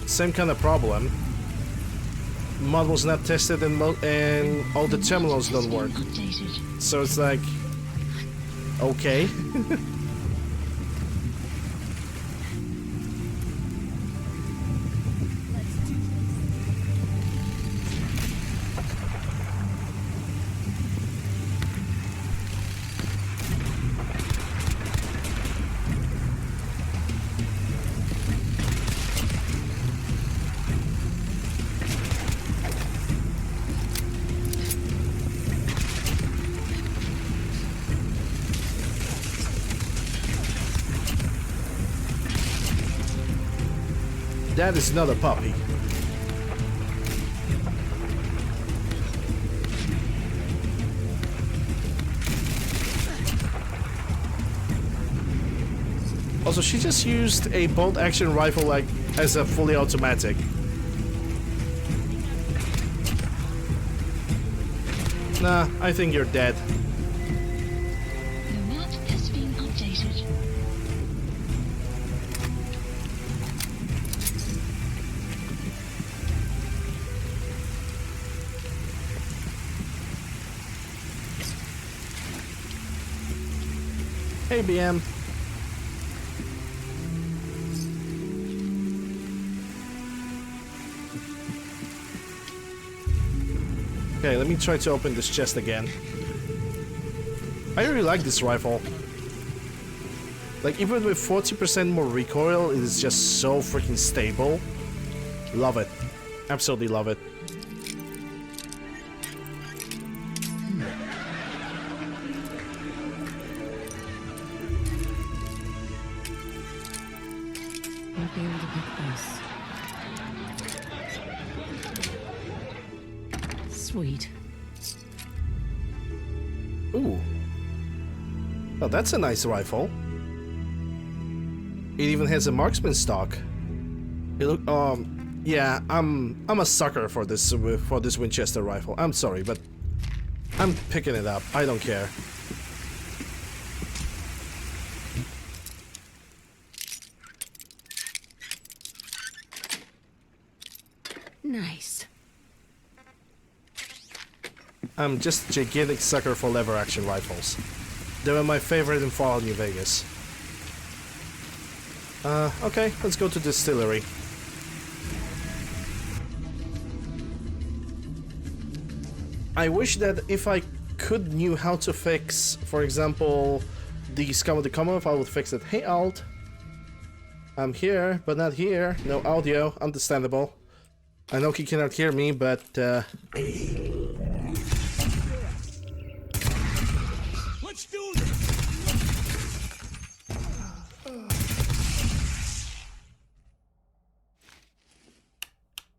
Same kind of problem. Mod was not tested and all the terminals don't work. So it's like, okay. That is not a puppy. Also, she just used a bolt action rifle like as a fully automatic. Nah, I think you're dead. The map has been updated. Hey, BM. Okay, let me try to open this chest again. I really like this rifle. Like, even with 40% more recoil, it is just so freaking stable. Love it. Absolutely love it. Won't be able to pick this. Sweet. Ooh. Oh, that's a nice rifle. It even has a marksman stock. It look yeah, I'm a sucker for this Winchester rifle. I'm sorry, but I'm picking it up. I don't care. Nice. I'm just a gigantic sucker for lever action rifles. They were my favorite in Fallout New Vegas. Okay, let's go to distillery. I wish that if I knew how to fix, for example, the Scum of the Commonwealth, I would fix it. Hey, Alt. I'm here, but not here. No audio, understandable. I know he cannot hear me, but Let's do this.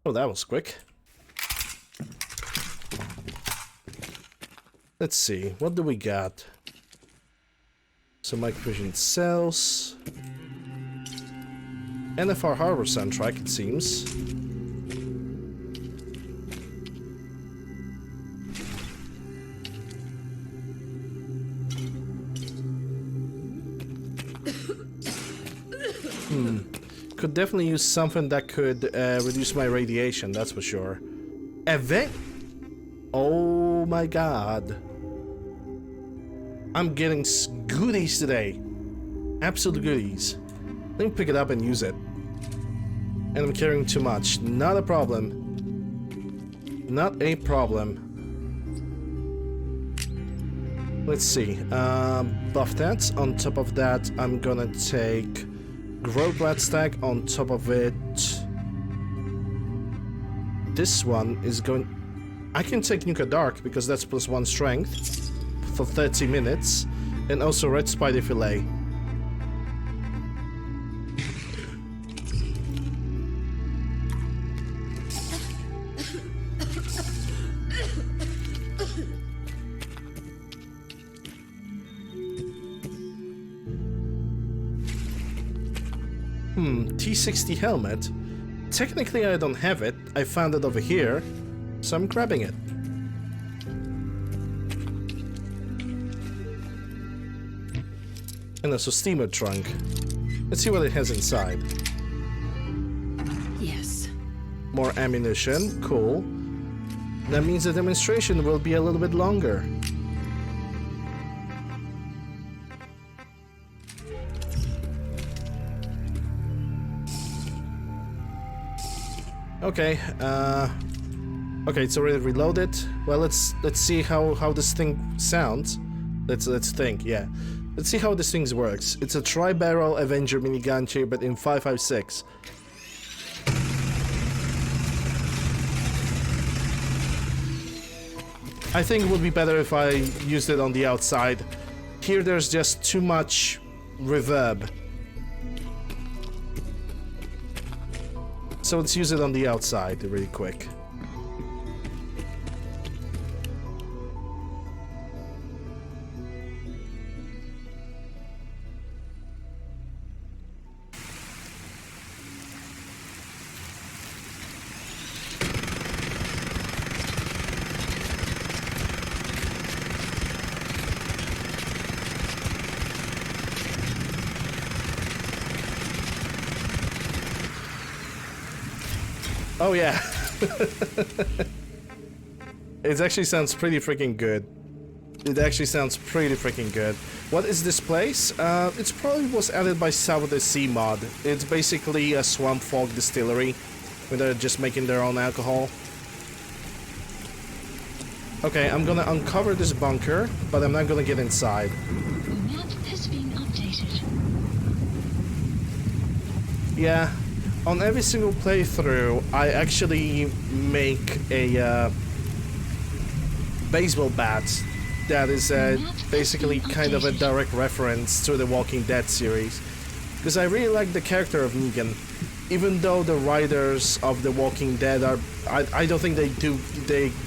oh, that was quick. Let's see, what do we got? Some microvision cells. NFR Harbor soundtrack, it seems. Could definitely use something that could reduce my radiation, that's for sure. Event? Oh my god. I'm getting goodies today. Absolute goodies. Let me pick it up and use it. And I'm carrying too much. Not a problem. Not a problem. Let's see. Buff that. On top of that, I'm gonna take Growth Rat Stack. On top of it, this one is going... I can take Nuka Dark because that's +1 strength for 30 minutes. And also Red Spider Fillet. T60 helmet. Technically I don't have it. I found it over here, so I'm grabbing it. And also steamer trunk. Let's see what it has inside. Yes. More ammunition. Cool. That means the demonstration will be a little bit longer. Okay, okay, it's already reloaded. Well, let's see how this thing sounds. Let's think, yeah. Let's see how this thing works. It's a tri-barrel Avenger minigun chair, but in 5.56. I think it would be better if I used it on the outside. Here there's just too much reverb. So let's use it on the outside really quick. Oh yeah. It actually sounds pretty freaking good. It actually sounds pretty freaking good. What is this place? It probably was added by Salvador Sea Mod. It's basically a swamp folk distillery where they're just making their own alcohol. Okay, I'm gonna uncover this bunker, but I'm not gonna get inside. Map has been updated. Yeah, on every single playthrough, I actually make a baseball bat that is basically kind of a direct reference to the Walking Dead series. Because I really like the character of Negan. Even though the writers of The Walking Dead are... I don't think they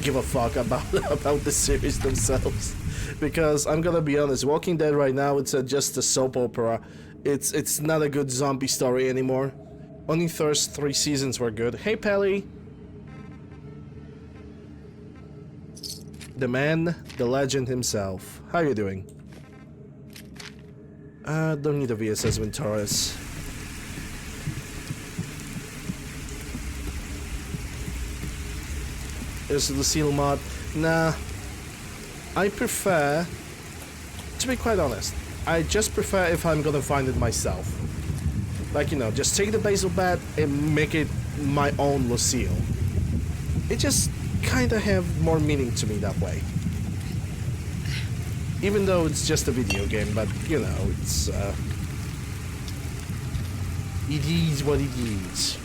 give a fuck about the series themselves. Because I'm gonna be honest, Walking Dead right now, it's just a soap opera. It's not a good zombie story anymore. Only first 3 seasons were good. Hey, Pelly! The man, the legend himself. How you doing? Don't need a VSS Venturas. There's Lucille mod. Nah. I prefer... To be quite honest, I just prefer if I'm gonna find it myself. Like, you know, just take the basil bat and make it my own Lucille. It just kinda have more meaning to me that way. Even though it's just a video game, but you know, it's it is what it is.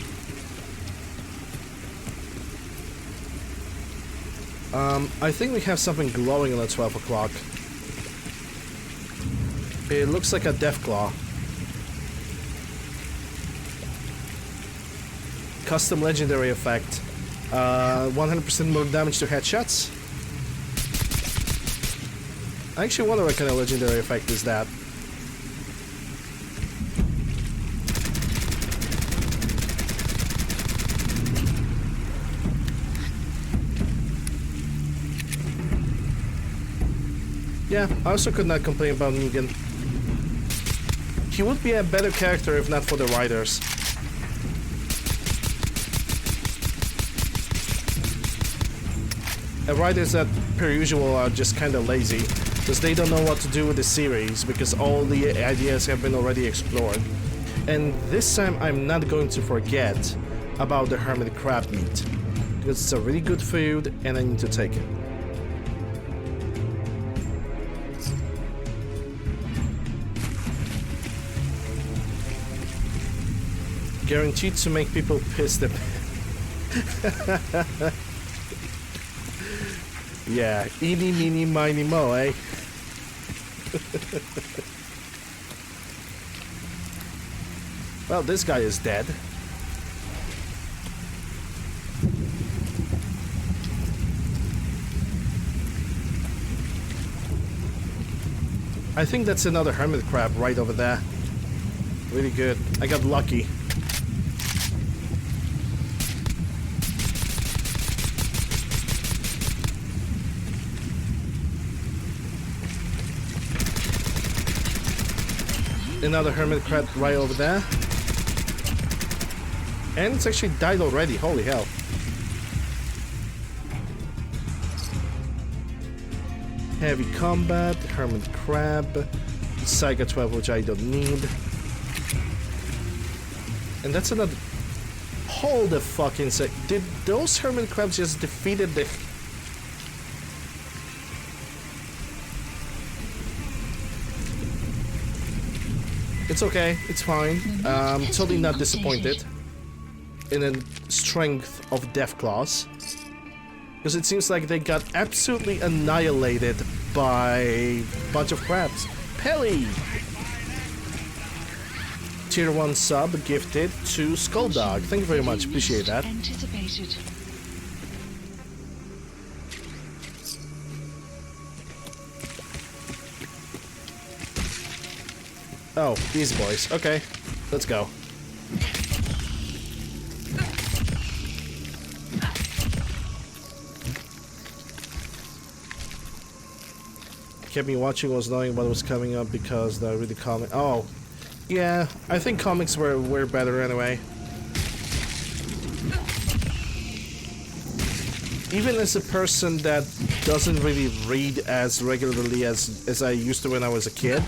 I think we have something glowing on the 12 o'clock. It looks like a Deathclaw. Custom legendary effect. 100% more damage to headshots. I actually wonder what kind of legendary effect is that. Yeah, I also could not complain about Negan. He would be a better character if not for the writers. The writers that, per usual, are just kinda lazy, because they don't know what to do with the series, because all the ideas have been already explored. And this time I'm not going to forget about the hermit crab meat, because it's a really good food and I need to take it. Guaranteed to make people piss them. Yeah, eeny, meeny, miny, mo, eh? Well, this guy is dead. I think that's another hermit crab right over there. Really good. I got lucky. Another hermit crab right over there. And it's actually died already, holy hell. Heavy combat, hermit crab, Saiga 12, which I don't need. And that's another... Hold the fucking sec. Did those hermit crabs just defeated the... It's okay, it's fine. I'm totally not disappointed in the strength of Deathclaws. Because it seems like they got absolutely annihilated by a bunch of crabs. Pelly! Tier 1 sub gifted to Skulldog. Thank you very much, appreciate that. Anticipated. Oh, easy boys. Okay, let's go. Kept me watching was knowing what was coming up because the really comic. Oh, yeah. I think comics were better anyway. even as a person that doesn't really read as regularly as I used to when I was a kid,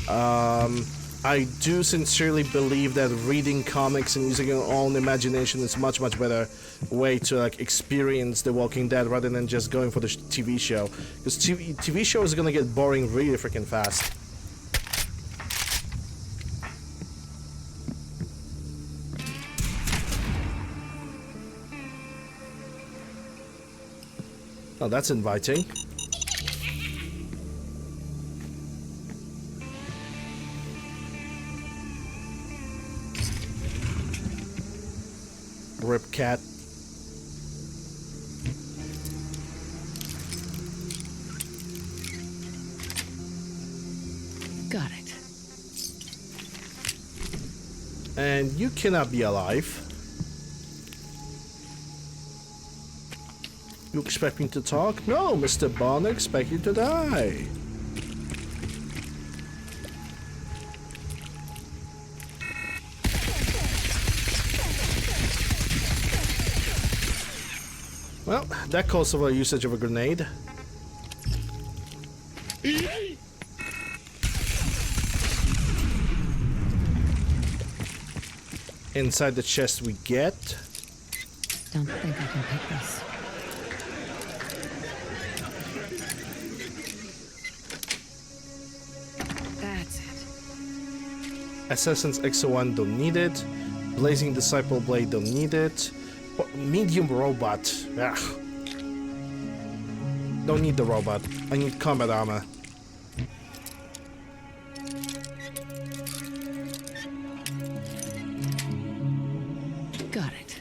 I do sincerely believe that reading comics and using your own imagination is much better way to like experience The Walking Dead rather than just going for the TV show. Because TV show is gonna get boring really freaking fast. Oh, that's inviting. Rip cat. Got it. And you cannot be alive. You expect me to talk? No, Mr. Bond, I expect you to die. Well, that calls for a usage of a grenade. Inside the chest we get. Don't think I can pick this. That's it. Assassin's X01 don't need it. Blazing Disciple Blade don't need it. Medium robot. Ugh. Don't need the robot. I need combat armor. Got it.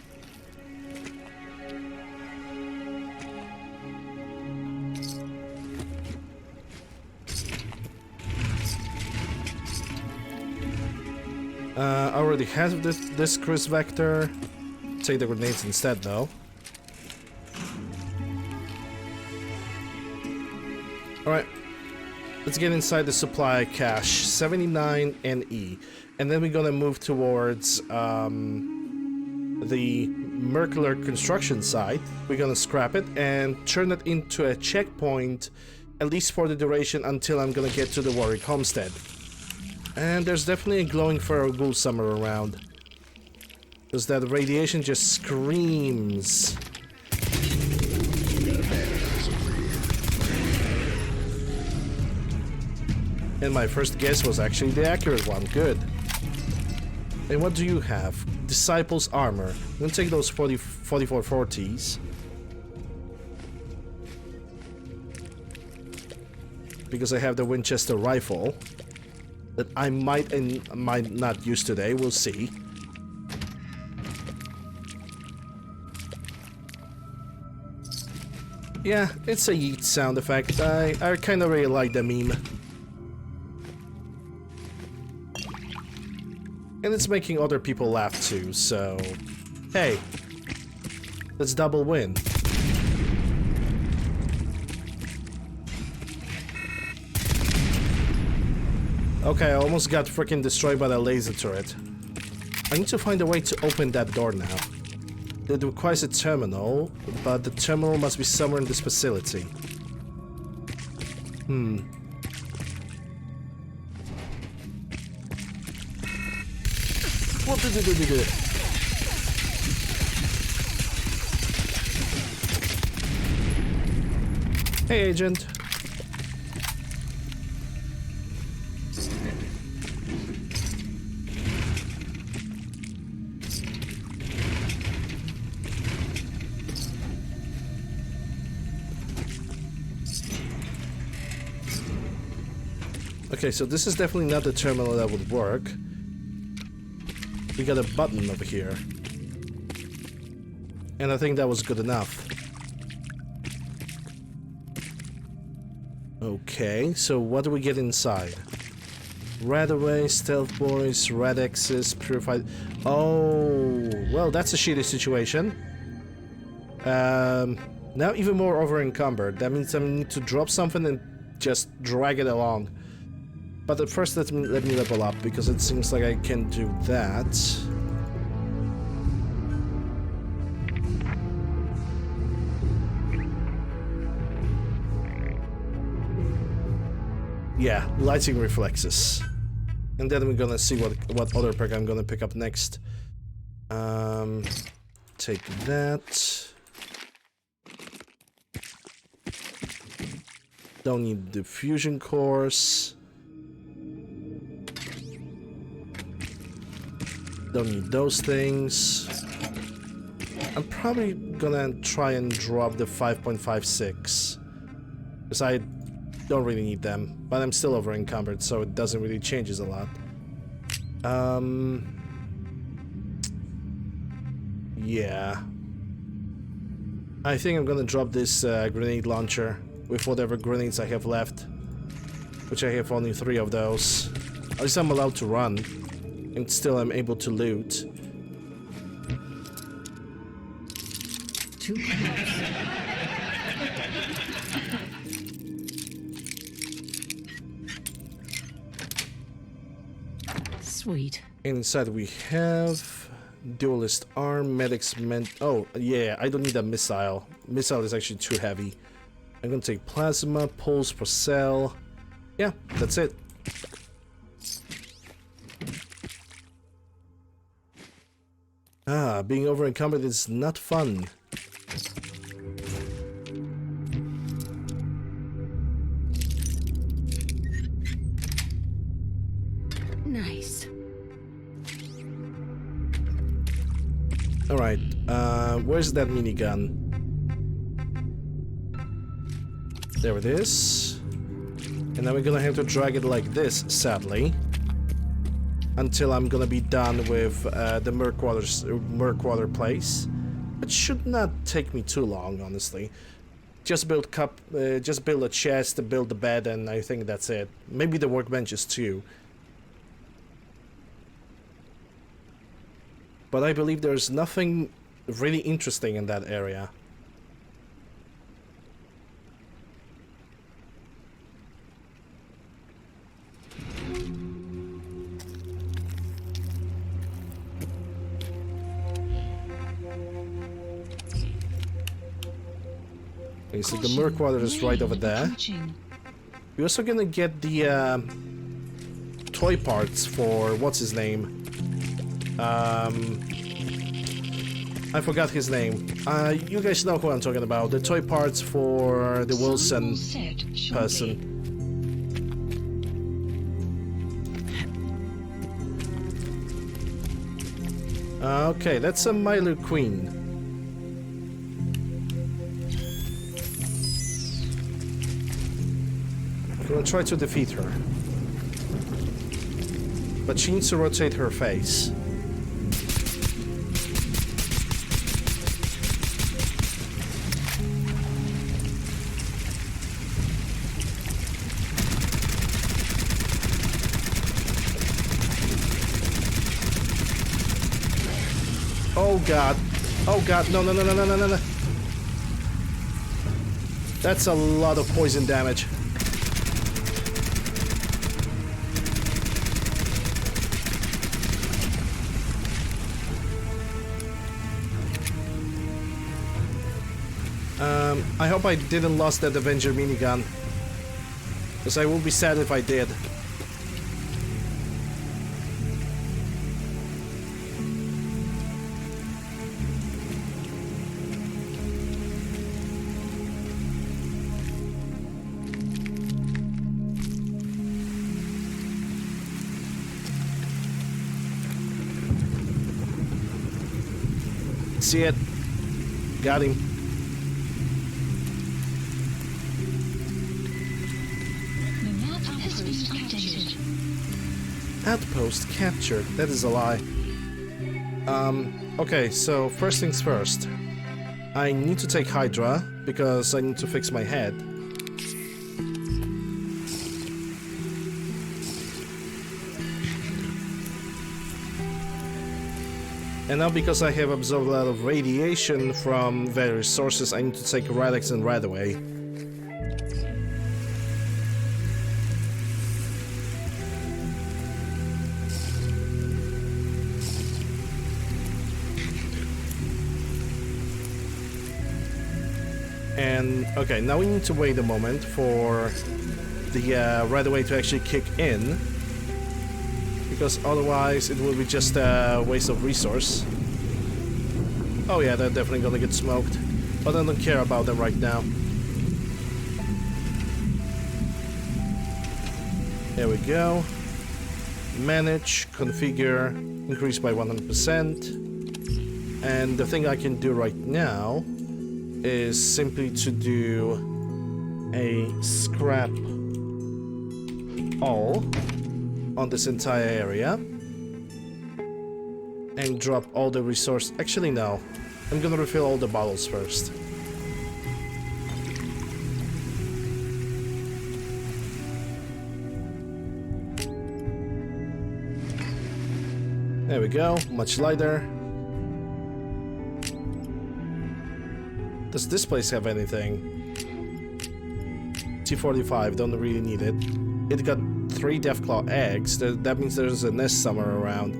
I already have this Chris Vector. Take the grenades instead, though. Alright. Let's get inside the supply cache. 79 NE. And then we're gonna move towards the Mercular construction site. We're gonna scrap it and turn it into a checkpoint, at least for the duration until I'm gonna get to the Warwick Homestead. And there's definitely a glowing feral ghoul somewhere around. Because that radiation just screams. And my first guess was actually the accurate one. Good. And what do you have? Disciple's armor. I'm gonna take those 4440s. Because I have the Winchester rifle. That I might and might not use today. We'll see. Yeah, it's a yeet sound effect. I kind of really like the meme. And it's making other people laugh too, so... Hey, let's double win. Okay, I almost got freaking destroyed by the laser turret. I need to find a way to open that door now. It requires a terminal, but the terminal must be somewhere in this facility. What did it do? Hey, agent. Okay, so this is definitely not the terminal that would work. We got a button over here. And I think that was good enough. Okay, so what do we get inside? Radaway, Stealth Boys, Radexes, Purified... Oh, well, that's a shitty situation. Now even more over-encumbered. That means I need to drop something and just drag it along. But at first, let me level up, because it seems like I can do that. Yeah, lighting reflexes. And then we're gonna see what other perk I'm gonna pick up next. Take that. Don't need the fusion cores. Don't need those things. I'm probably gonna try and drop the 5.56. Because I don't really need them. But I'm still over encumbered, so it doesn't really change a lot. Yeah. I think I'm gonna drop this grenade launcher with whatever grenades I have left. Which I have only 3 of those. At least I'm allowed to run. And still I'm able to loot. Too close. Sweet. Inside we have duelist arm, medics oh yeah, I don't need a missile. Missile is actually too heavy. I'm gonna take plasma, pulse per cell. Yeah, that's it. Ah, being over encumbered is not fun. Nice. Alright, where's that minigun? There it is. And now we're gonna have to drag it like this, sadly. Until I'm gonna be done with the Merkwater place. It should not take me too long, honestly. Just build a chest, build the bed, and I think that's it. Maybe the workbenches too. But I believe there's nothing really interesting in that area. Okay, so the Merkwater is right over there. We're also gonna get the toy parts for what's his name? I forgot his name. You guys know who I'm talking about. The toy parts for the Wilson person. Okay, that's a Milo Queen. I'm gonna try to defeat her. But she needs to rotate her face. Oh god. Oh god. No, no, no, no, no, no, no. That's a lot of poison damage. I hope I didn't lost that Avenger minigun. Because I will be sad if I did. See it. Got him. Outpost captured. That is a lie. Okay, so first things first. I need to take Hydra, because I need to fix my head. And now because I have absorbed a lot of radiation from various sources, I need to take Radixen right away. And okay, now we need to wait a moment for the right away to actually kick in, because otherwise it will be just a waste of resource. Oh yeah, they're definitely gonna get smoked, but I don't care about them right now. There we go. Manage, configure, increase by 100%. And the thing I can do right now is simply to do a scrap all on this entire area and drop all the resource. Actually, no. I'm gonna refill all the bottles first. There we go, much lighter. Does this place have anything? T45, don't really need it. It got 3 Deathclaw eggs, that means there's a nest somewhere around.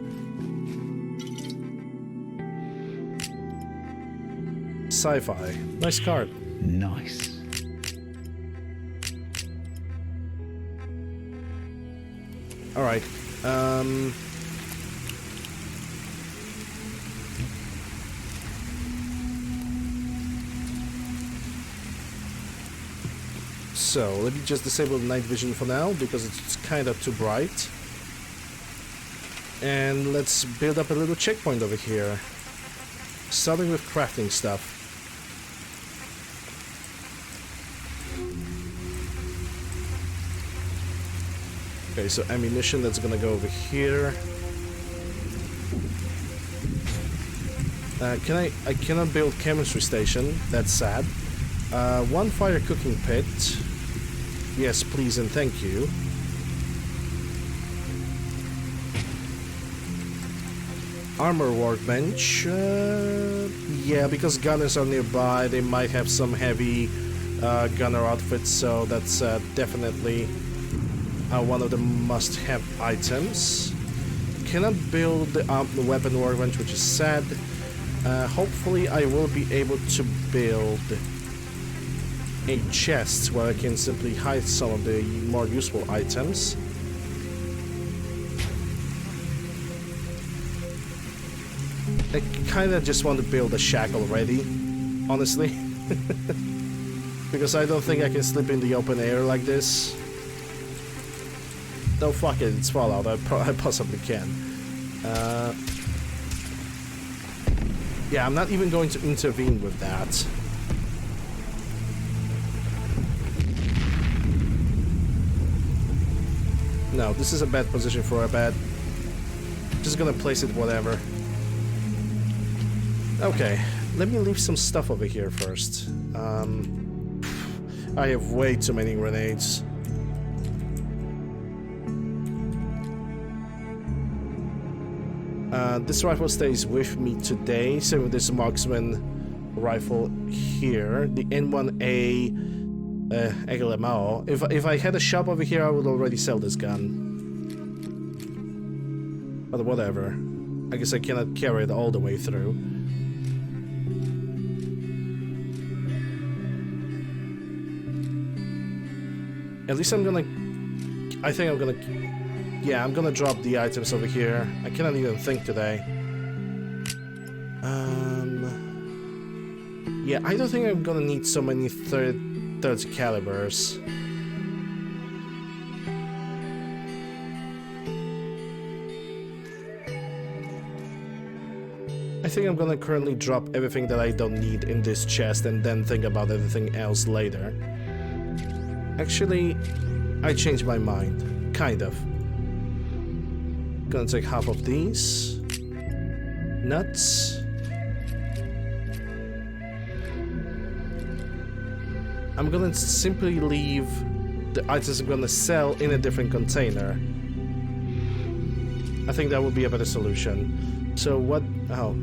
Sci-fi, nice card. Nice. Alright, so, let me just disable the night vision for now, because it's kind of too bright. And let's build up a little checkpoint over here. Starting with crafting stuff. Okay, so ammunition, that's gonna go over here. I cannot build chemistry station, that's sad. 1 fire cooking pit. Yes, please and thank you. Armor workbench. Yeah, because gunners are nearby, they might have some heavy gunner outfits, so that's definitely one of the must-have items. Cannot build the weapon workbench, which is sad. Hopefully I will be able to build a chest where I can simply hide some of the more useful items. I kinda just want to build a shack already, honestly. Because I don't think I can sleep in the open air like this. No, fuck it, it's Fallout, I possibly can. Yeah, I'm not even going to intervene with that. No, this is a bad position for a bed. Just gonna place it whatever. Okay, let me leave some stuff over here first. I have way too many grenades. This rifle stays with me today. Same with this marksman rifle here. The N1A Meeeeeooww. If I had a shop over here, I would already sell this gun. But whatever. I guess I cannot carry it all the way through. At least I'm gonna... I think I'm gonna... Yeah, I'm gonna drop the items over here. I cannot even think today. Yeah, I don't think I'm gonna need so many 30 calibers. I think I'm gonna currently drop everything that I don't need in this chest and then think about everything else later. Actually, I changed my mind. Kind of. Gonna take half of these. Nuts. I'm gonna simply leave the items I'm gonna sell in a different container. I think that would be a better solution. So what... Oh.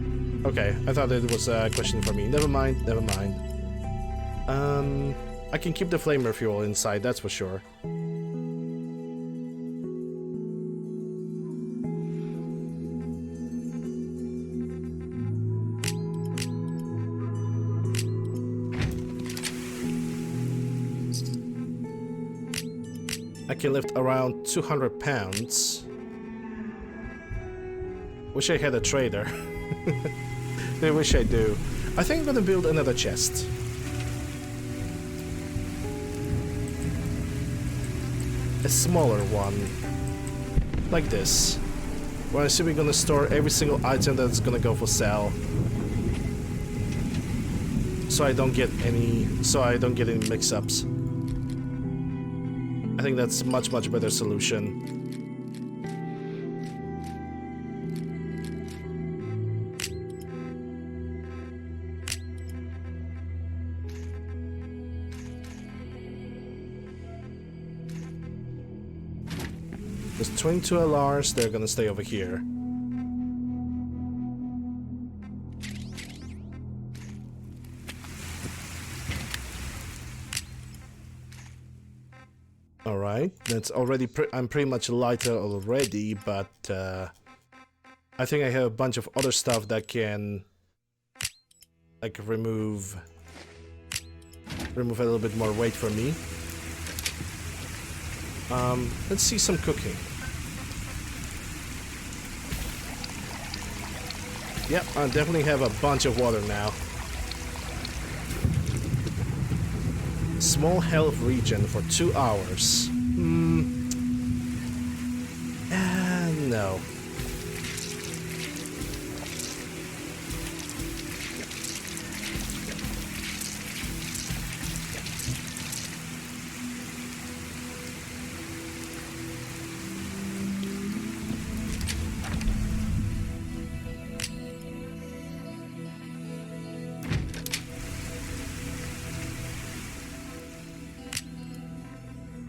Okay, I thought it was a question for me. Never mind, never mind. I can keep the flamer fuel inside, that's for sure. I can lift around 200 pounds. Wish I had a trader. I wish I do. I think I'm gonna build another chest. A smaller one. Like this. Where I assume we're gonna store every single item that's gonna go for sale. So I don't get any mix-ups. I think that's much better solution. There's 22 LRs, they're gonna stay over here. Alright, that's already I'm pretty much lighter already, but I think I have a bunch of other stuff that can like remove a little bit more weight for me. Let's see some cooking. Yep, I definitely have a bunch of water now. Small health regen for 2 hours. No.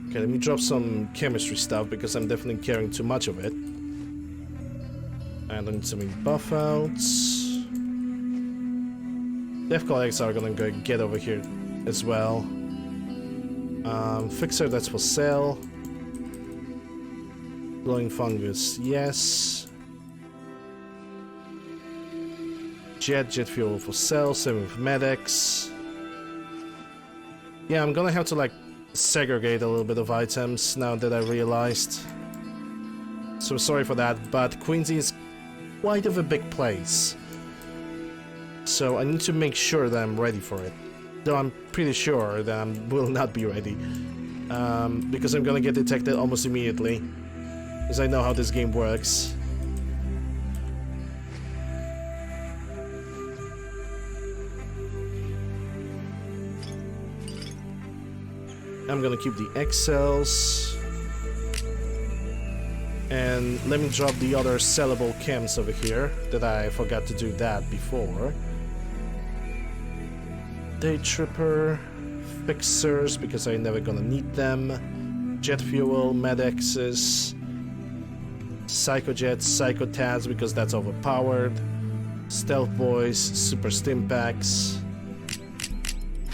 Okay, let me drop some chemistry stuff because I'm definitely carrying too much of it. And I need some buff outs. Death collects are gonna go get over here as well. Fixer, that's for sale. Glowing fungus, yes. Jet fuel for sale, same with medics. Yeah, I'm gonna have to like segregate a little bit of items now that I realized. So sorry for that, but Quincy is quite of a big place. So I need to make sure that I'm ready for it. Though I'm pretty sure that I will not be ready. Because I'm gonna get detected almost immediately. Because I know how this game works. I'm gonna keep the XLs. And let me drop the other sellable chems over here, that I forgot to do that before. Day Tripper, Fixers, because I'm never gonna need them. Jet Fuel, Medexes, Psychojets, Psychotads, because that's overpowered. Stealth Boys, Super Stimpaks.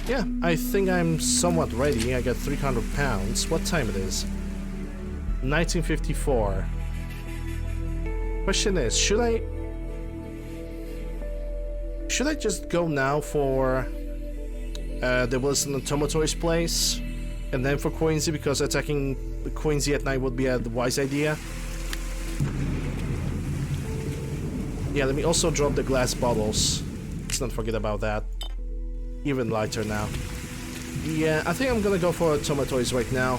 Yeah, I think I'm somewhat ready. I got 300 pounds. What time it is? 1954. Question is, should I just go now for the Wilson and Tomatoes place, and then for Quincy, because attacking Quincy at night would be a wise idea? Yeah, let me also drop the glass bottles. Let's not forget about that. Even lighter now. Yeah, I think I'm gonna go for Tomatoes right now.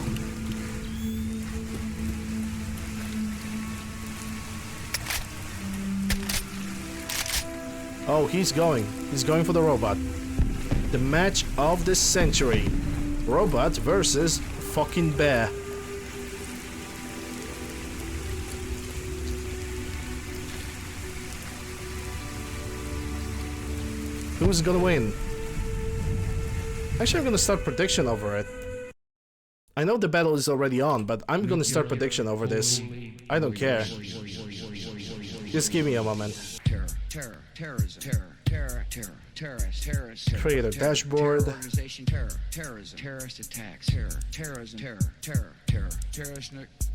Oh, he's going for the robot. The match of the century. Robot versus fucking bear. Who's gonna win? Actually, I'm gonna start prediction over it. I know the battle is already on, but I'm gonna start prediction over this. I don't care. Just give me a moment. Create a dashboard. Terrorist attacks, terrorist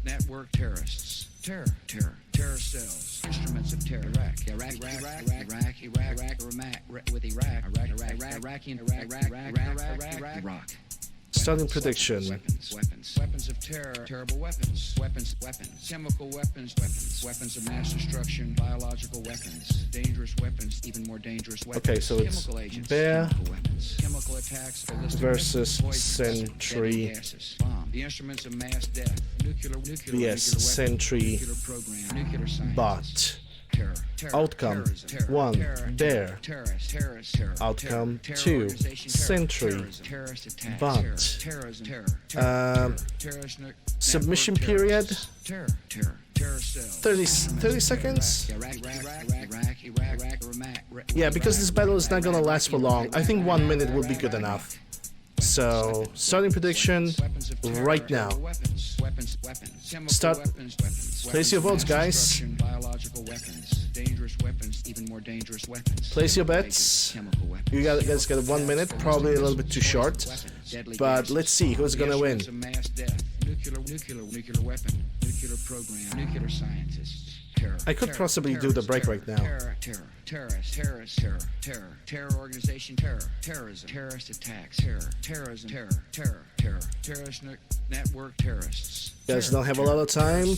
network, terrorists, terror cells, instruments of terror. Iraq, Starting prediction. Weapons of terror, terrible weapons, weapons, chemical weapons of mass destruction, biological weapons, dangerous weapons, even more dangerous weapons. Okay, so it's chemical agents, Bear chemical attacks, ballistic versus missiles, poisons, Sentry. deadly gases, bomb, the instruments of mass death, nuclear Yes, weapons, Sentry nuclear program, nuclear science. bot. Terror, Outcome terrorism, terror, 1 terror, Bear. terrorist, terror, Outcome terror, 2 organization, Sentry terrorism, terrorist attacks, bot. terrorism, terrorist Submission network, period terror cells. 30 seconds. Iraq, Yeah, because this battle is not gonna last for long. I think 1 minute will be good enough. So, starting prediction right now. Start. Place your votes, guys. Place your bets. You guys got 1 minute, probably a little bit too short. But let's see who's gonna win. Nuclear weapon, nuclear program, nuclear scientists. I could possibly do the break right now. Terror organization, terrorism, terrorist attacks, terrorism, terrorist network, terrorists. You guys don't have a lot of time.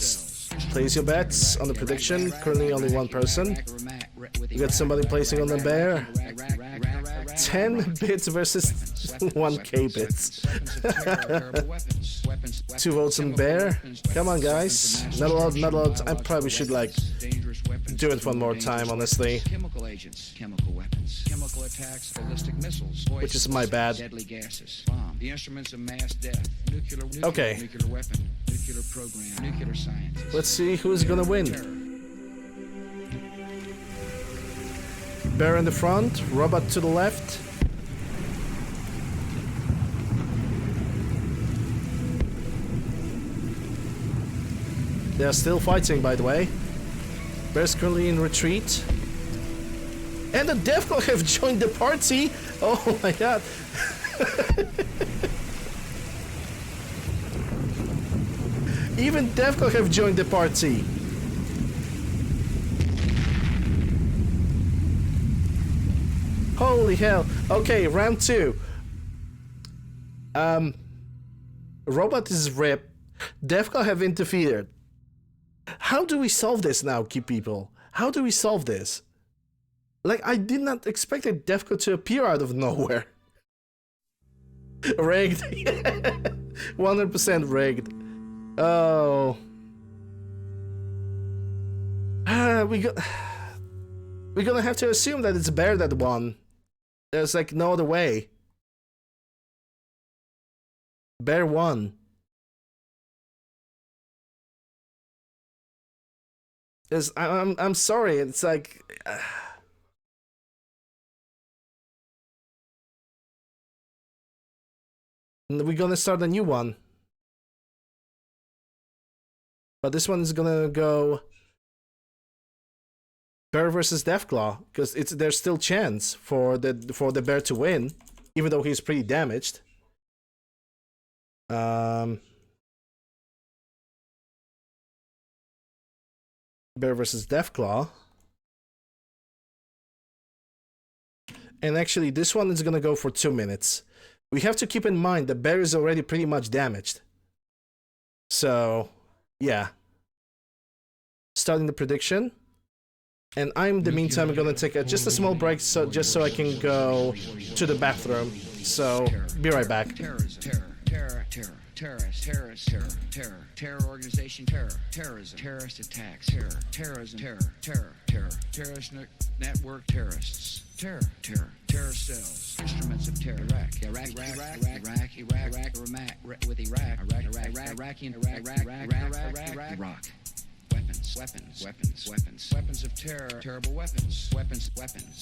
Place your bets on the prediction. Currently only one person. We got somebody placing on the bear. 10 bits versus 1k bits. 2 votes on bear. Come on, guys. Not a lot, not a lot. I probably should like do it one more time, honestly. Chemical agents, chemical weapons, chemical attacks, ballistic missiles, which is my bad. Deadly gases, bomb, the instruments of mass death, nuclear okay. Nuclear weapon, nuclear program, nuclear science. Let's see who's gonna win. Bear in the front, robot to the left. They are still fighting, by the way. Bear's currently in retreat. And the Defcon have joined the party! Oh my god. Even Defcon have joined the party. Holy hell. Okay, round 2. Robot is ripped. Defcon have interfered. How do we solve this now, key people? How do we solve this? Like, I did not expect a Defcon to appear out of nowhere. Rigged. 100% rigged. Oh. We're gonna have to assume that it's Bear that won. There's like no other way. Bear won. I'm sorry, it's like we're gonna start a new one. But this one is gonna go Bear versus Deathclaw, because there's still chance for the Bear to win, even though he's pretty damaged. Bear versus Deathclaw. And actually, this one is gonna go for 2 minutes. We have to keep in mind the Bear is already pretty much damaged. So, yeah. Starting the prediction. And I'm, in the meantime, gonna take just a small break, just so I can go to the bathroom. So, be right back. Terror organization, terrorism, terrorist attacks, terrorism, terrorist network, terrorists, terror cells, instruments of terror, Iraq, weapons of terror, terrible weapons,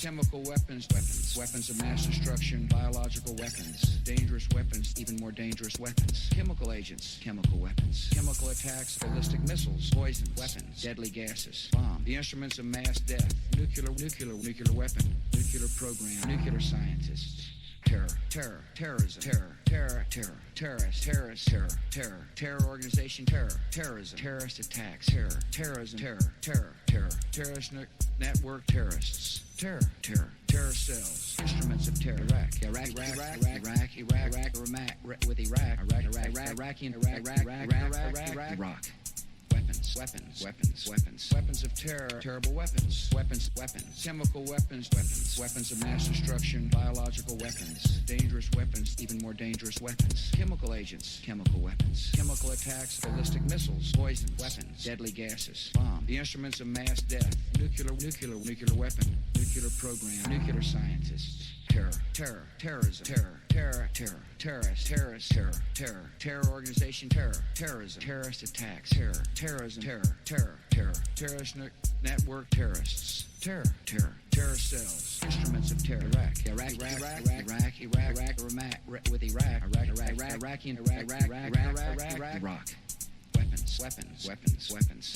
chemical weapons, weapons of mass destruction, biological weapons, dangerous weapons, even more dangerous weapons, chemical agents, chemical weapons, chemical attacks, ballistic missiles, poisons, weapons, deadly gases, bomb, the instruments of mass death, nuclear weapon, nuclear program, nuclear scientists. Terrorism, terror organization, terrorism, terrorist attacks, terrorism, terrorist network, terrorists, terror cells, instruments of terror. Iraq. Weapons of terror, terrible weapons, chemical weapons of mass destruction, biological weapons, dangerous weapons, even more dangerous weapons, chemical agents, chemical weapons, chemical attacks, ballistic missiles, poison weapons, deadly gases, bomb, the instruments of mass death, nuclear weapon, nuclear program, nuclear scientists. Terrorism, terror organization, terrorism, terrorist attacks, terrorism, terrorist network, terrorists, terror cells, instruments of terror, Iraq,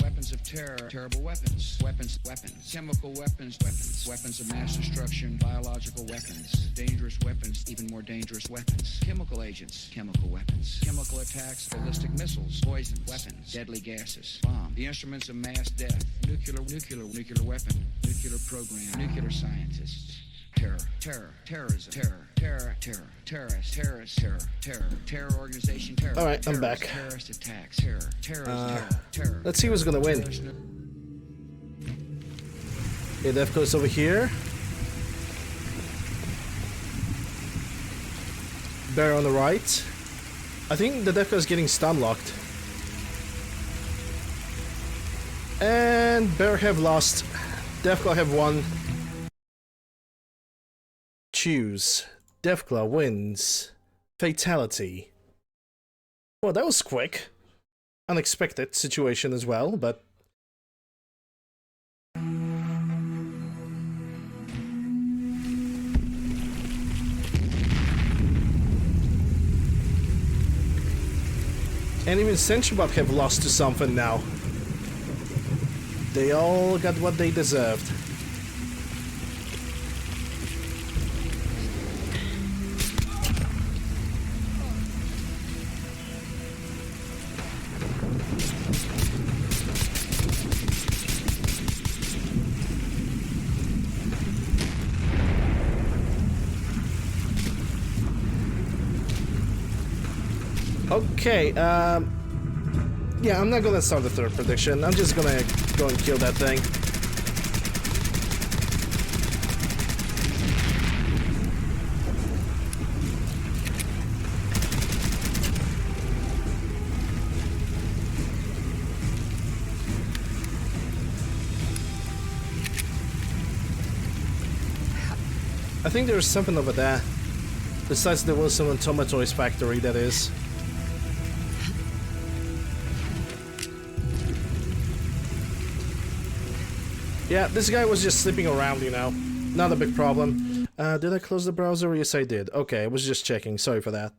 weapons of terror, terrible weapons, chemical weapons of mass destruction, biological weapons, dangerous weapons, even more dangerous weapons, chemical agents, chemical weapons, chemical attacks, ballistic missiles, poison weapons, deadly gases, bomb, the instruments of mass death, nuclear weapon, nuclear program, nuclear scientists. Terrorism, terror organization, terror. All right, I'm back. Terrorist attacks, terror. Let's see who's gonna win. Okay, Defco's over here. Bear on the right. I think the Defco is getting stun locked. And Bear have lost. Defco have won. Choose. Deathclaw wins. Fatality. Well, that was quick. Unexpected situation as well, but... And even Senchibot have lost to something now. They all got what they deserved. Okay, yeah, I'm not gonna start the third prediction. I'm just gonna go and kill that thing. I think there's something over there. Besides the Wilson and Tomatoes factory, that is. Yeah, this guy was just sleeping around, you know. Not a big problem. Did I close the browser? Yes, I did. Okay, I was just checking. Sorry for that.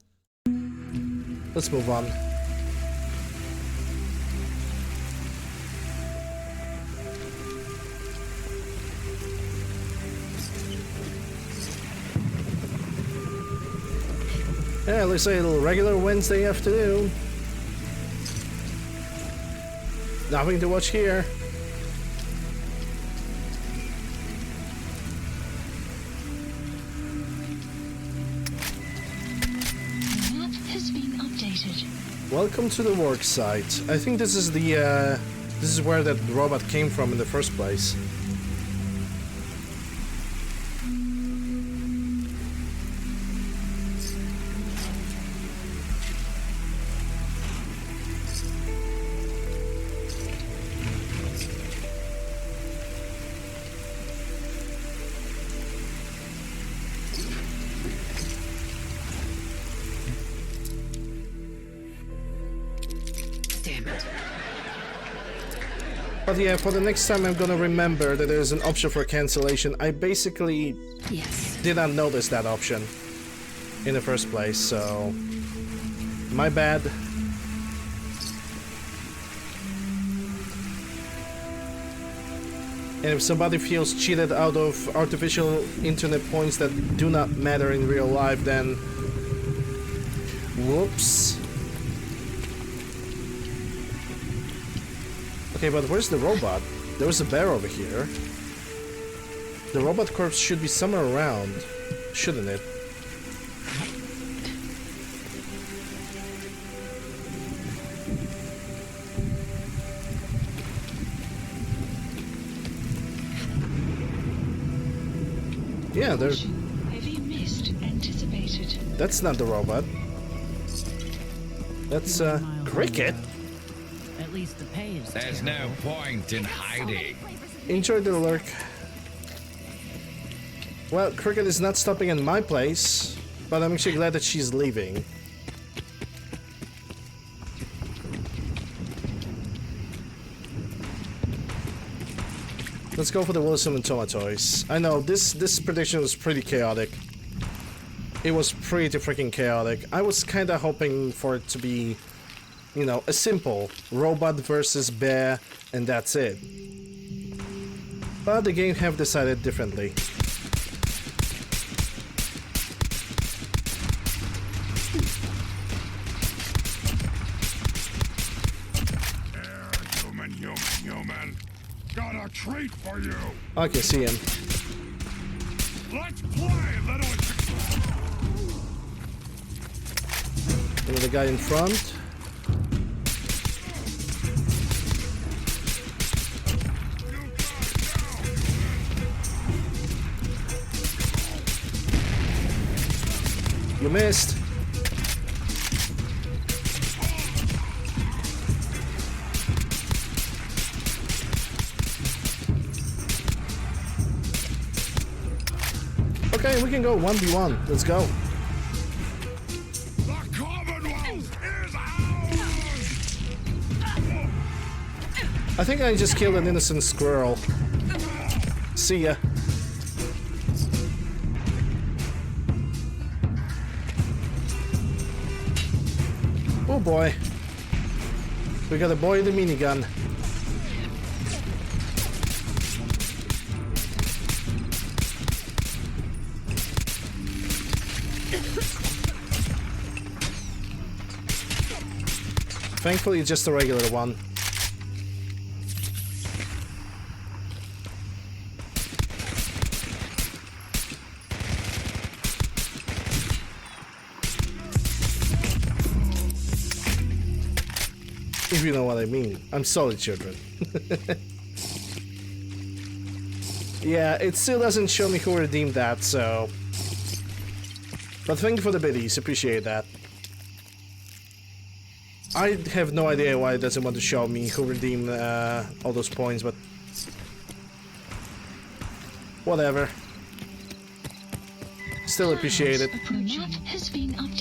Let's move on. Yeah, let's say a little regular Wednesday afternoon. Nothing to watch here. Welcome to the work site. I think this is the this is where that robot came from in the first place. But yeah, for the next time I'm gonna remember that there's an option for cancellation. I basically did not notice that option in the first place, so my bad. And if somebody feels cheated out of artificial internet points that do not matter in real life, then whoops. Okay, but where's the robot? There was a bear over here. The robot corpse should be somewhere around. shouldn't it? Yeah, there. Heavy mist anticipated. That's not the robot. That's Cricket. At least the pay is There's no point in hiding. Enjoy the lurk. Well, Cricket is not stopping in my place, but I'm actually glad that she's leaving. Let's go for the Wilson and Tomatoes. I know this prediction was pretty chaotic. It was pretty freaking chaotic. I was kinda hoping for it to be, you know, a simple robot versus bear, and that's it. But the game have decided differently. Human. Got a treat for you. I can see him. Let's play, little. The guy in front. You missed. Okay, we can go 1v1. Let's go. The Commonwealth is ours. I think I just killed an innocent squirrel. See ya. Oh boy. We got a boy with a minigun. Thankfully, it's just a regular one. If you know what I mean. I'm sorry, children. Yeah, it still doesn't show me who redeemed that, so... But thank you for the biddies, appreciate that. I have no idea why it doesn't want to show me who redeemed all those points, but... Whatever. Still appreciate it.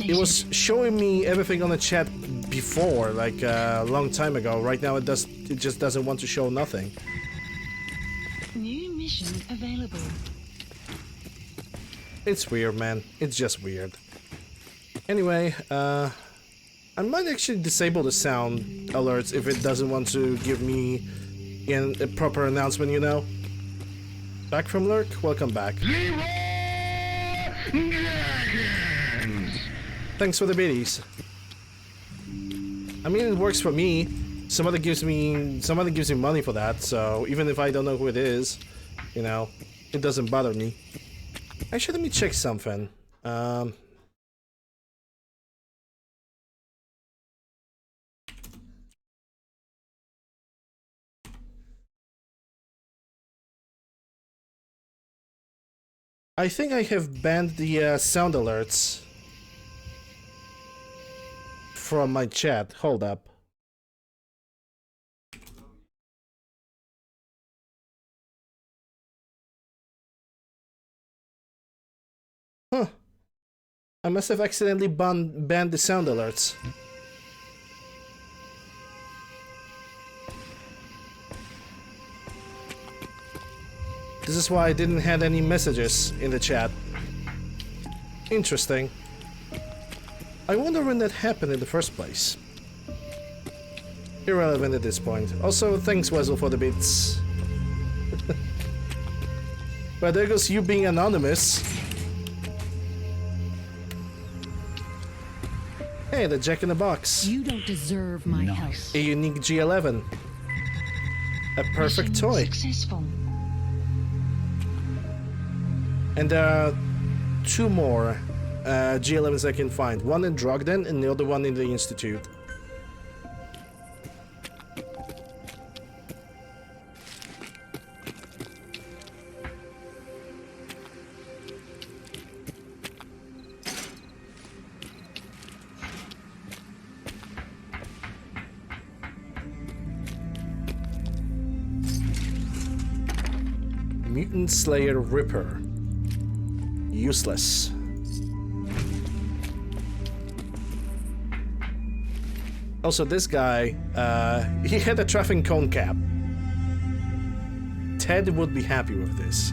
It was showing me everything on the chat before, like a long time ago. Right now it just doesn't want to show nothing. New mission available. It's weird, man. It's just weird. Anyway, I might actually disable the sound alerts if it doesn't want to give me a proper announcement, you know? Back from Lurk? Welcome back. Thanks for the biddies. I mean, it works for me. Somebody gives me money for that, so even if I don't know who it is, you know, it doesn't bother me. Actually, let me check something. I think I have banned the sound alerts from my chat. Hold up. Huh. I must have accidentally banned the sound alerts. This is why I didn't have any messages in the chat. Interesting. I wonder when that happened in the first place. Irrelevant at this point. Also, thanks Wessel for the bits. But there goes you being anonymous. Hey, the Jack in the Box. You don't deserve my help. A unique G11. A perfect toy. Successful. And 2 more G11s I can find. One in Drogden and the other one in the Institute. Mutant Slayer Ripper. Useless. Also, this guy, he had a traffic cone cap. Ted would be happy with this.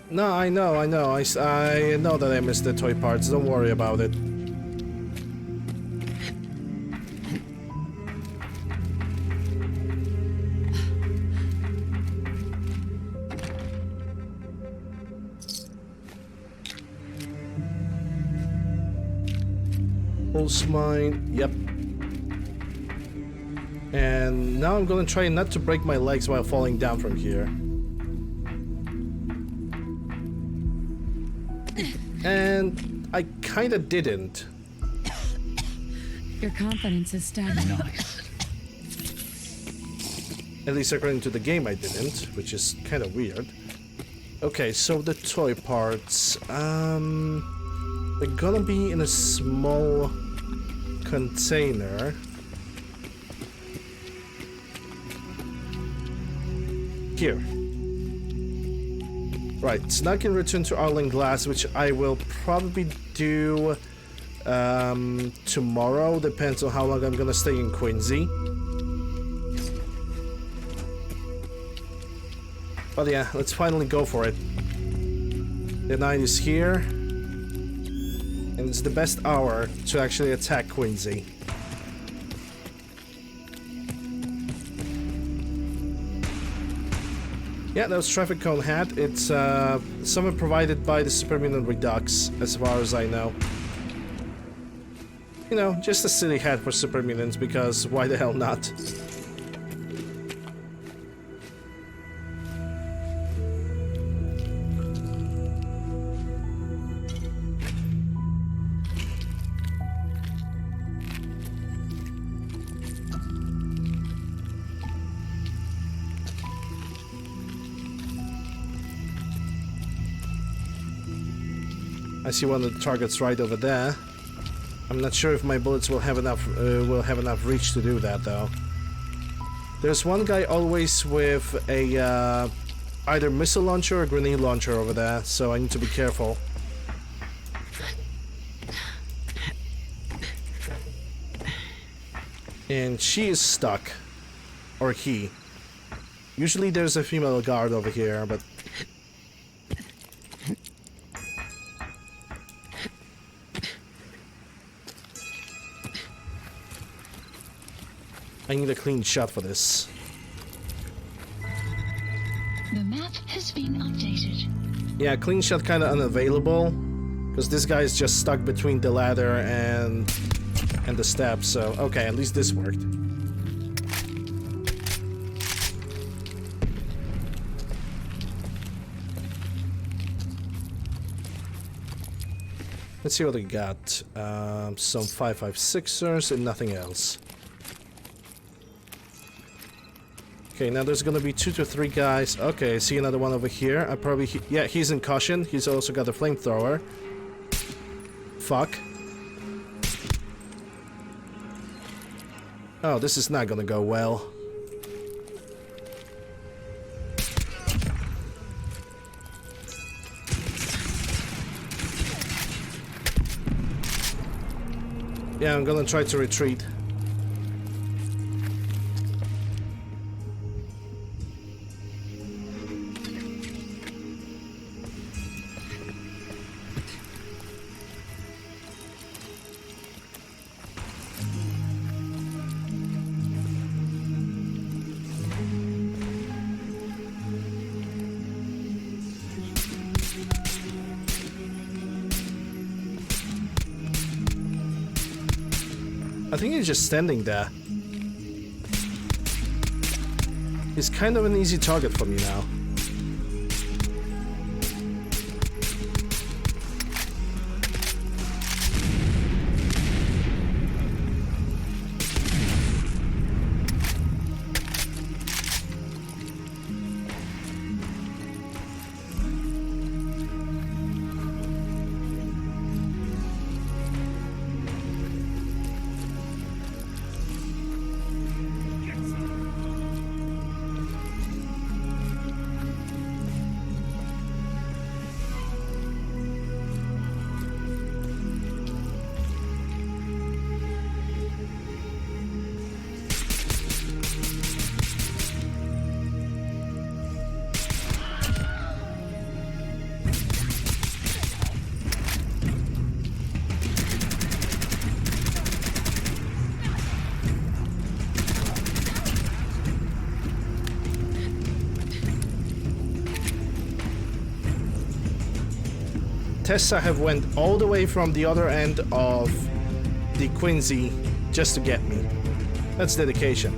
No, I know. I know that I missed the toy parts. Don't worry about it. Pulse mine, yep. And now I'm gonna try not to break my legs while falling down from here. And I kinda didn't. Your confidence is staggering. Nice. At least according to the game I didn't, which is kinda weird. Okay, so the toy parts, they're gonna be in a small container. Here. Right, so now I can return to Arlen Glass, which I will probably do tomorrow. Depends on how long I'm gonna stay in Quincy. But yeah, let's finally go for it. The night is here. And it's the best hour to actually attack Quincy. Yeah, that was Traffic Cone Hat. It's somewhat provided by the Supermutant Redux, as far as I know. You know, just a silly hat for Supermutants, because why the hell not? I see one of the targets right over there. I'm not sure if my bullets will have enough reach to do that though. There's one guy always with a either missile launcher or grenade launcher over there, so I need to be careful. And she is stuck, or he. Usually there's a female guard over here, but I need a clean shot for this. The map has been updated. Yeah, clean shot kind of unavailable, because this guy is just stuck between the ladder and the steps. So okay, at least this worked. Let's see what we got. Some 5.56ers and nothing else. Okay, now there's gonna be 2 to 3 guys. Okay, I see another one over here. Yeah, he's in caution. He's also got a flamethrower. Fuck. Oh, this is not gonna go well. Yeah, I'm gonna try to retreat. I think he's just standing there. He's kind of an easy target for me now. Tessa have went all the way from the other end of the Quincy just to get me. That's dedication.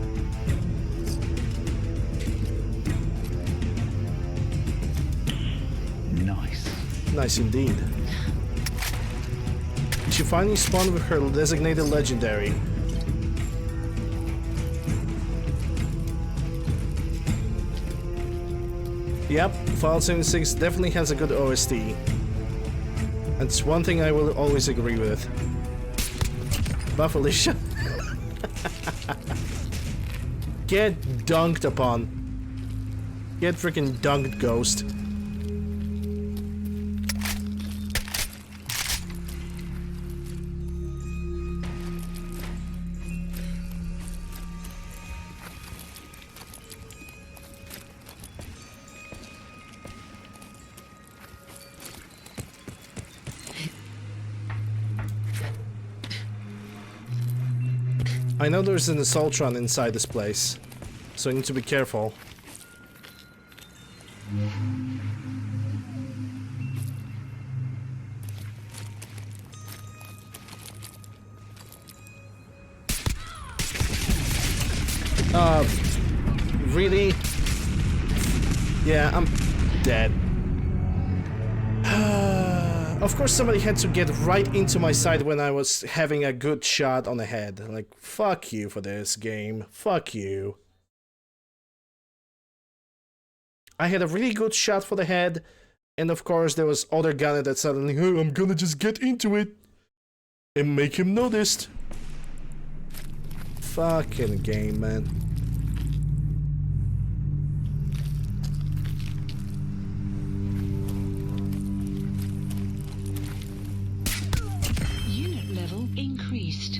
Nice. Nice indeed. She finally spawned with her designated legendary. Yep, Fallout 76 definitely has a good OST. That's one thing I will always agree with. Buff Alicia. Get dunked upon. Get freaking dunked, Ghost. I know there's an Assaultron inside this place, so I need to be careful. Really? Yeah, I'm dead. Of course somebody had to get right into my side when I was having a good shot on the head. Like, fuck you for this game. Fuck you. I had a really good shot for the head, and of course there was other gunner that suddenly, oh, I'm gonna just get into it and make him noticed. Fucking game, man. Unit level increased.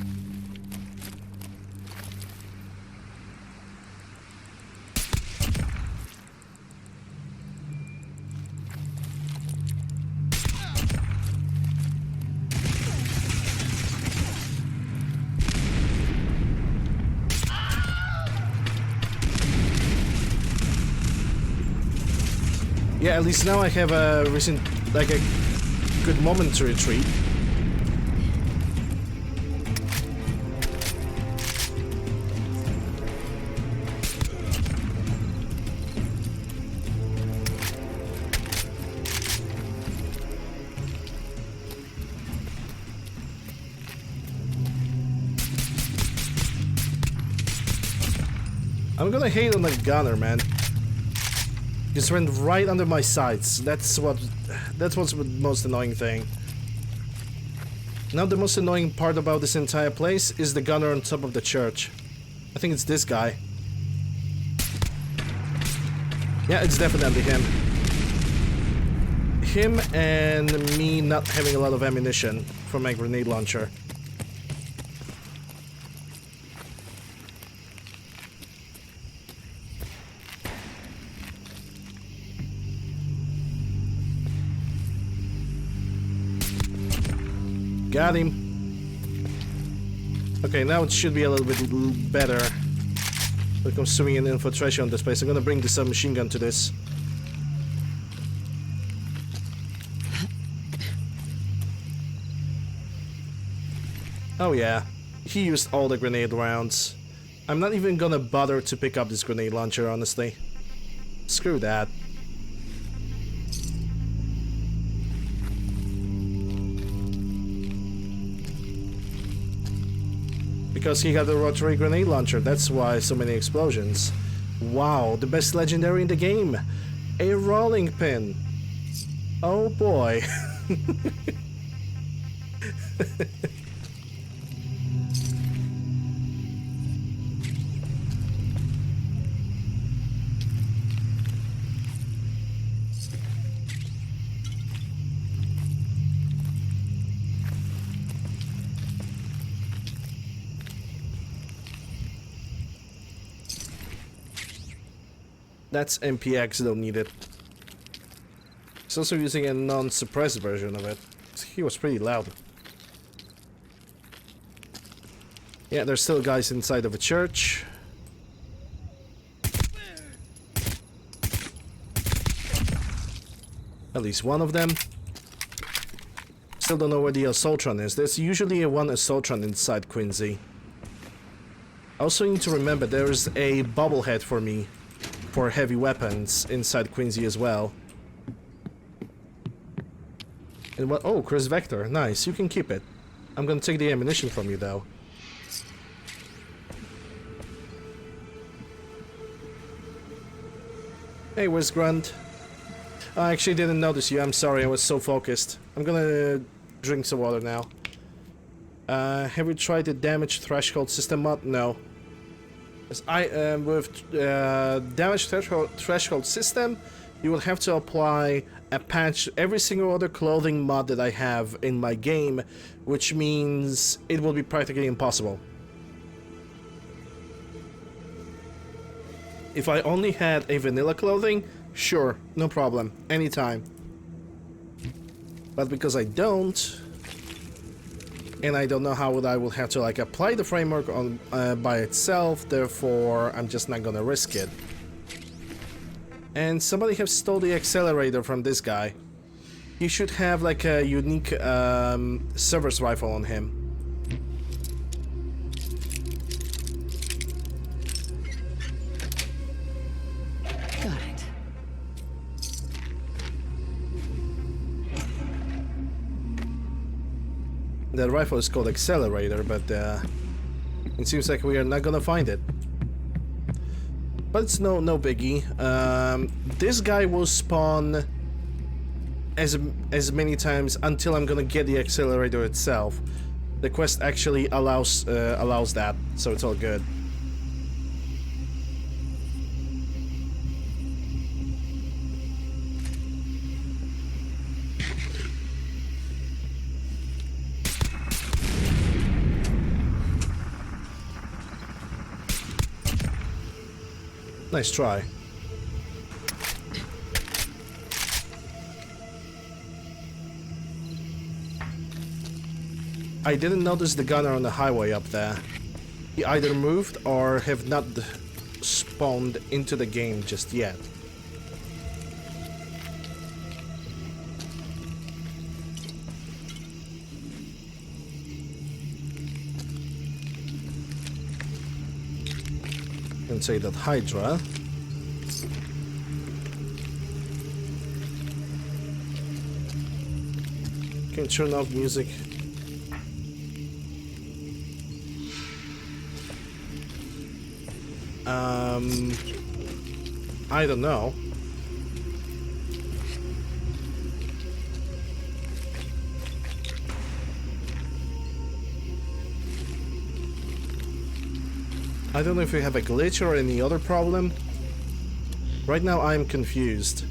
Yeah, at least now I have a recent, like a good moment to retreat. I'm gonna hate on the gunner, man. Just went right under my sights. That's what's the most annoying thing. Now the most annoying part about this entire place is the gunner on top of the church. I think it's this guy. Yeah, it's definitely him. Him and me not having a lot of ammunition for my grenade launcher. Got him. Okay, now it should be a little bit better. When it comes to an infiltration on this place, I'm gonna bring the submachine gun to this. Oh yeah, he used all the grenade rounds. I'm not even gonna bother to pick up this grenade launcher, honestly. Screw that. Because he got the rotary grenade launcher, that's why so many explosions. Wow, the best legendary in the game! A rolling pin! Oh boy! That's MPX, don't need it. He's also using a non-suppressed version of it. He was pretty loud. Yeah, there's still guys inside of a church. At least one of them. Still don't know where the Assaultron is. There's usually a one Assaultron inside Quincy. Also need to remember there's a bobblehead for me for heavy weapons inside Quincy as well. And what? Oh, Chris Vector. Nice, you can keep it. I'm gonna take the ammunition from you though. Hey, where's Grunt? I actually didn't notice you. I'm sorry, I was so focused. I'm gonna drink some water now. Have you tried the damage threshold system mod? No. As with damage threshold system, you will have to apply a patch every single other clothing mod that I have in my game, which means it will be practically impossible. If I only had a vanilla clothing, sure, no problem, anytime. But because I don't, and I don't know how I will have to like apply the framework on by itself, therefore I'm just not gonna risk it. And somebody has stole the accelerator from this guy. He should have like a unique service rifle on him. Got it. The rifle is called Accelerator, but it seems like we are not gonna find it. But it's no biggie. This guy will spawn as many times until I'm gonna get the accelerator itself. The quest actually allows that, so it's all good. Nice try. I didn't notice the gunner on the highway up there. He either moved or have not spawned into the game just yet. Can say that Hydra. Can turn off music. I don't know. I don't know if we have a glitch or any other problem. Right now I'm confused.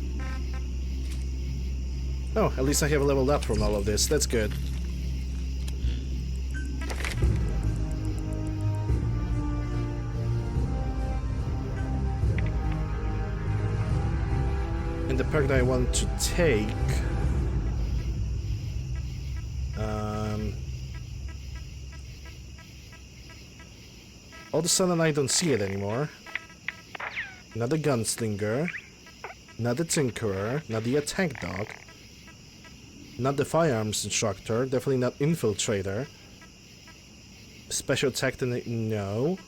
Oh, at least I have leveled up from all of this. That's good. And the perk that I want to take... all of a sudden I don't see it anymore. Not the gunslinger, not the tinkerer, not the attack dog, not the firearms instructor, definitely not infiltrator. Special tactic, no.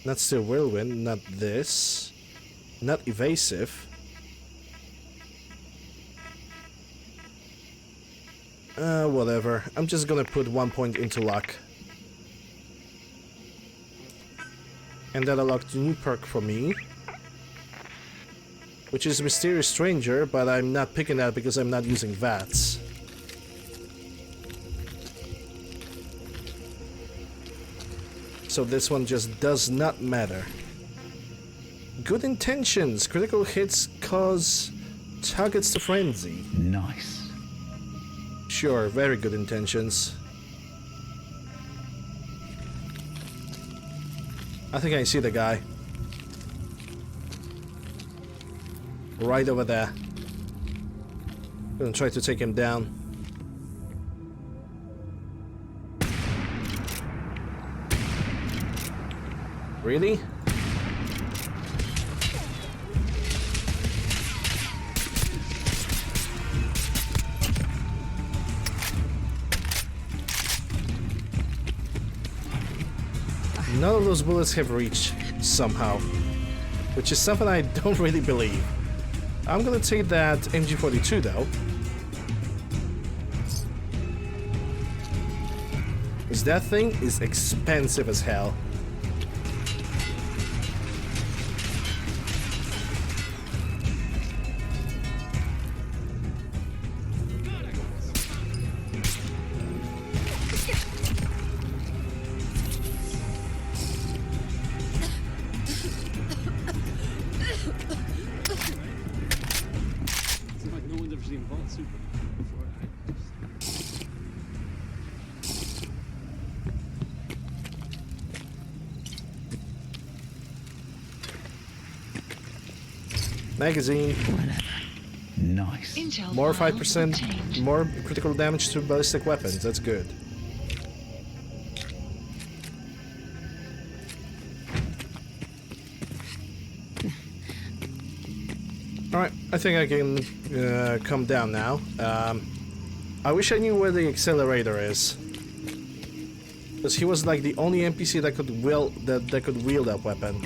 Not still whirlwind, not this. Not evasive. Whatever. I'm just gonna put 1 point into luck. And that unlocked a new perk for me. Which is Mysterious Stranger, but I'm not picking that because I'm not using VATS. So this one just does not matter. Good intentions. Critical hits cause targets to frenzy. Nice. Sure, very good intentions. I think I see the guy. Right over there. Gonna try to take him down. Really? None of those bullets have reached somehow, which is something I don't really believe. I'm gonna take that MG42 though. Because that thing is expensive as hell. Seems like no one's ever seen Vault Super before. Magazine. Nice. Intel More file 5%, obtained. more critical damage to ballistic weapons. That's good. Alright, I think I can come down now. I wish I knew where the accelerator is. Because he was like the only NPC that could wield that weapon.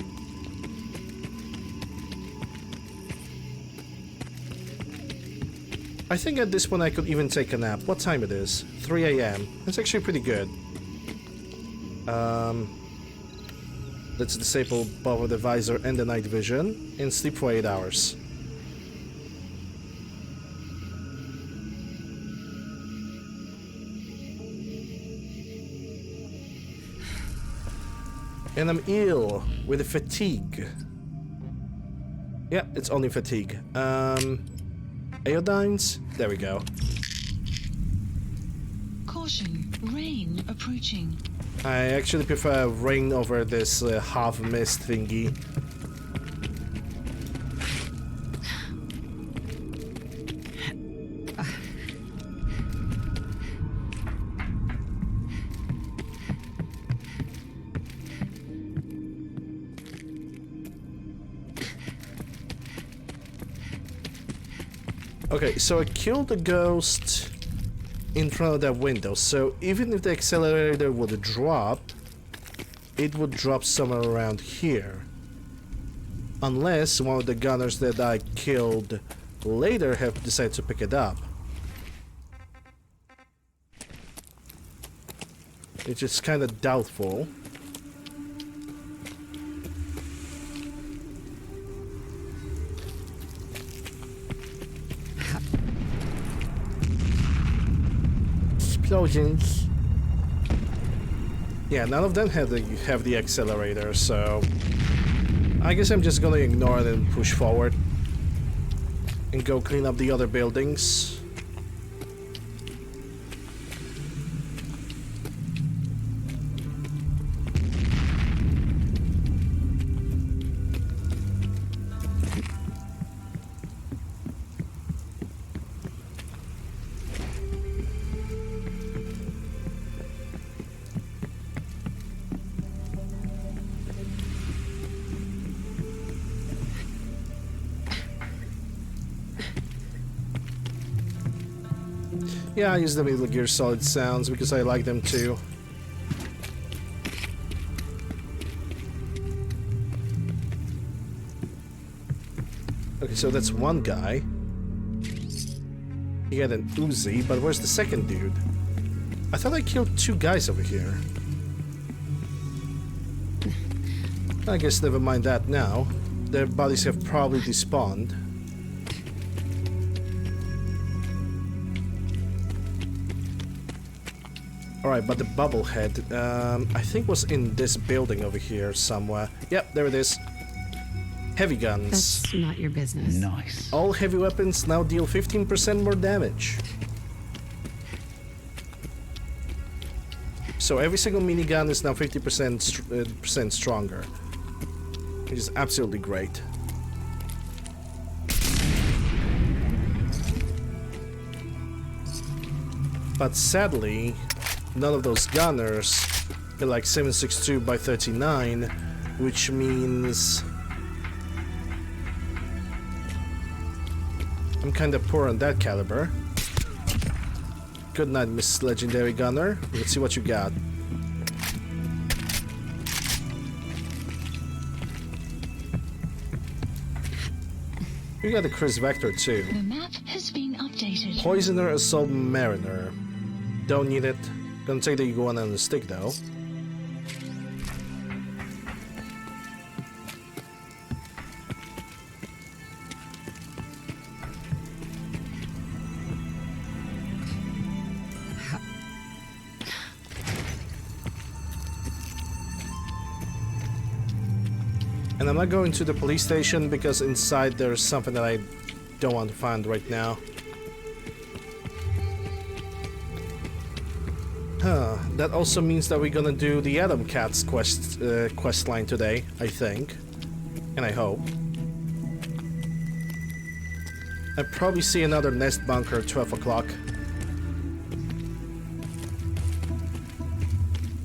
I think at this point I could even take a nap. What time it is? 3 AM. That's actually pretty good. Let's disable both the visor and the night vision and sleep for 8 hours. And I'm ill with fatigue. Yeah, it's only fatigue. Iodines? There we go. Caution, rain approaching. I actually prefer rain over this half mist thingy. Okay, so I killed the ghost in front of that window, so even if the accelerator would drop, it would drop somewhere around here. Unless one of the gunners that I killed later have decided to pick it up. Which is kind of doubtful. Explosions. Yeah, none of them have the accelerator, so I guess I'm just gonna ignore it and push forward and go clean up the other buildings. Yeah, I use the Metal Gear Solid sounds because I like them too. Okay, so that's one guy. He had an Uzi, but where's the second dude? I thought I killed 2 guys over here. I guess never mind that now. Their bodies have probably despawned. Alright, but the bubblehead, I think was in this building over here somewhere. Yep, there it is. Heavy guns. That's not your business. Nice. All heavy weapons now deal 15% more damage. So every single minigun is now 50% stronger. Which is absolutely great. But sadly, none of those gunners are like 7.62 by 39, which means I'm kinda poor on that caliber. Good night, Miss Legendary Gunner. Let's see what you got. You got a Chris Vector too. The map has been updated. Poisoner, Assault Mariner. Don't need it. Gonna take the iguana on the stick though. And I'm not going to the police station because inside there's something that I don't want to find right now. That also means that we're gonna do the Atom Cats quest line today, I think. And I hope. I probably see another nest bunker at 12 o'clock.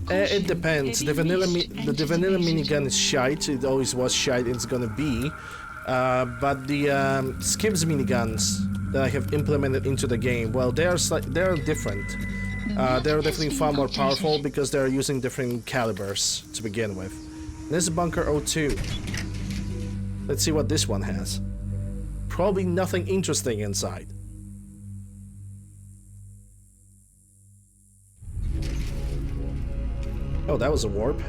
It depends. The vanilla minigun is shite. It always was shite. It's gonna be. But the Skibbs miniguns that I have implemented into the game, well, they are different. They're definitely far more powerful because they're using different calibers to begin with. This is Bunker 02. Let's see what this one has. Probably nothing interesting inside. Oh, that was a warp.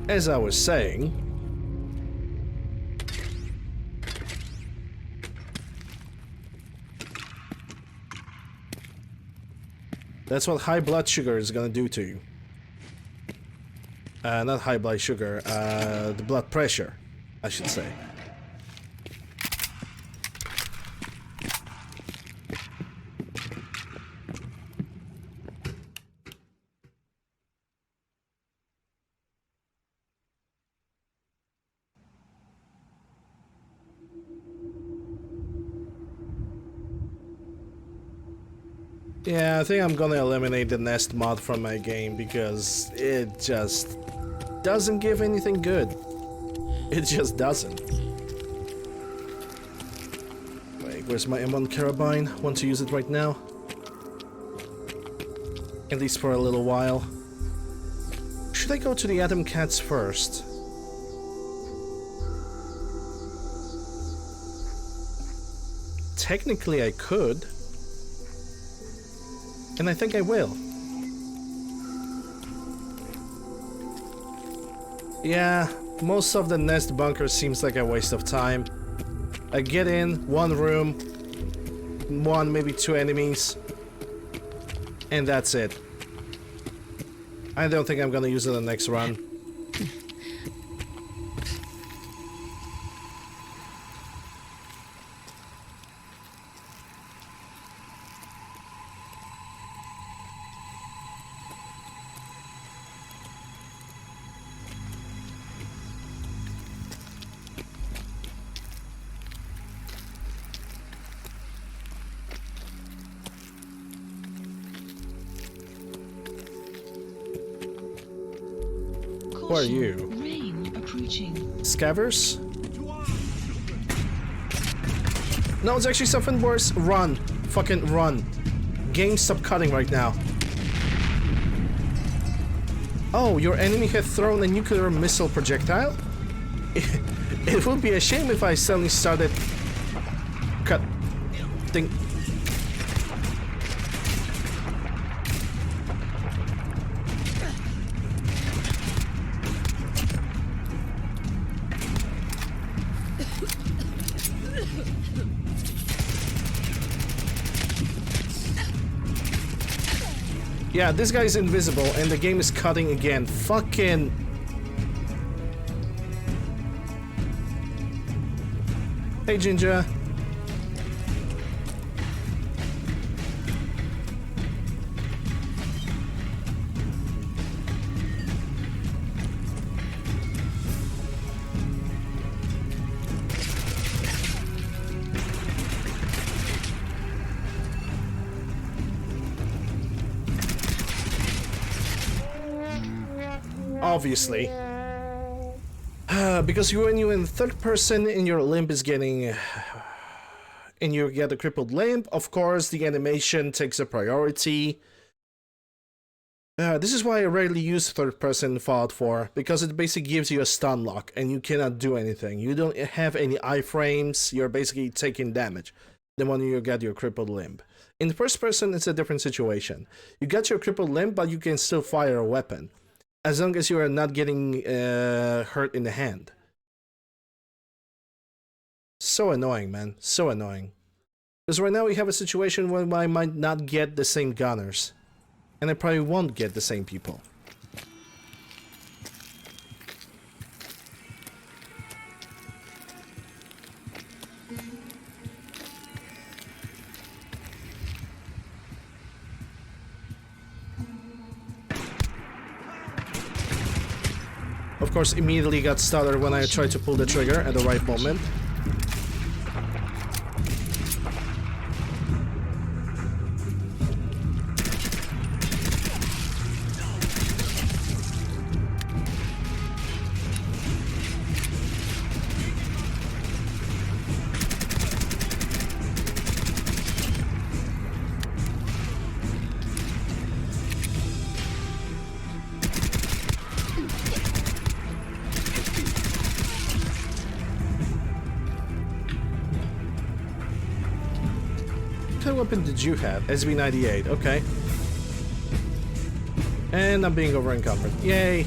As I was saying, that's what high blood sugar is gonna do to you. Not high blood sugar, the blood pressure, I should say. Yeah, I think I'm gonna eliminate the nest mod from my game because it just doesn't give anything good. It just doesn't. Wait, where's my M1 carabine? Want to use it right now? At least for a little while. Should I go to the Atom Cats first? Technically I could. And I think I will. Yeah, most of the nest bunker seems like a waste of time. I get in, one room, one, maybe two enemies, and that's it. I don't think I'm gonna use it the next run. Who are you? Rain approaching. Scavers? No, it's actually something worse. Run. Fucking run. game stop cutting right now? Oh, your enemy had thrown a nuclear missile projectile? It would be a shame if I suddenly started cutting. Yeah, this guy's invisible and the game is cutting again. Fucking... Hey, Ginger. Obviously. Because when you're in third person and your limb is getting... and you get a crippled limb, of course the animation takes a priority. This is why I rarely use third person Fallout 4, because it basically gives you a stun lock and you cannot do anything. You don't have any iframes, you're basically taking damage the moment you get your crippled limb. In first person it's a different situation. You got your crippled limb, but you can still fire a weapon, as long as you are not getting hurt in the hand. So annoying, man. So annoying. Because right now we have a situation where I might not get the same gunners. And I probably won't get the same people. Of course, immediately got stuttered when I tried to pull the trigger at the right moment. What weapon did you have? SB98, okay. And I'm being over encumbered. Yay!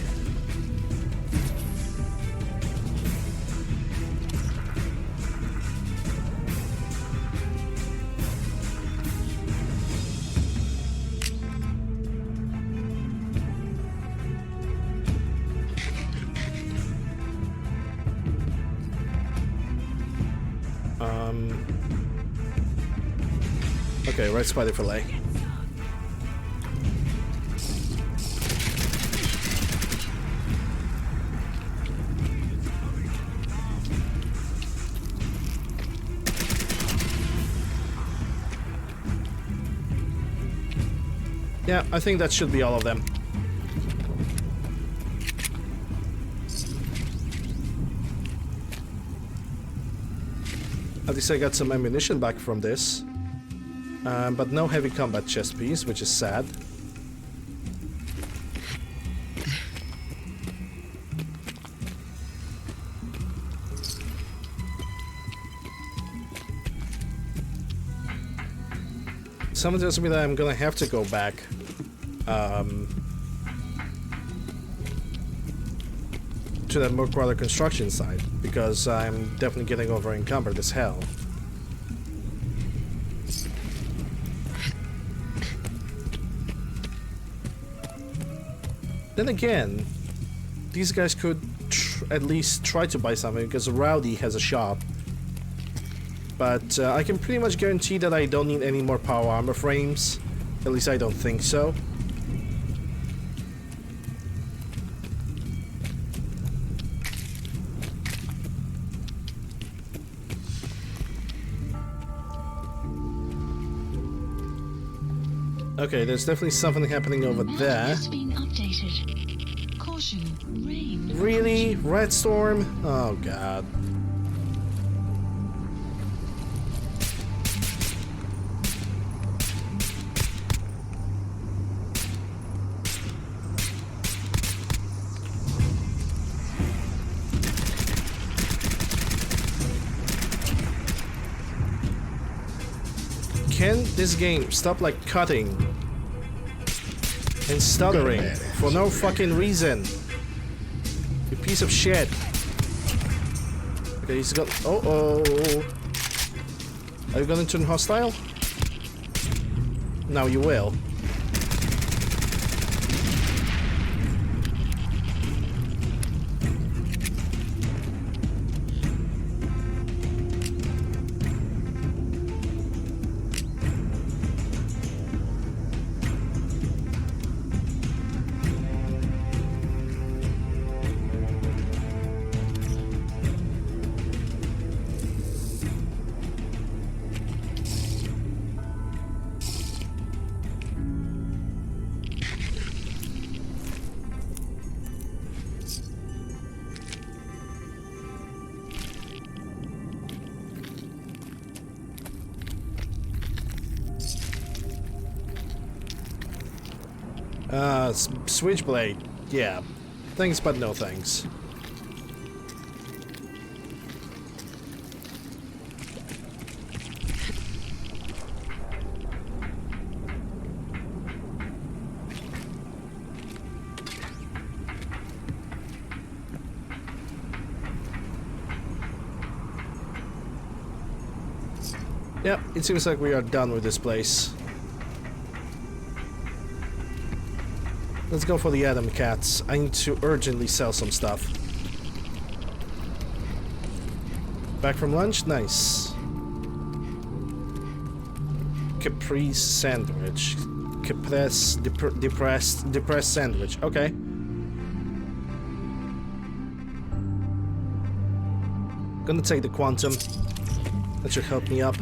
Okay, right spider fillet. Yeah, I think that should be all of them. At least I got some ammunition back from this. But no heavy combat chest piece, which is sad. Someone tells me that I'm gonna have to go back to that Merkwater construction site, because I'm definitely getting over encumbered as hell. Then again, these guys could at least try to buy something, because Rowdy has a shop. But I can pretty much guarantee that I don't need any more power armor frames. At least I don't think so. Okay, there's definitely something happening over there. Has been updated. Caution, rain. Really? Red storm? Oh god. Can this game stop like cutting and stuttering for no fucking reason? You piece of shit. Okay, he's got. Oh. Are you gonna turn hostile? Now you will. Switchblade. Yeah. Thanks, but no thanks. Yep, it seems like we are done with this place. Let's go for the Atom Cats. I need to urgently sell some stuff. Back from lunch? Nice. Caprese sandwich. Depressed sandwich. Okay. Gonna take the Quantum. That should help me up.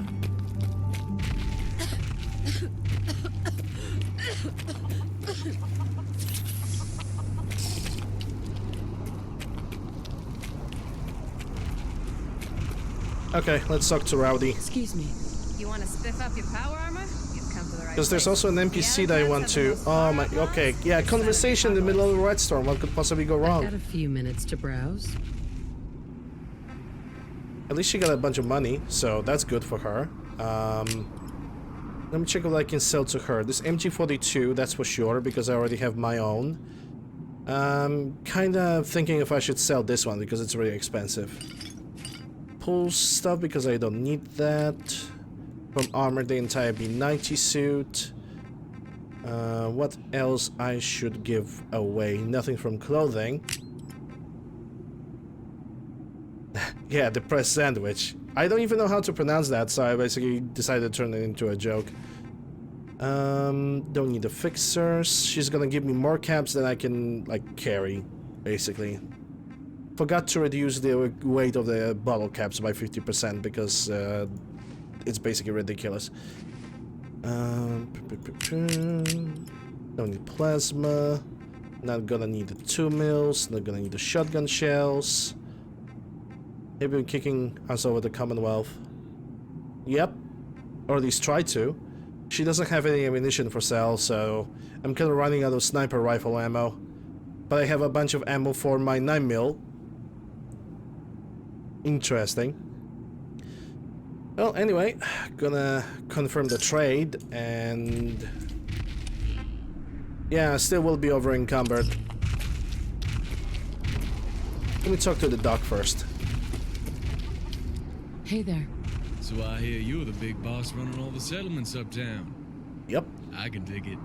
Okay, let's talk to Rowdy. Excuse me. You want to spiff up your power armor? You've come to the right Because there's place. also an NPC that I want to... Oh my... Okay, yeah, conversation in the middle of a red storm. What could possibly go wrong? Got a few minutes to browse. At least she got a bunch of money, so that's good for her. Let me check what I can sell to her. This MG42, that's for sure, because I already have my own. Kinda thinking if I should sell this one, because it's really expensive. Pull stuff, because I don't need that. From armor, the entire B90 suit. What else I should give away? Nothing from clothing. Yeah, depressed sandwich. I don't even know how to pronounce that, so I basically decided to turn it into a joke. Don't need the fixers. She's gonna give me more caps than I can, like, carry, basically. Forgot to reduce the weight of the bottle caps by 50% because it's basically ridiculous. Don't need plasma. Not gonna need the 2 mils. Not gonna need the shotgun shells. They've been kicking us over the Commonwealth. Yep. Or at least try to. She doesn't have any ammunition for sale, so I'm kind of running out of sniper rifle ammo. But I have a bunch of ammo for my 9mm. Interesting. Well, anyway, gonna confirm the trade, and... yeah, still will be over encumbered. Let me talk to the doc first. Hey there. So I hear you're the big boss running all the settlements uptown. Yep. I can dig it.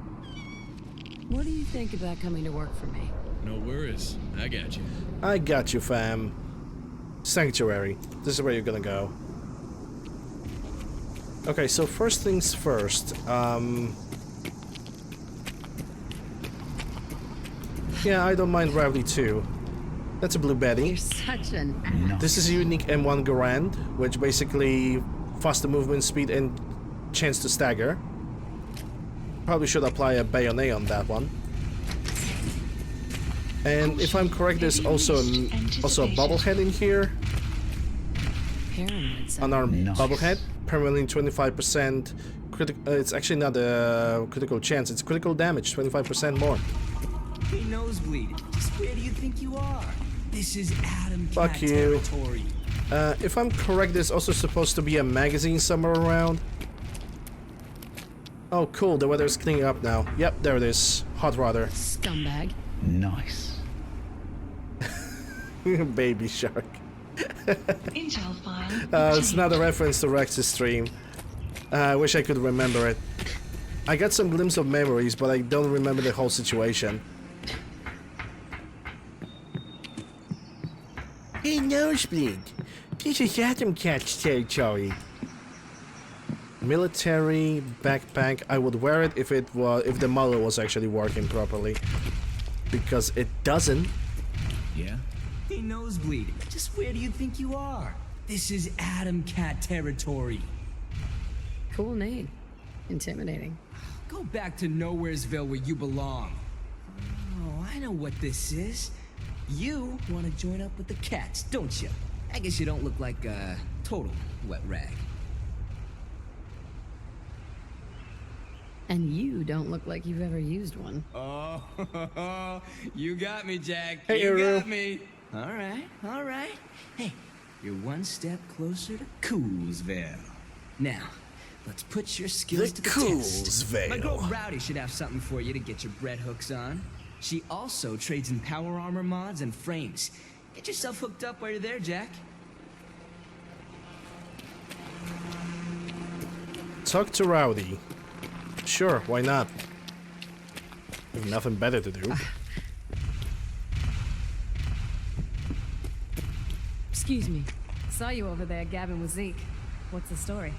What do you think about coming to work for me? No worries. I got you. I got you, fam. Sanctuary. This is where you're gonna go. Okay, so first things first. Yeah, I don't mind Rowdy too. That's a blue Betty. You're such an ass. This is a unique M1 Garand, which basically faster movement speed and chance to stagger. Probably should apply a bayonet on that one. And if I'm correct, there's also a bobblehead in here. On our bobblehead, permanently 25% critical. It's actually not a critical chance. It's critical damage, 25% more. Hey, Nosebleed, just where do you think you are? This is Atom Fuck Cat you. territory. If I'm correct, there's also supposed to be a magazine somewhere around. Oh, cool. The weather's cleaning up now. Yep, there it is. Hot water. Scumbag. Nice. Baby shark. Intel file. It's not a reference to Rex's stream. I wish I could remember it. I got some glimpse of memories, but I don't remember the whole situation. Hey, Nosebleed. This is Atom Cat's territory. Military backpack. I would wear it if the model was actually working properly, because it doesn't. Yeah? Hey, Nosebleed, just where do you think you are? This is Atom Cat territory. Cool name. Intimidating. Go back to Nowheresville where you belong. Oh, I know what this is. You want to join up with the cats, don't you? I guess you don't look like a total wet rag. And you don't look like you've ever used one. Oh, you got me, Jack. Hey, you Uru. got me. All right, all right. Hey, you're one step closer to Coolsville. Now, let's put your skills to the test. My girl Rowdy should have something for you to get your bread hooks on. She also trades in power armor mods and frames. Get yourself hooked up while you're there, Jack. Talk to Rowdy. Sure, why not? There's nothing better to do. Excuse me. Saw you over there gabbing with Zeke. What's the story?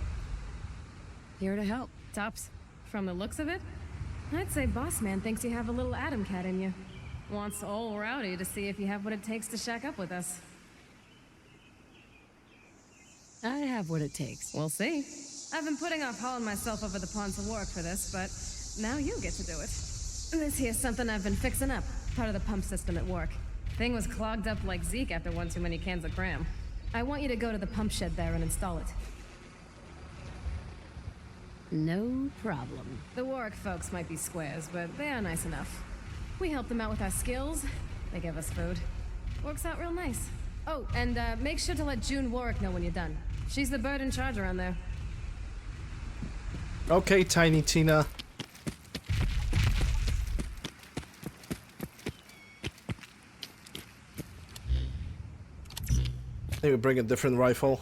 Here to help. Tops. From the looks of it, I'd say Boss Man thinks you have a little Atom Cat in you. Wants old Rowdy to see if you have what it takes to shack up with us. I have what it takes. We'll see. I've been putting off hauling myself over the pond to work for this, but now you get to do it. This here's something I've been fixing up. Part of the pump system at work. Thing was clogged up like Zeke after one too many cans of cram. I want you to go to the pump shed there and install it. No problem. The Warwick folks might be squares, but they are nice enough. We help them out with our skills. They give us food. Works out real nice. Oh, and make sure to let June Warwick know when you're done. She's the bird in charge around there. Okay, Tiny Tina. Maybe bring a different rifle.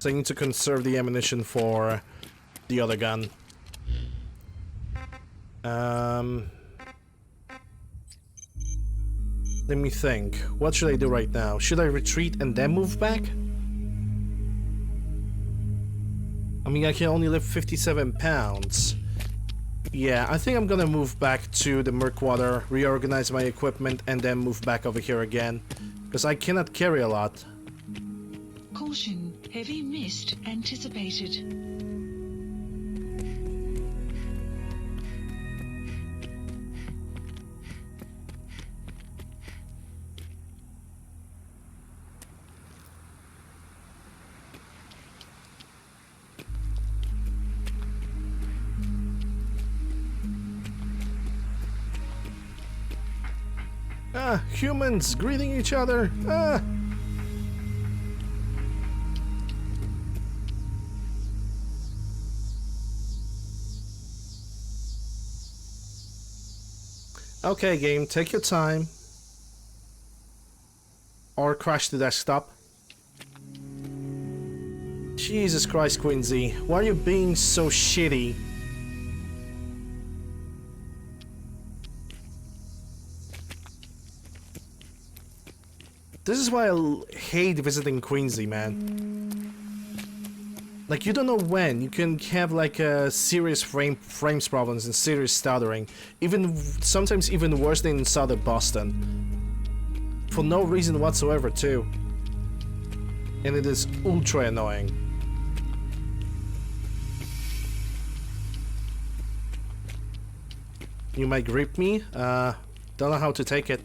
So I need to conserve the ammunition for the other gun. Let me think. What should I do right now? Should I retreat and then move back? I mean, I can only lift 57 pounds. Yeah, I think I'm gonna move back to the Murkwater, reorganize my equipment, and then move back over here again. Because I cannot carry a lot. Caution, heavy mist anticipated. Ah, humans greeting each other. Ah. Okay, game, take your time. Or crash the desktop. Jesus Christ, Quincy, why are you being so shitty? This is why I hate visiting Quincy, man. Like, you don't know when. You can have like a serious frames problems and serious stuttering. Sometimes even worse than in Southern Boston. For no reason whatsoever, too. And it is ultra annoying. You might grip me. Don't know how to take it.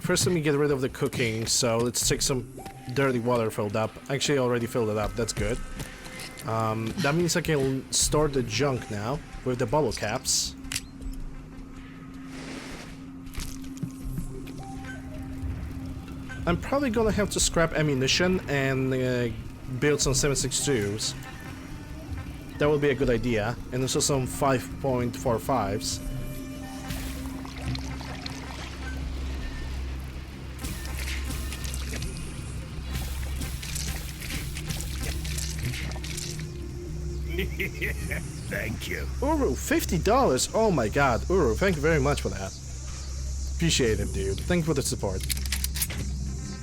First let me get rid of the cooking, so let's take some dirty water filled up. Actually, I already filled it up, that's good. That means I can store the junk now with the bottle caps. I'm probably gonna have to scrap ammunition and build some 7.62s. That would be a good idea. And also some 5.45s. Thank you. Uru, $50! Oh my god, Uru, thank you very much for that. Appreciate it, dude. Thank you for the support.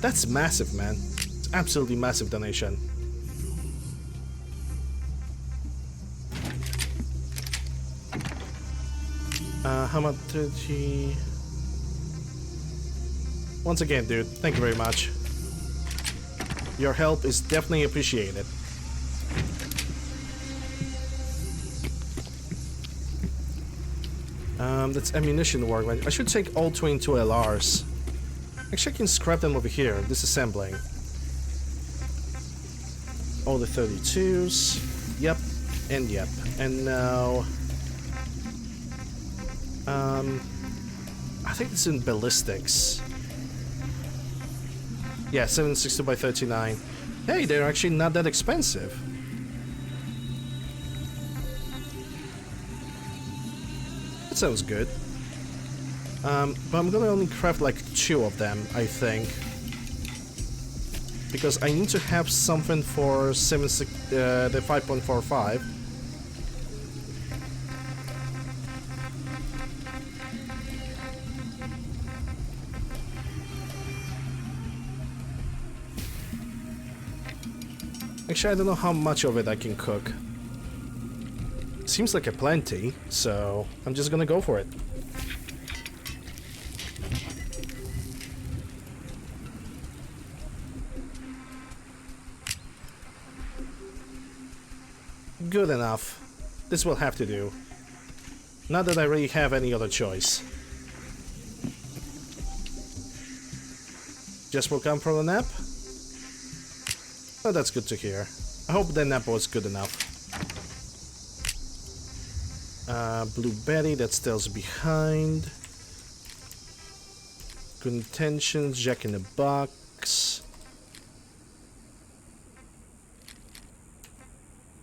That's massive, man. It's absolutely massive donation. How much did he... Once again, dude, thank you very much. Your help is definitely appreciated. That's ammunition workbench. I should take all 22 LRs. Actually, I can scrap them over here, disassembling. All the 32s. Yep, and yep. And now... I think it's in ballistics. Yeah, 760 by 39. Hey, they're actually not that expensive. That sounds good. But I'm gonna only craft like 2 of them, I think. Because I need to have something for the 5.45. Actually, I don't know how much of it I can cook. Seems like a plenty, so I'm just gonna go for it. Good enough. This will have to do. Not that I really have any other choice. Just woke up from a nap? Oh, that's good to hear. I hope the nap was good enough. Blue Betty, that still's behind. Good intentions, Jack in the Box.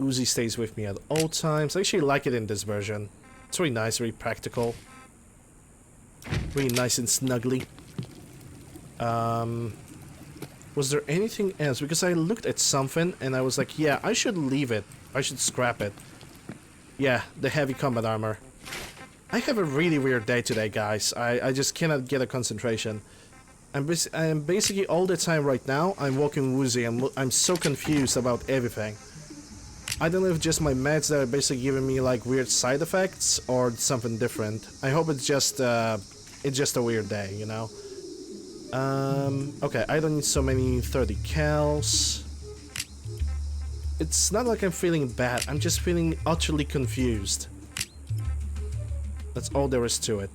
Uzi stays with me at all times. I actually like it in this version. It's really nice, really practical. Really nice and snuggly. Was there anything else? Because I looked at something and I was like, yeah, I should leave it. I should scrap it. Yeah, the heavy combat armor. I have a really weird day today, guys. I just cannot get a concentration. I'm basically all the time right now, I'm walking woozy. I'm so confused about everything. I don't know if just my meds that are basically giving me like weird side effects or something different. I hope it's just a weird day, you know? Okay, I don't need so many 30 cals. It's not like I'm feeling bad, I'm just feeling utterly confused. That's all there is to it.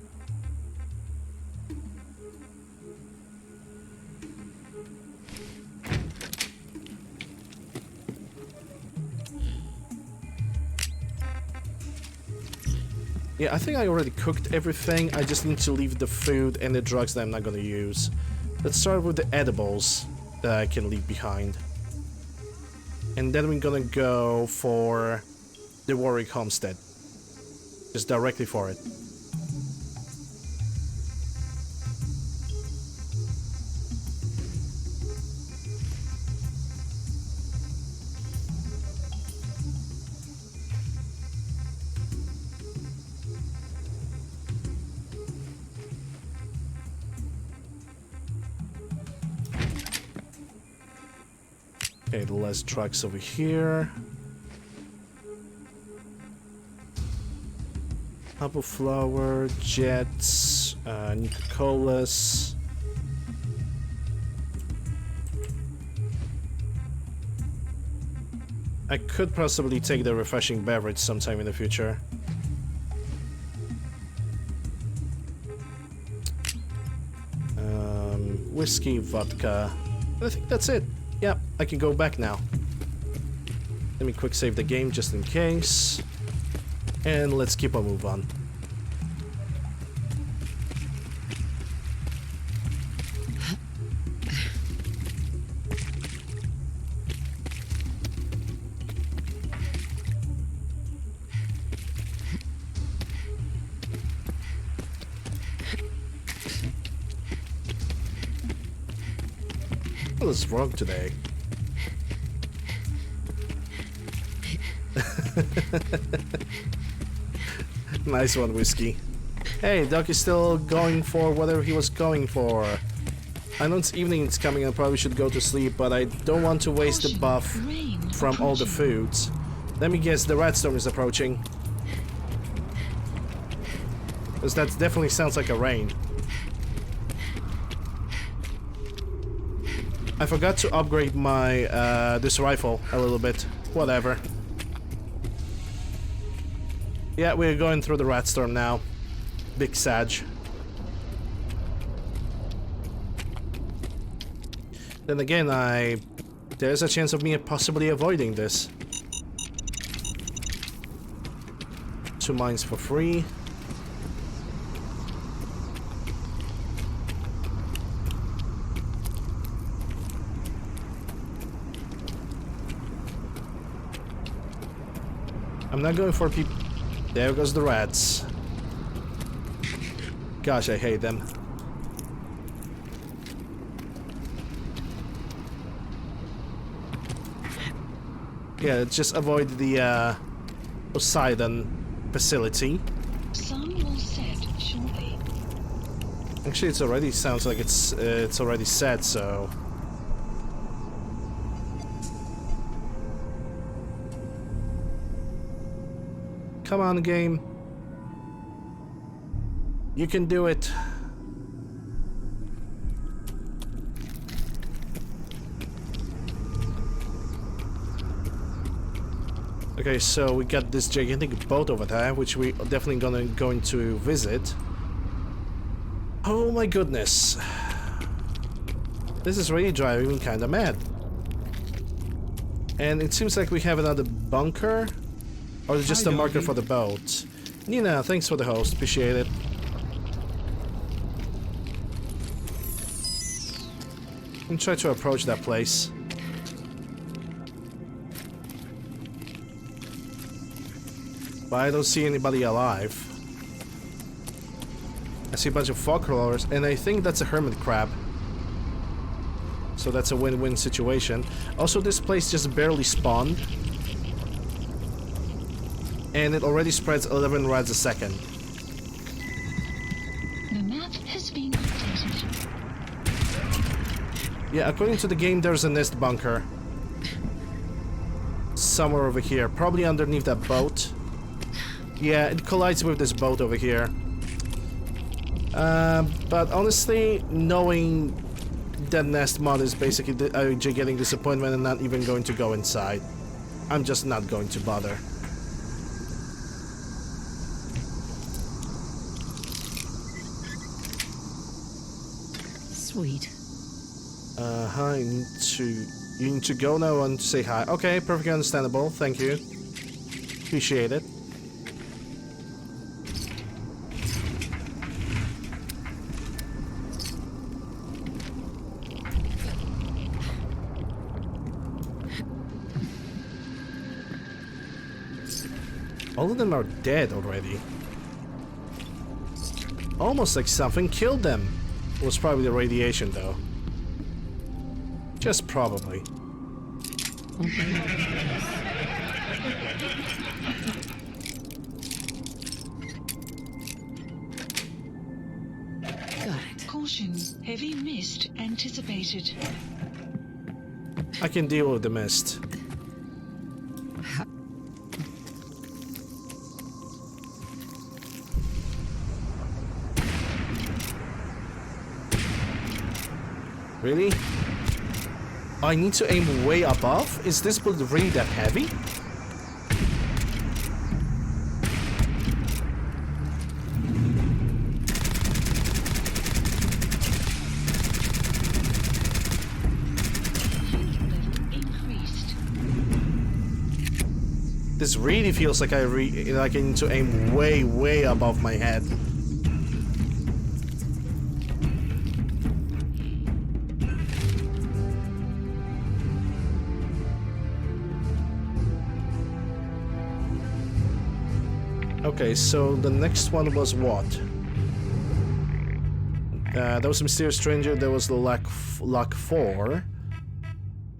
Yeah, I think I already cooked everything. I just need to leave the food and the drugs that I'm not gonna use. Let's start with the edibles that I can leave behind. And then we're gonna go for the Warwick Homestead. Just directly for it. Okay, the last trucks over here. Apple flour, jets, Nuka-Colas. I could possibly take the refreshing beverage sometime in the future. whiskey, vodka. I think that's it. Yeah, I can go back now. Let me quick save the game just in case. And let's keep on move on. What is wrong today? Nice one, Whiskey. Hey, Doc is still going for whatever he was going for. I know it's evening, it's coming, I probably should go to sleep, but I don't want to waste the buff from all the foods. Let me guess, the rat storm is approaching. Because that definitely sounds like a rain. I forgot to upgrade my this rifle a little bit. Whatever. Yeah, we're going through the rat storm now. Big Sag. Then again, there's a chance of me possibly avoiding this. 2 mines for free. I'm not going for people. There goes the rats. Gosh, I hate them. Yeah, just avoid the Poseidon facility. Sun will set shortly. Actually, it already sounds like it's already set, so. Come on, game. You can do it. Okay, so we got this gigantic boat over there, which we definitely going to visit. Oh my goodness. This is really driving me kinda mad. And it seems like we have another bunker. Or is it just a marker for the boat? Nina, thanks for the host. Appreciate it. I'm trying to approach that place. But I don't see anybody alive. I see a bunch of fog crawlers, and I think that's a hermit crab. So that's a win-win situation. Also, this place just barely spawned. And it already spreads 11 rats a second. The map has been updated. Yeah, according to the game, there's a nest bunker. Somewhere over here. Probably underneath that boat. Yeah, it collides with this boat over here. But honestly, knowing that nest mod is basically a gigantic disappointment and not even going to go inside. I'm just not going to bother. Sweet. You need to go now and say hi. Okay, perfectly understandable. Thank you. Appreciate it. All of them are dead already. Almost like something killed them. It was probably the radiation, though. Just probably. Got it. Caution, heavy mist anticipated. I can deal with the mist. Really? I need to aim way above? Is this bullet really that heavy? This really feels like like I need to aim way, way above my head. Okay, so the next one was what? There was a mysterious stranger, there was the luck 4.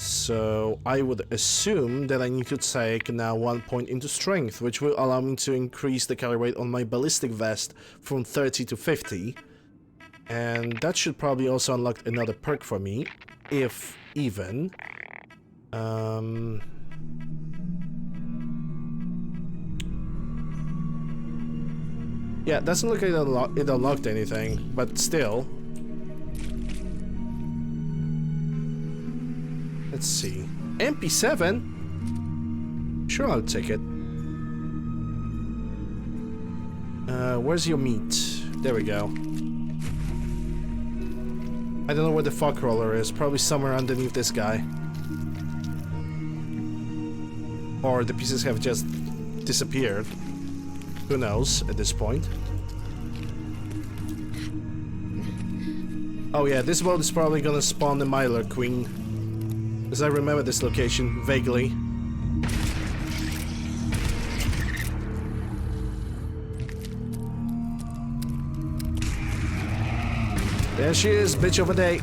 So I would assume that I need to take now 1 point into strength, which will allow me to increase the carry weight on my ballistic vest from 30 to 50. And that should probably also unlock another perk for me, if even. Yeah, doesn't look like it unlocked anything, but still. Let's see. MP7? Sure, I'll take it. Where's your meat? There we go. I don't know where the fog roller is. Probably somewhere underneath this guy. Or the pieces have just disappeared. Who knows at this point? Oh yeah, this boat is probably gonna spawn the Mylar Queen. Because I remember this location vaguely. There she is, bitch of a day.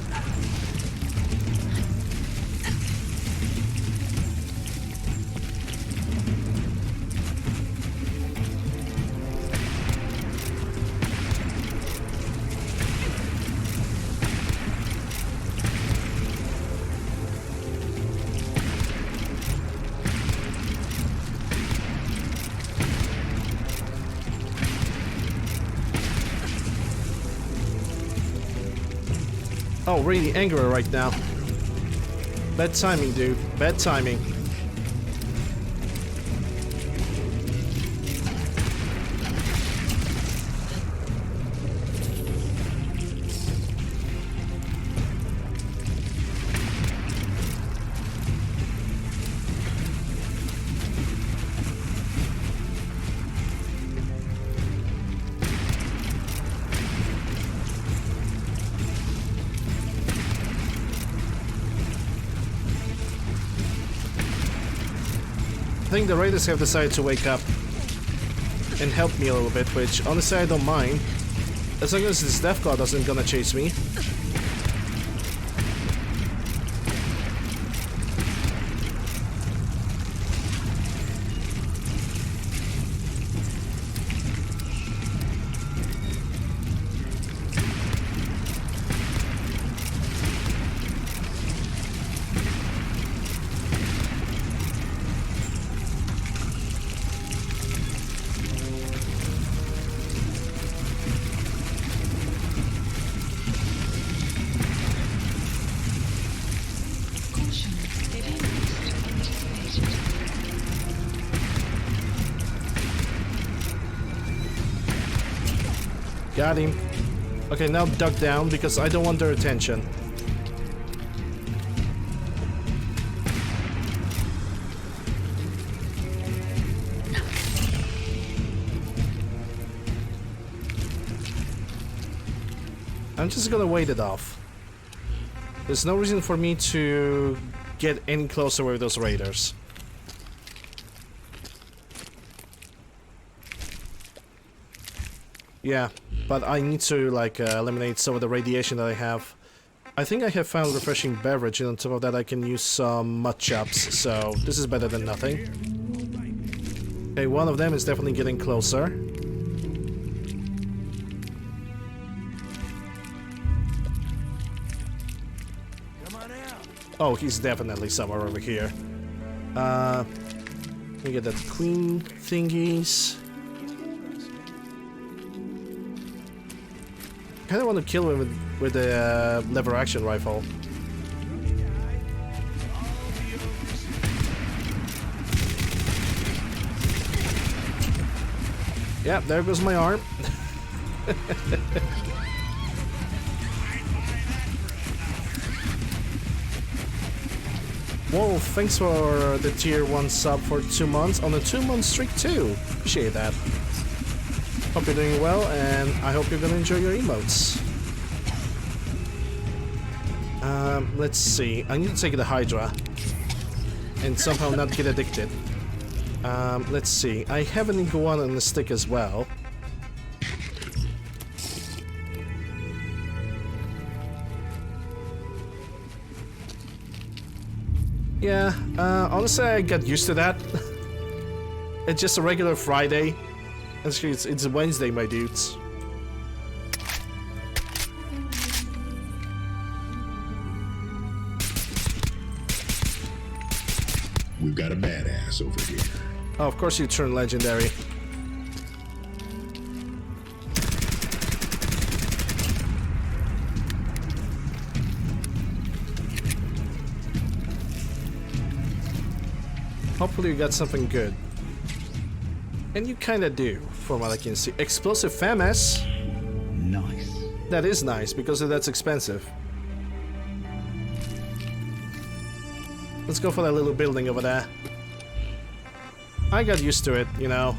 Oh, really angry right now. Bad timing, dude. Bad timing. I think the raiders have decided to wake up and help me a little bit, which honestly I don't mind. As long as this death god doesn't gonna chase me. Got him. Okay, now duck down because I don't want their attention. I'm just gonna wait it off. There's no reason for me to get any closer with those raiders. Yeah, but I need to like eliminate some of the radiation that I have. I think I have found refreshing beverage, and on top of that I can use some mud chops, so this is better than nothing. Okay, one of them is definitely getting closer. Oh, he's definitely somewhere over here. Let me get that queen thingies. I kinda want to kill him with the lever action rifle. Yeah, there goes my arm. Well, thanks for the tier 1 sub for 2 months on a 2-month streak too. Appreciate that. Hope you're doing well, and I hope you're gonna enjoy your emotes. Let's see. I need to take the Hydra and somehow not get addicted. Let's see. I have an iguana on the stick as well. Yeah, honestly, I got used to that. It's just a regular Friday. Actually, it's Wednesday, my dudes. We've got a badass over here. Oh, of course you turn legendary. Hopefully you got something good. And you kinda do, from what I can see. Explosive FAMAS? Nice. That is nice, because that's expensive. Let's go for that little building over there. I got used to it, you know.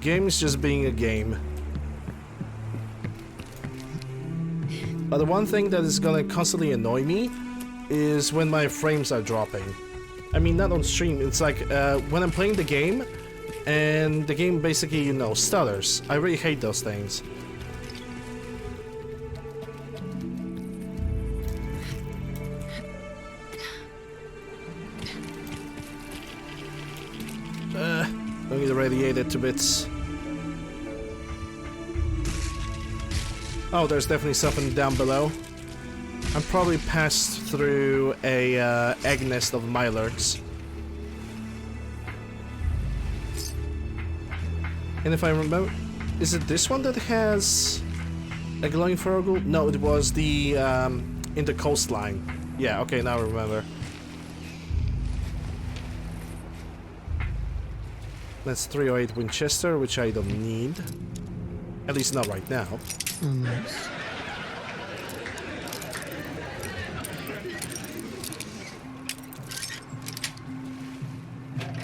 Game is just being a game. But the one thing that is gonna constantly annoy me is when my frames are dropping. I mean, not on stream, it's like when I'm playing the game and the game basically, you know, stutters. I really hate those things. Don't need to radiate it to bits. Oh, there's definitely something down below. I'm probably passed through a egg nest of Mylurks. And if I remember, is it this one that has a glowing Fergal? No, it was the in the coastline. Yeah, okay, now I remember. That's 308 Winchester, which I don't need. At least not right now. Almost.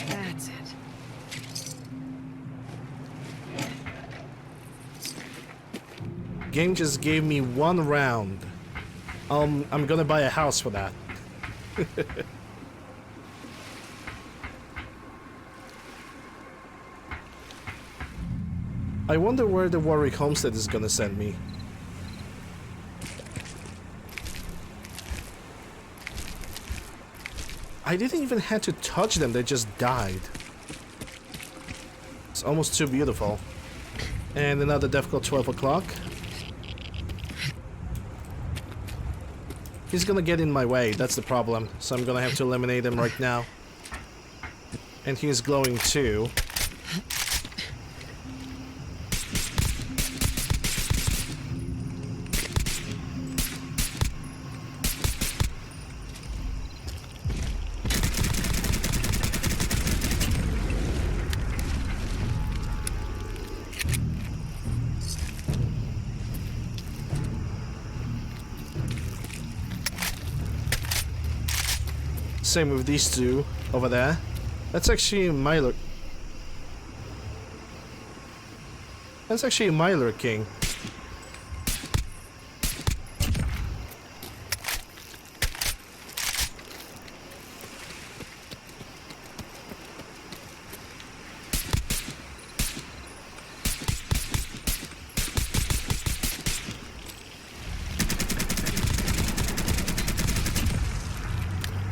That's it. Game just gave me 1 round. I'm gonna buy a house for that. I wonder where the Warwick Homestead is gonna send me. I didn't even have to touch them, they just died. It's almost too beautiful. And another difficult 12 o'clock. He's gonna get in my way, that's the problem. So I'm gonna have to eliminate him right now. And he's glowing too. Same with these two over there. That's actually a Myler. That's actually a Myler King.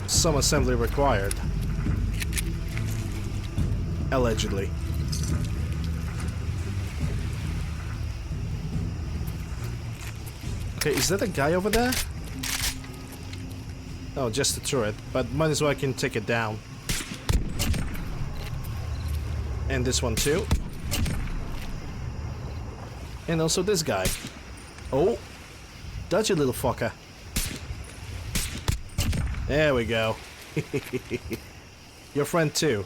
Some assembly required. Allegedly. Okay, is that a guy over there? Oh, just a turret, but might as well I can take it down. And this one too. And also this guy. Oh, dodgy little fucker. There we go. Your friend too.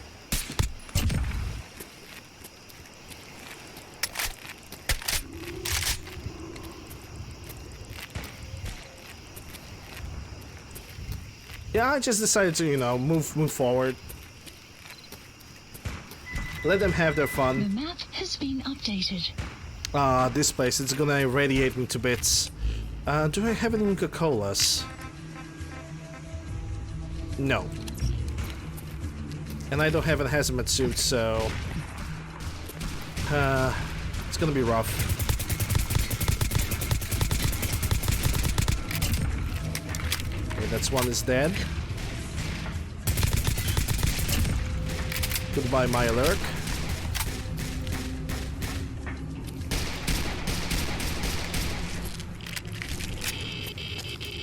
Yeah, I just decided to, you know, move forward. Let them have their The fun. map has been updated. This place, it's gonna irradiate me to bits. Do I have any Nuka-Colas? No. And I don't have a hazmat suit, so... it's gonna be rough. Okay, that's one is dead. Goodbye, my alert.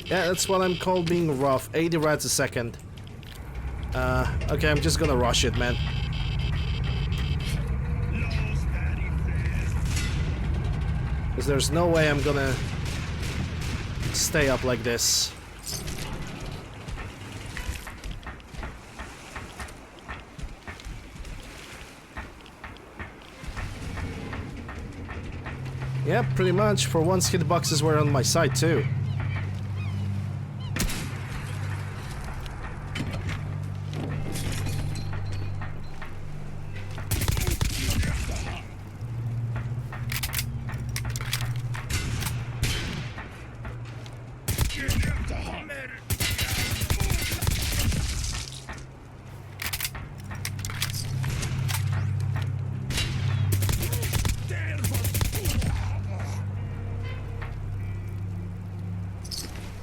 Yeah, that's what I'm called being rough. 80 rats a second. Okay, I'm just gonna rush it, man. Because there's no way I'm gonna stay up like this. Yeah, pretty much. For once, hitboxes were on my side too.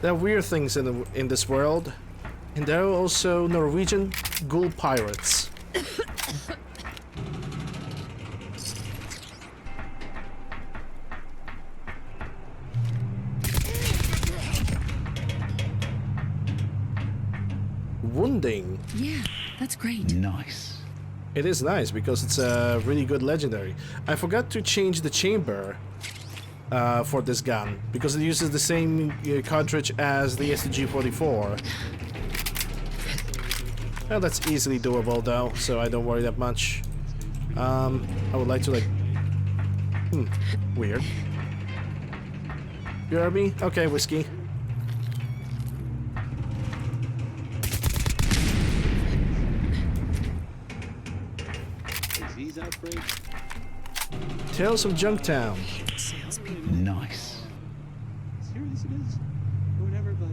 There are weird things in this world, and there are also Norwegian ghoul pirates. Wounding. Yeah, that's great. Nice. It is nice because it's a really good legendary. I forgot to change the chamber for this gun because it uses the same cartridge as the STG-44. Well, that's easily doable though, so I don't worry that much. I would like to like... weird. BRB? Okay, whiskey. Disease outbreak. Tales of Junktown. Nice. Serious it is? Or whatever, but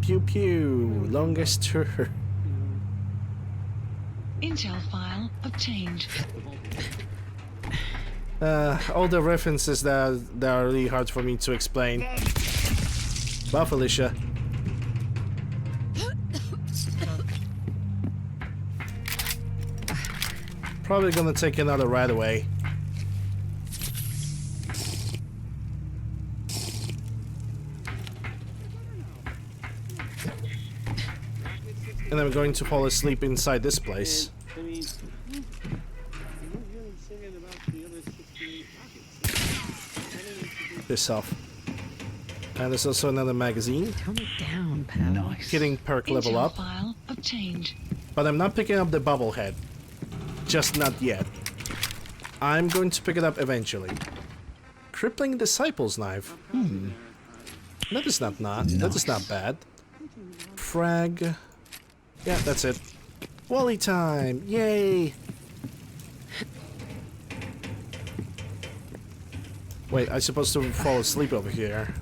Pew pew. Longest tour. Intel file obtained. All the references that are really hard for me to explain. Buff Alicia. Probably gonna take another rat away. And I'm going to fall asleep inside this place. I mean, you don't hear them singing about the other 68 rockets. Piss off. And there's also another magazine. Tone it down, pal. Nice. Getting perk level Intel up. file obtained. But I'm not picking up the bubblehead. Just not yet. I'm going to pick it up eventually. Crippling Disciple's Knife. That is not that is not bad. Frag. Yeah, that's it. Wally time! Yay! Wait, I'm supposed to fall asleep over here.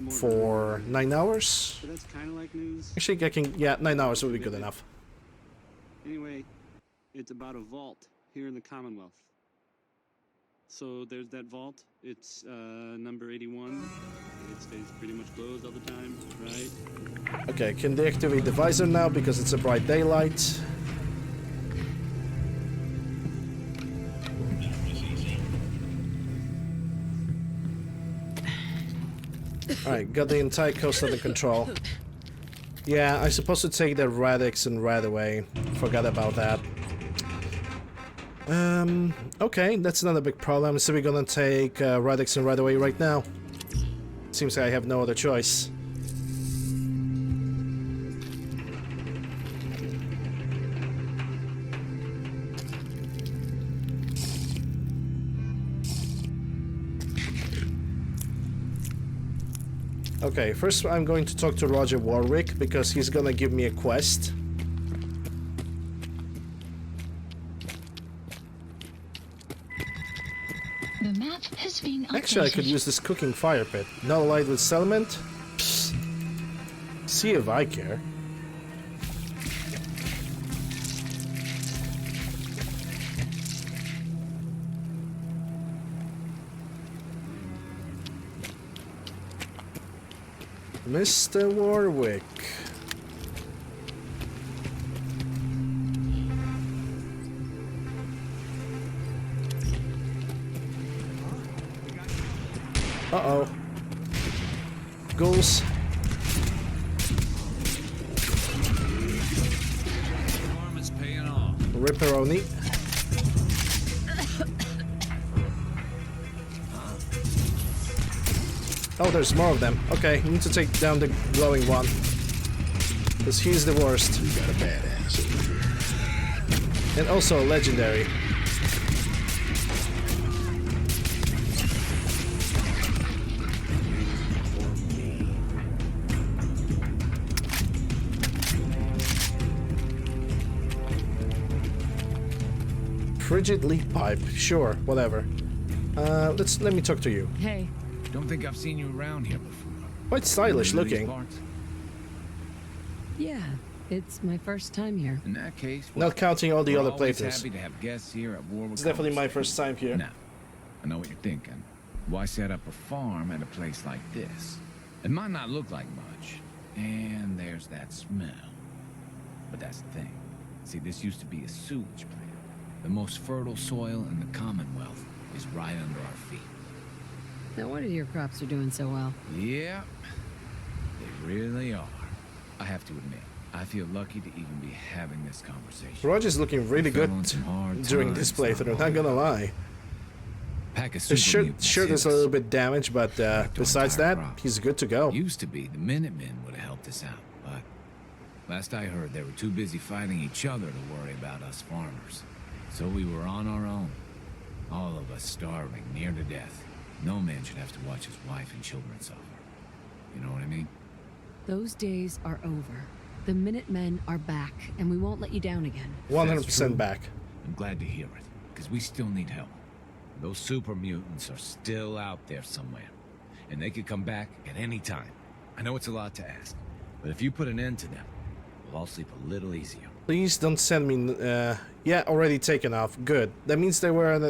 For 9 hours? So that's kind of like news. Actually, I can. Yeah, 9 hours would be good enough. Anyway, it's about a vault here in the Commonwealth. So there's that vault. It's number 81. It stays pretty much closed all the time, right? Okay, can deactivate the visor now because it's a bright daylight. Alright, got the entire coast under control. Yeah, I'm supposed to take the Radix and Rad away. Forgot about that. Okay, that's not a big problem. So we're gonna take Radix and Rad away right now. Seems like I have no other choice. Okay, first I'm going to talk to Roger Warwick because he's gonna give me a quest. The map has been updated. Actually, I could use this cooking fire pit. Not allied with settlement? Psst. See if I care. Mr. Warwick. Uh-oh. Ghouls. Performance paying off. Ripperoni. Oh, there's more of them. Okay, we need to take down the glowing one. Because he's the worst. We got a badass over here. And also a legendary. Frigid leaf pipe. Sure, whatever. Let me talk to you. Hey. Don't think I've seen you around here before. Quite stylish New to these looking. parts? Yeah, it's my first time here. In that case, Not counting all the we're other always playthroughs. happy to have guests here at Warwick. It's definitely my first time here. Now, I know what you're thinking. Why set up a farm at a place like this? It might not look like much, and there's that smell. But that's the thing. See, this used to be a sewage plant. The most fertile soil in the Commonwealth is right under our feet. No wonder your crops are doing so well. Yeah, they really are. I have to admit, I feel lucky to even be having this conversation. Roger's looking really good during this playthrough, not gonna lie. His shirt is a little bit damaged, but besides that, he's good to go. Used to be the Minutemen would have helped us out, but last I heard, they were too busy fighting each other to worry about us farmers. So we were on our own, all of us starving, near to death. No man should have to watch his wife and children suffer. You know what I mean? Those days are over. The Minutemen are back, and we won't let you down again. 100% back. I'm glad to hear it, because we still need help. Those super mutants are still out there somewhere, and they could come back at any time. I know it's a lot to ask, but if you put an end to them, we'll all sleep a little easier. Please don't send me... yeah, already taken off. Good. That means they were at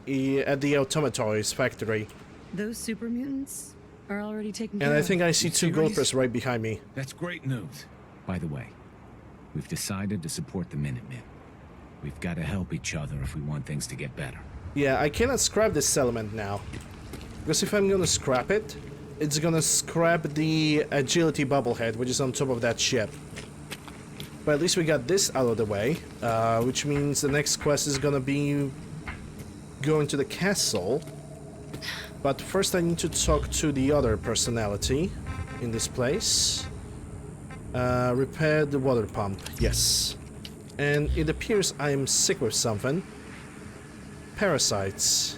the Automatoys factory. Those super mutants are already taken care And of. I think I see two serious? Goldpress right behind me. That's great news. By the way, we've decided to support the Minutemen. We've got to help each other if we want things to get better. Yeah, I cannot scrap this element now. Because if I'm gonna scrap it, it's gonna scrap the agility bubblehead, which is on top of that ship. But at least we got this out of the way, which means the next quest is gonna be going to the castle. But first I need to talk to the other personality in this place. Repair the water pump, yes. And it appears I'm sick with something. Parasites.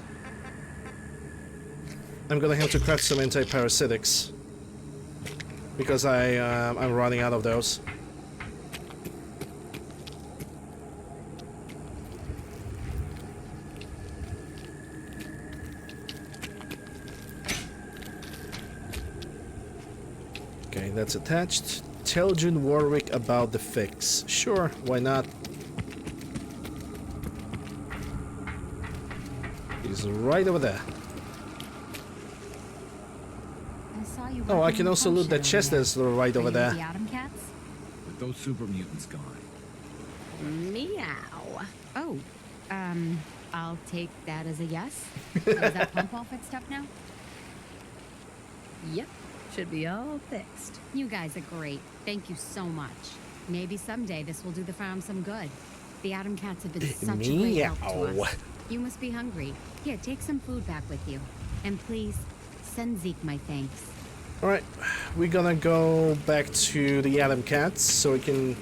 I'm gonna have to craft some anti-parasitics. Because I'm running out of those. Okay, that's attached. Tell June Warwick about the fix. Sure, why not? He's right over there. Oh, I can also loot that chest that's right over there. With those super mutants gone. Meow. Oh, I'll take that as a yes. So is that pump all fixed up now? Yep, should be all fixed. You guys are great. Thank you so much. Maybe someday this will do the farm some good. The Atom Cats have been such a great help to us. You must be hungry. Here, take some food back with you. And please, send Zeke my thanks. Alright, we're gonna go back to the Atom Cats so we can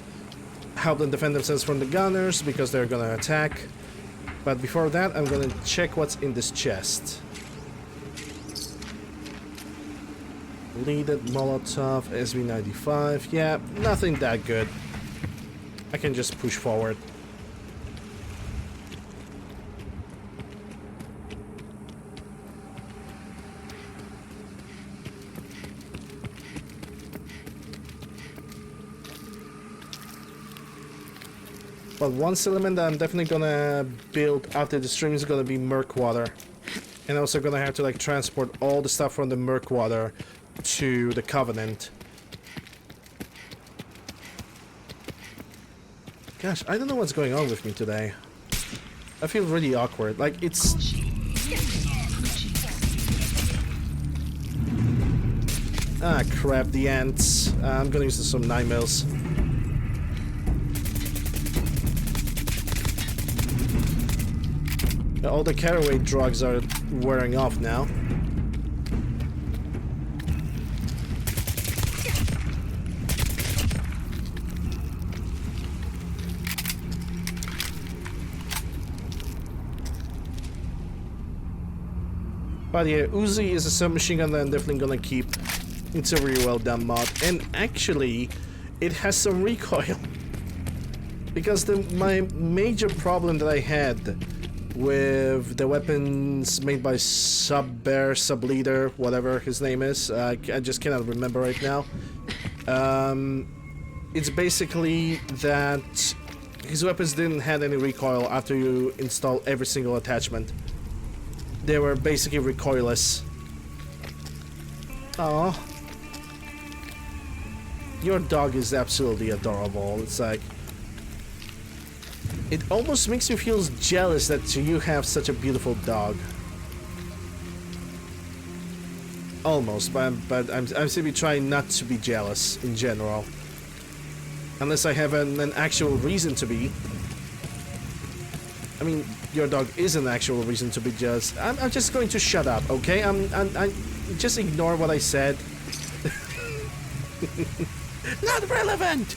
help them defend themselves from the gunners because they're gonna attack. But before that, I'm gonna check what's in this chest. Leaded Molotov, SV95. Yeah, nothing that good. I can just push forward. But one element that I'm definitely gonna build after the stream is gonna be Murkwater. And also gonna have to like transport all the stuff from the Murkwater to the Covenant. Gosh, I don't know what's going on with me today. I feel really awkward. Like it's... Ah crap, the ants. I'm gonna use some 9mm. All the caraway drugs are wearing off now. But yeah, Uzi is a submachine gun that I'm definitely gonna keep. It's a really well done mod. And actually, it has some recoil. Because my major problem that I had with the weapons made by Sub-Bear, Sub-Leader, whatever his name is. I just cannot remember right now. It's basically that his weapons didn't have any recoil after you install every single attachment. They were basically recoilless. Aww. Your dog is absolutely adorable. It's like... It almost makes me feel jealous that you have such a beautiful dog. Almost, but I'm simply trying not to be jealous in general. Unless I have an actual reason to be. I mean, your dog is an actual reason to be jealous. I'm just going to shut up, okay? I'm just ignore what I said. Not relevant!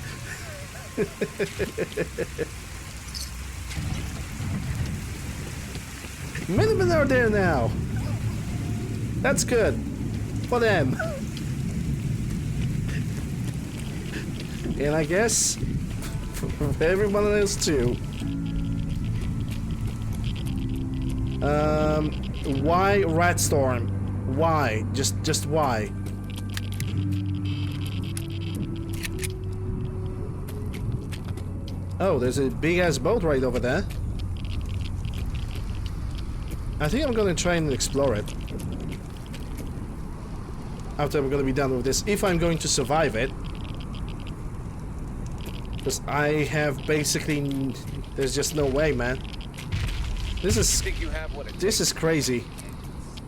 Minutemen are there now. That's good. For them. And I guess for everyone else too. Why Ratstorm? Why? Just why? Oh, there's a big ass boat right over there. I think I'm gonna try and explore it. After I'm gonna be done with this, if I'm going to survive it. Because I have basically... There's just no way, man. This is crazy.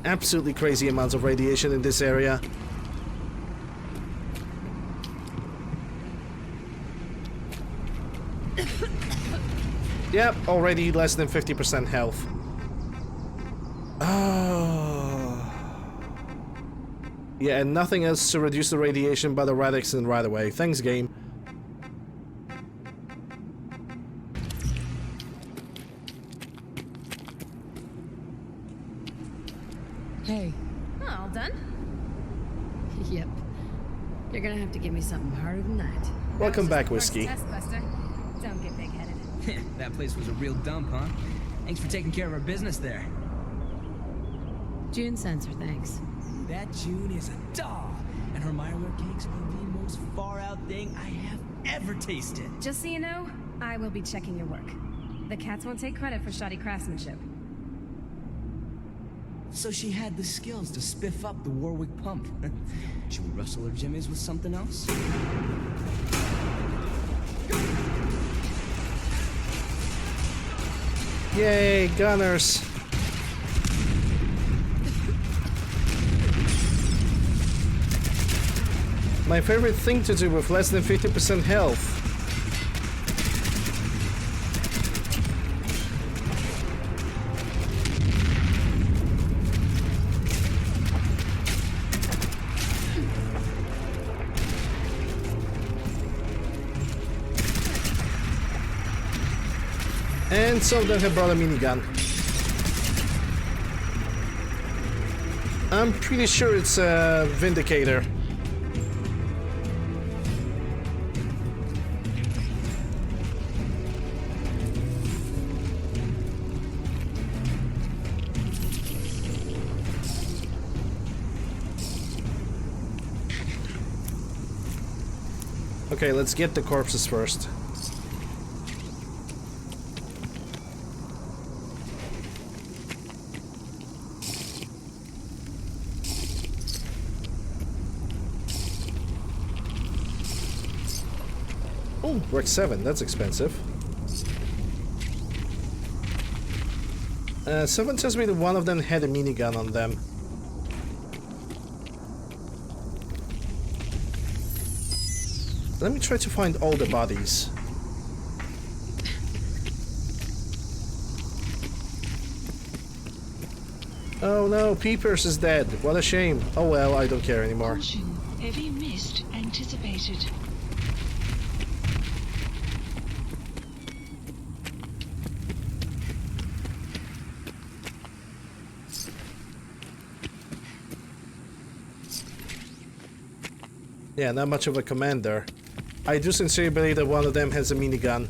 Absolutely crazy amounts of radiation in this area. Yep, already less than 50% health. Oh. Yeah, and nothing else to reduce the radiation but the Radixen right away. Thanks, game. Hey. Oh, all done? Yep. You're gonna have to give me something harder than that. Welcome back, Whiskey. Test, Buster. Don't get big-headed. That place was a real dump, huh? Thanks for taking care of our business there. June sensor, thanks. That June is a doll, and her Mireware cakes are the most far-out thing I have ever tasted. Just so you know, I will be checking your work. The cats won't take credit for shoddy craftsmanship. So she had the skills to spiff up the Warwick pump. Should we rustle her jimmies with something else? Yay, gunners. My favorite thing to do with less than 50% health. And some of them have brought a minigun. I'm pretty sure it's a Vindicator. Okay, let's get the corpses first. Oh, Rec 7, that's expensive. 7 tells me that one of them had a minigun on them. Let me try to find all the bodies. Oh no, Peepers is dead. What a shame. Oh well, I don't care anymore. Caution, heavy mist anticipated. Yeah, not much of a commander. I do sincerely believe that one of them has a minigun.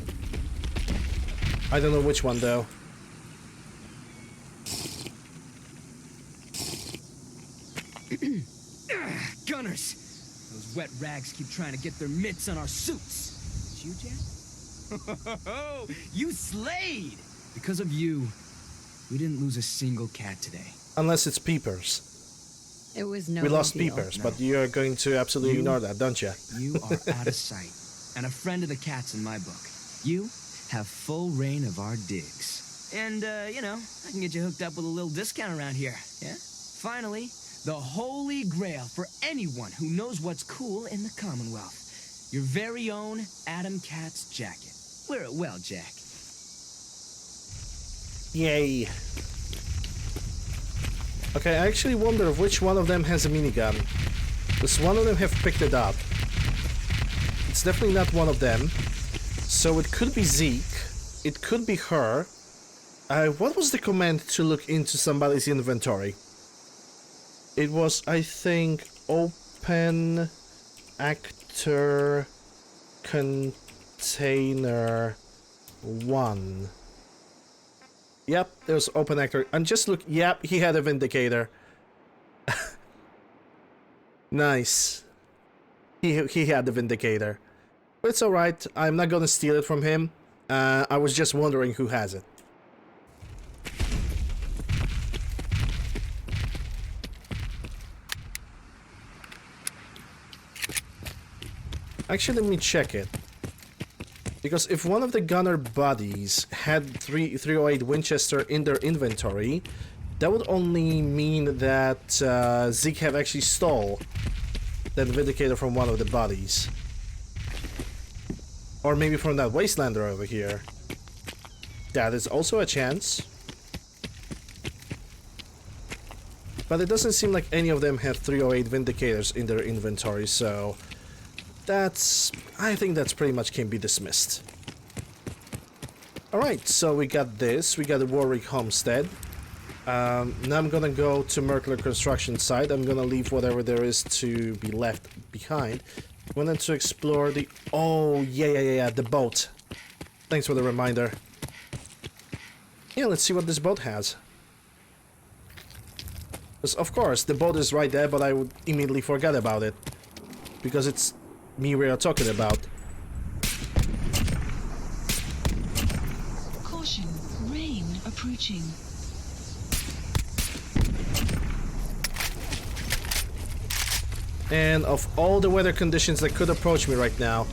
I don't know which one though. Gunners! Those wet rags keep trying to get their mitts on our suits. You, Jack? You slayed! Because of you, we didn't lose a single cat today. Unless it's Peepers. It was no We lost big deal. Peepers, but you're going to absolutely ignore that, don't you? You are out of sight, and a friend of the cats in my book. You have full reign of our digs. And, you know, I can get you hooked up with a little discount around here, yeah? Finally, the holy grail for anyone who knows what's cool in the Commonwealth. Your very own Adam Cat's jacket. Wear it well, Jack. Yay. Okay, I actually wonder which one of them has a minigun. Does one of them have picked it up? It's definitely not one of them. So it could be Zeke. It could be her. What was the command to look into somebody's inventory? It was, I think, open actor container 1. Yep, there's open actor. And just look, yep, he had a Vindicator. Nice. He had the Vindicator. But it's alright, I'm not gonna steal it from him. I was just wondering who has it. Actually, let me check it. Because if one of the gunner buddies had 308 Winchester in their inventory, that would only mean that Zeke have actually stole that Vindicator from one of the buddies. Or maybe from that Wastelander over here. That is also a chance. But it doesn't seem like any of them have 308 Vindicators in their inventory, so... I think that's pretty much can be dismissed. Alright, so we got this. We got the Warwick Homestead. Now I'm gonna go to Merkler construction site. I'm gonna leave whatever there is to be left behind. Wanted to explore the... Oh, yeah, the boat. Thanks for the reminder. Yeah, let's see what this boat has. Because, of course, the boat is right there, but I would immediately forget about it. Because it's me we are talking about. Caution, rain approaching. And of all the weather conditions that could approach me right now,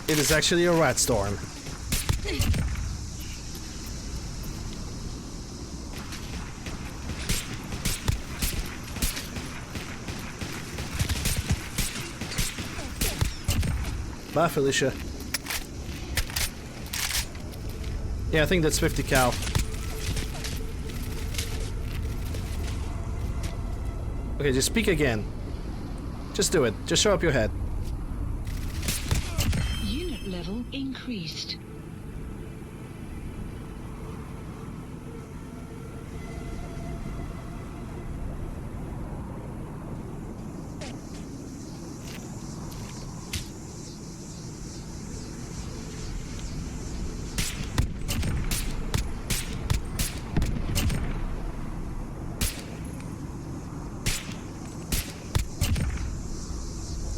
it is actually a rat storm. Bye, Felicia. Yeah, I think that's 50 cal. Okay, just speak again. Just do it. Just show up your head. Unit level increased.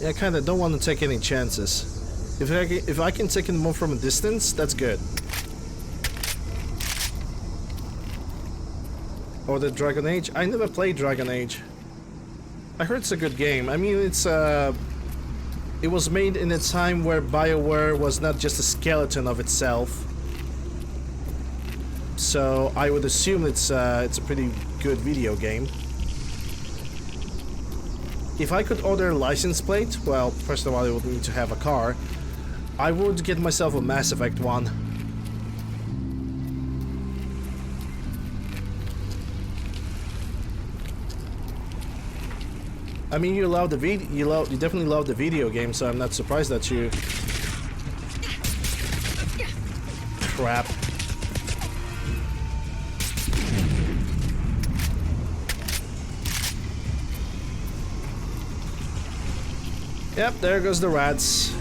Yeah, I kinda don't want to take any chances. If I can take it more from a distance, that's good. Or the Dragon Age? I never played Dragon Age. I heard it's a good game. I mean, it was made in a time where BioWare was not just a skeleton of itself. So I would assume it's a pretty good video game. If I could order a license plate, well, first of all, I would need to have a car. I would get myself a Mass Effect one. I mean, you definitely love the video game, so I'm not surprised that you... Crap. Yep, there goes the rats.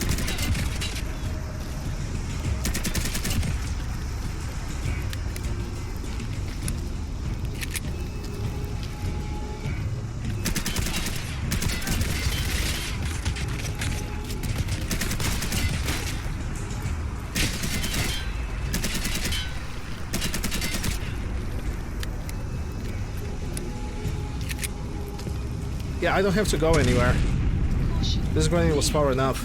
Yeah, I don't have to go anywhere. This grenade was far enough.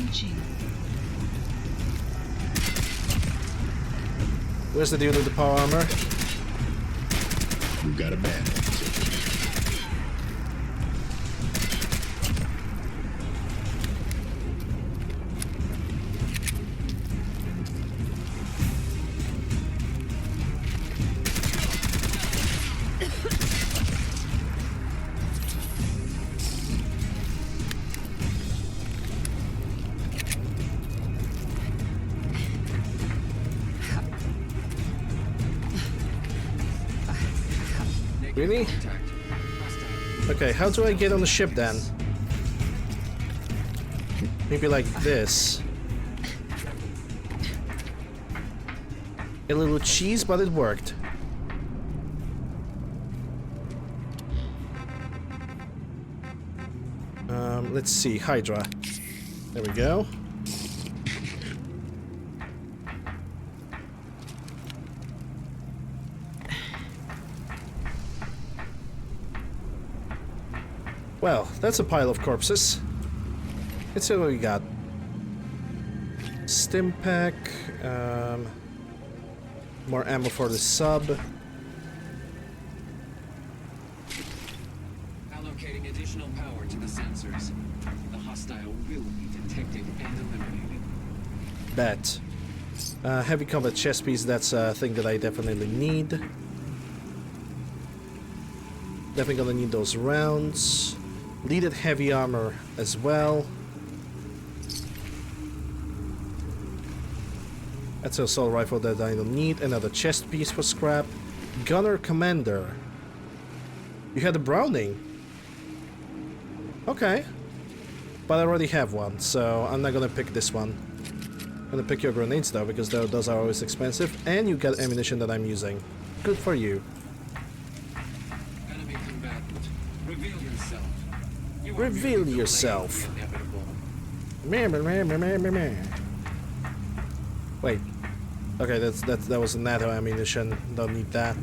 Where's the dude with the power armor? You got a bad attitude. Really? Okay, how do I get on the ship then? Maybe like this. A little cheese, but it worked. Let's see, Hydra. There we go. Well, that's a pile of corpses. Let's see what we got. Stim pack, more ammo for the sub. Allocating additional power to the sensors. The hostile will be detected and eliminated. Bet. Heavy combat chest piece, that's a thing that I definitely need. Definitely gonna need those rounds. Leaded heavy armor as well. That's an assault rifle that I don't need. Another chest piece for scrap. Gunner Commander. You had a Browning. Okay. But I already have one, so I'm not gonna pick this one. I'm gonna pick your grenades though, because those are always expensive. And you got ammunition that I'm using. Good for you. Enemy combatant. Reveal yourself. Reveal yourself. Wait. Okay, that was NATO ammunition. Don't need that.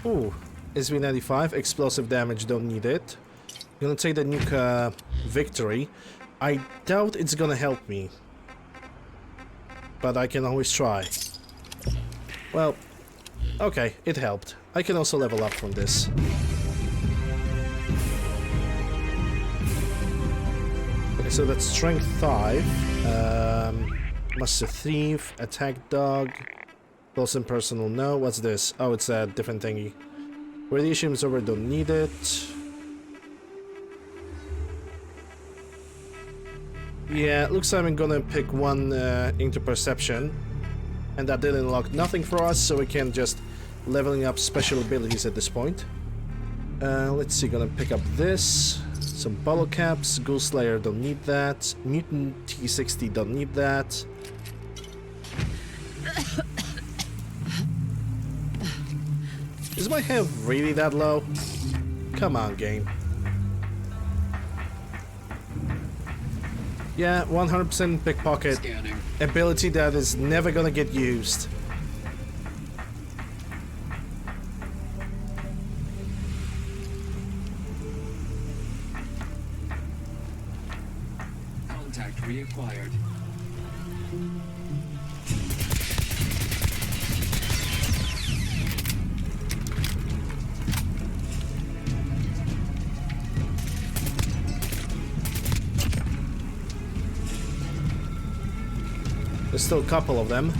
Ooh, SV95, explosive damage, don't need it. I'm gonna take the nuke victory. I doubt it's gonna help me. But I can always try. Well, Okay, it helped. I can also level up from this. Okay, so that's strength 5. Master thief, attack dog, close and personal. No, what's this? Oh, it's a different thingy. Radiation is over, don't need it. Yeah, looks like I'm gonna pick one into perception. And that didn't unlock nothing for us, so we can just leveling up special abilities at this point. Let's see, gonna pick up this. Some bottle caps, Ghoul Slayer, don't need that. Mutant T60, don't need that. Is my health really that low? Come on, game. Yeah, 100% pickpocket. Scanning. Ability that is never gonna get used. Contact reacquired. There's still a couple of them.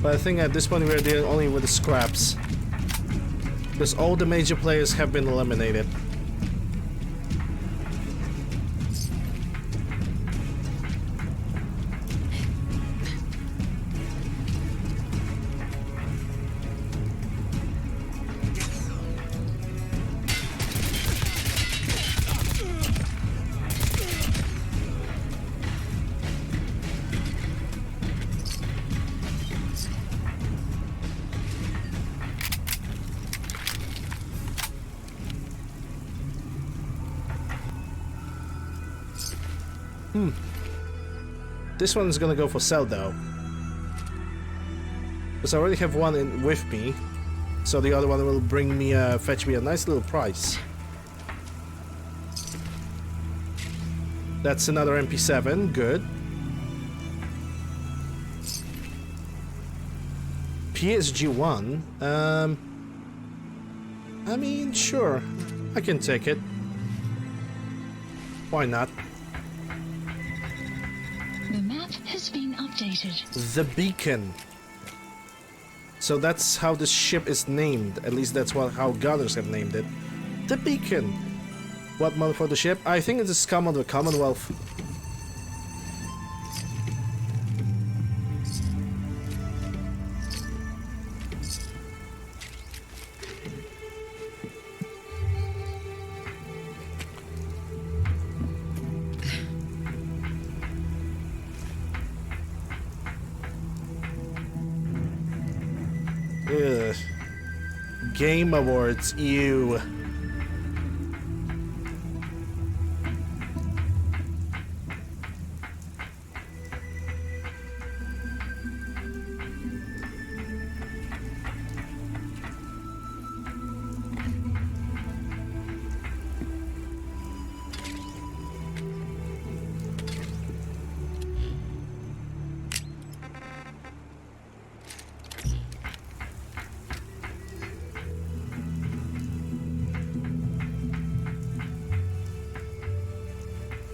But I think at this point we're dealing only with the scraps. Because all the major players have been eliminated. This one's gonna go for sell though. Because I already have one in with me. So the other one will bring me fetch me a nice little price. That's another MP7, good. PSG1, I mean, sure, I can take it. Why not? The map has been updated. The Beacon. So that's how this ship is named. At least that's how Gunners have named it. The Beacon. What model for the ship? I think it's a scum of the Commonwealth. Ugh. Game Awards, ew.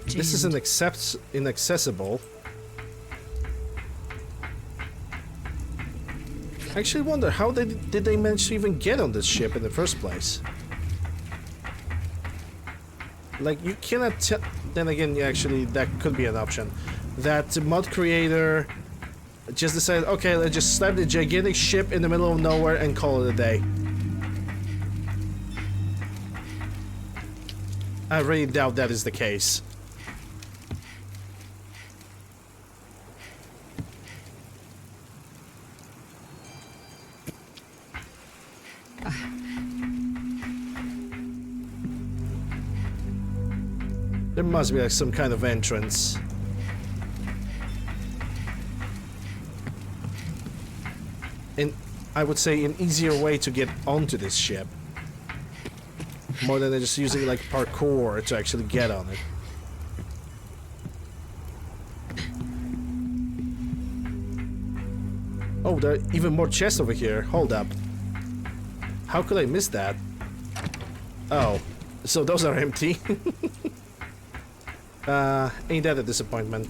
This is inaccessible. I actually wonder how did they manage to even get on this ship in the first place? Like, you cannot tell. Then again, actually, that could be an option. That mod creator just decided, okay, let's just slap the gigantic ship in the middle of nowhere and call it a day. I really doubt that is the case. There must be like some kind of entrance. And I would say an easier way to get onto this ship. More than just using like parkour to actually get on it. Oh, there are even more chests over here. Hold up. How could I miss that? Oh, so those are empty. Ain't that a disappointment?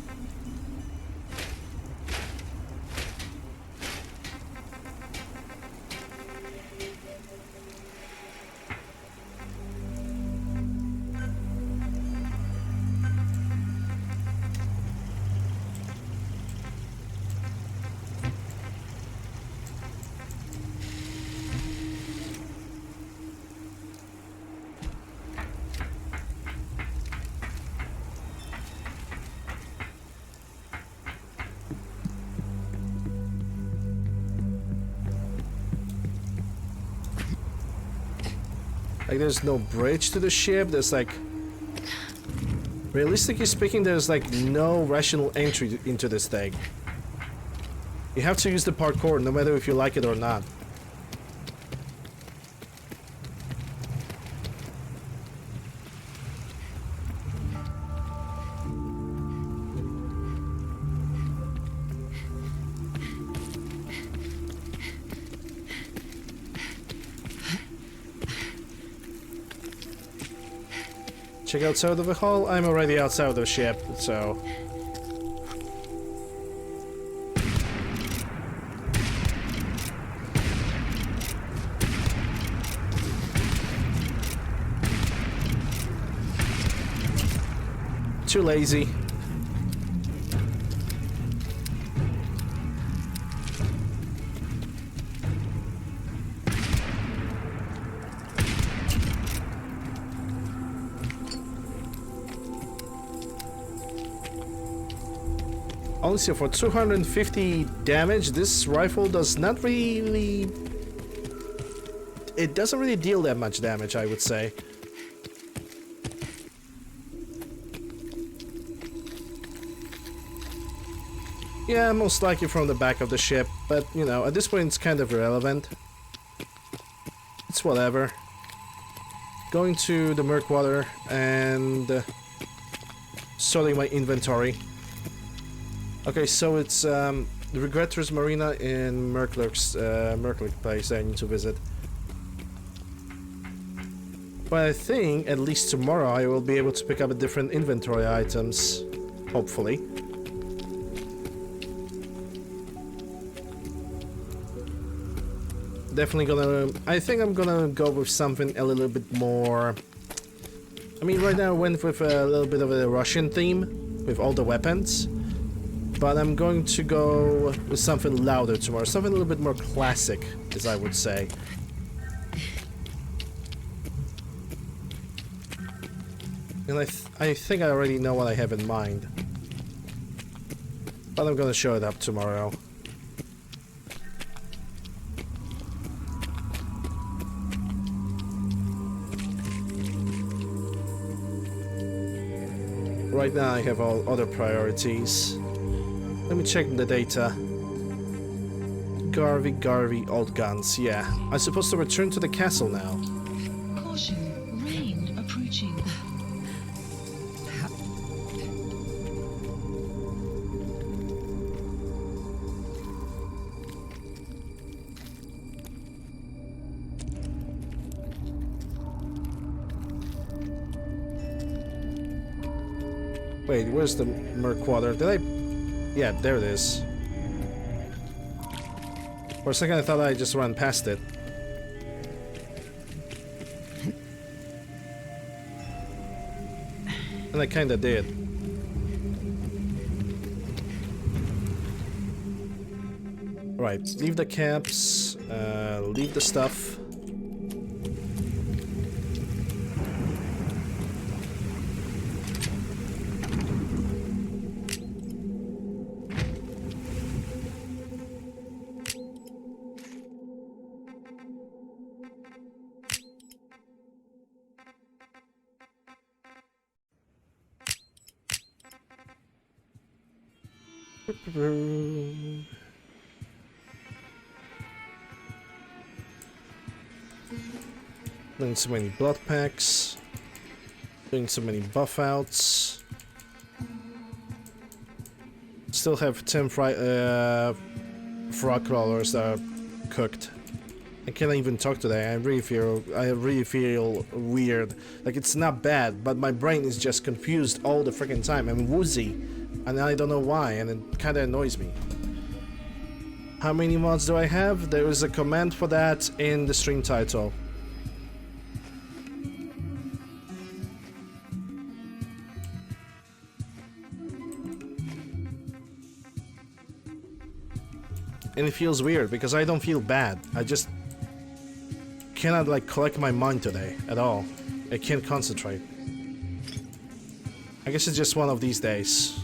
Like, there's no bridge to the ship. There's like, realistically speaking, there's like no rational entry into this thing. You have to use the parkour no matter if you like it or not. Check outside of the hull. I'm already outside of the ship, so... Too lazy. Honestly, for 250 damage, this rifle does not really... It doesn't really deal that much damage, I would say. Yeah, most likely from the back of the ship, but, you know, at this point it's kind of irrelevant. It's whatever. Going to the Murkwater and sorting my inventory. Okay, so it's the Regretter's Marina in Merkler's place I need to visit. But I think at least tomorrow I will be able to pick up different inventory items, hopefully. Definitely gonna... I think I'm gonna go with something a little bit more... I mean, right now I went with a little bit of a Russian theme with all the weapons. But I'm going to go with something louder tomorrow, something a little bit more classic, as I would say. And I think I already know what I have in mind. But I'm gonna show it up tomorrow. Right now I have all other priorities. Let me check the data. Garvey, old guns. Yeah, I'm supposed to return to the castle now. Caution, rain approaching. Wait, where's the Murkwater? Did I... Yeah, there it is. For a second I thought I just ran past it. And I kinda did. Right, leave the caps, leave the stuff. Doing so many blood packs. Doing so many buff outs. Still have 10 frog crawlers that are cooked. I can't even talk today. I really feel weird. Like, it's not bad, but my brain is just confused all the freaking time. I'm woozy, and I don't know why, and it kind of annoys me. How many mods do I have? There is a command for that in the stream title. And it feels weird because I don't feel bad. I just cannot like collect my mind today at all. I can't concentrate. I guess it's just one of these days.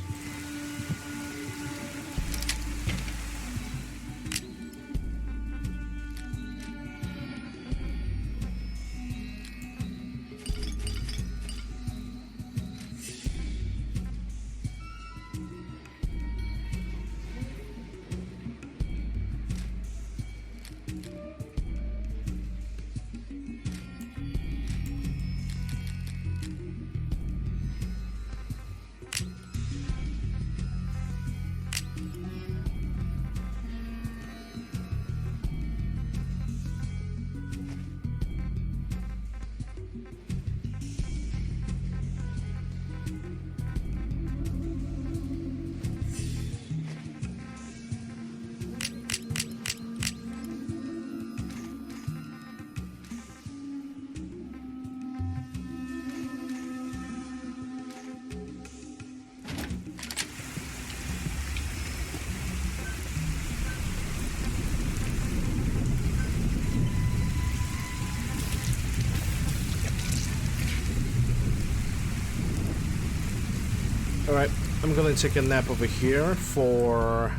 Alright, I'm gonna take a nap over here for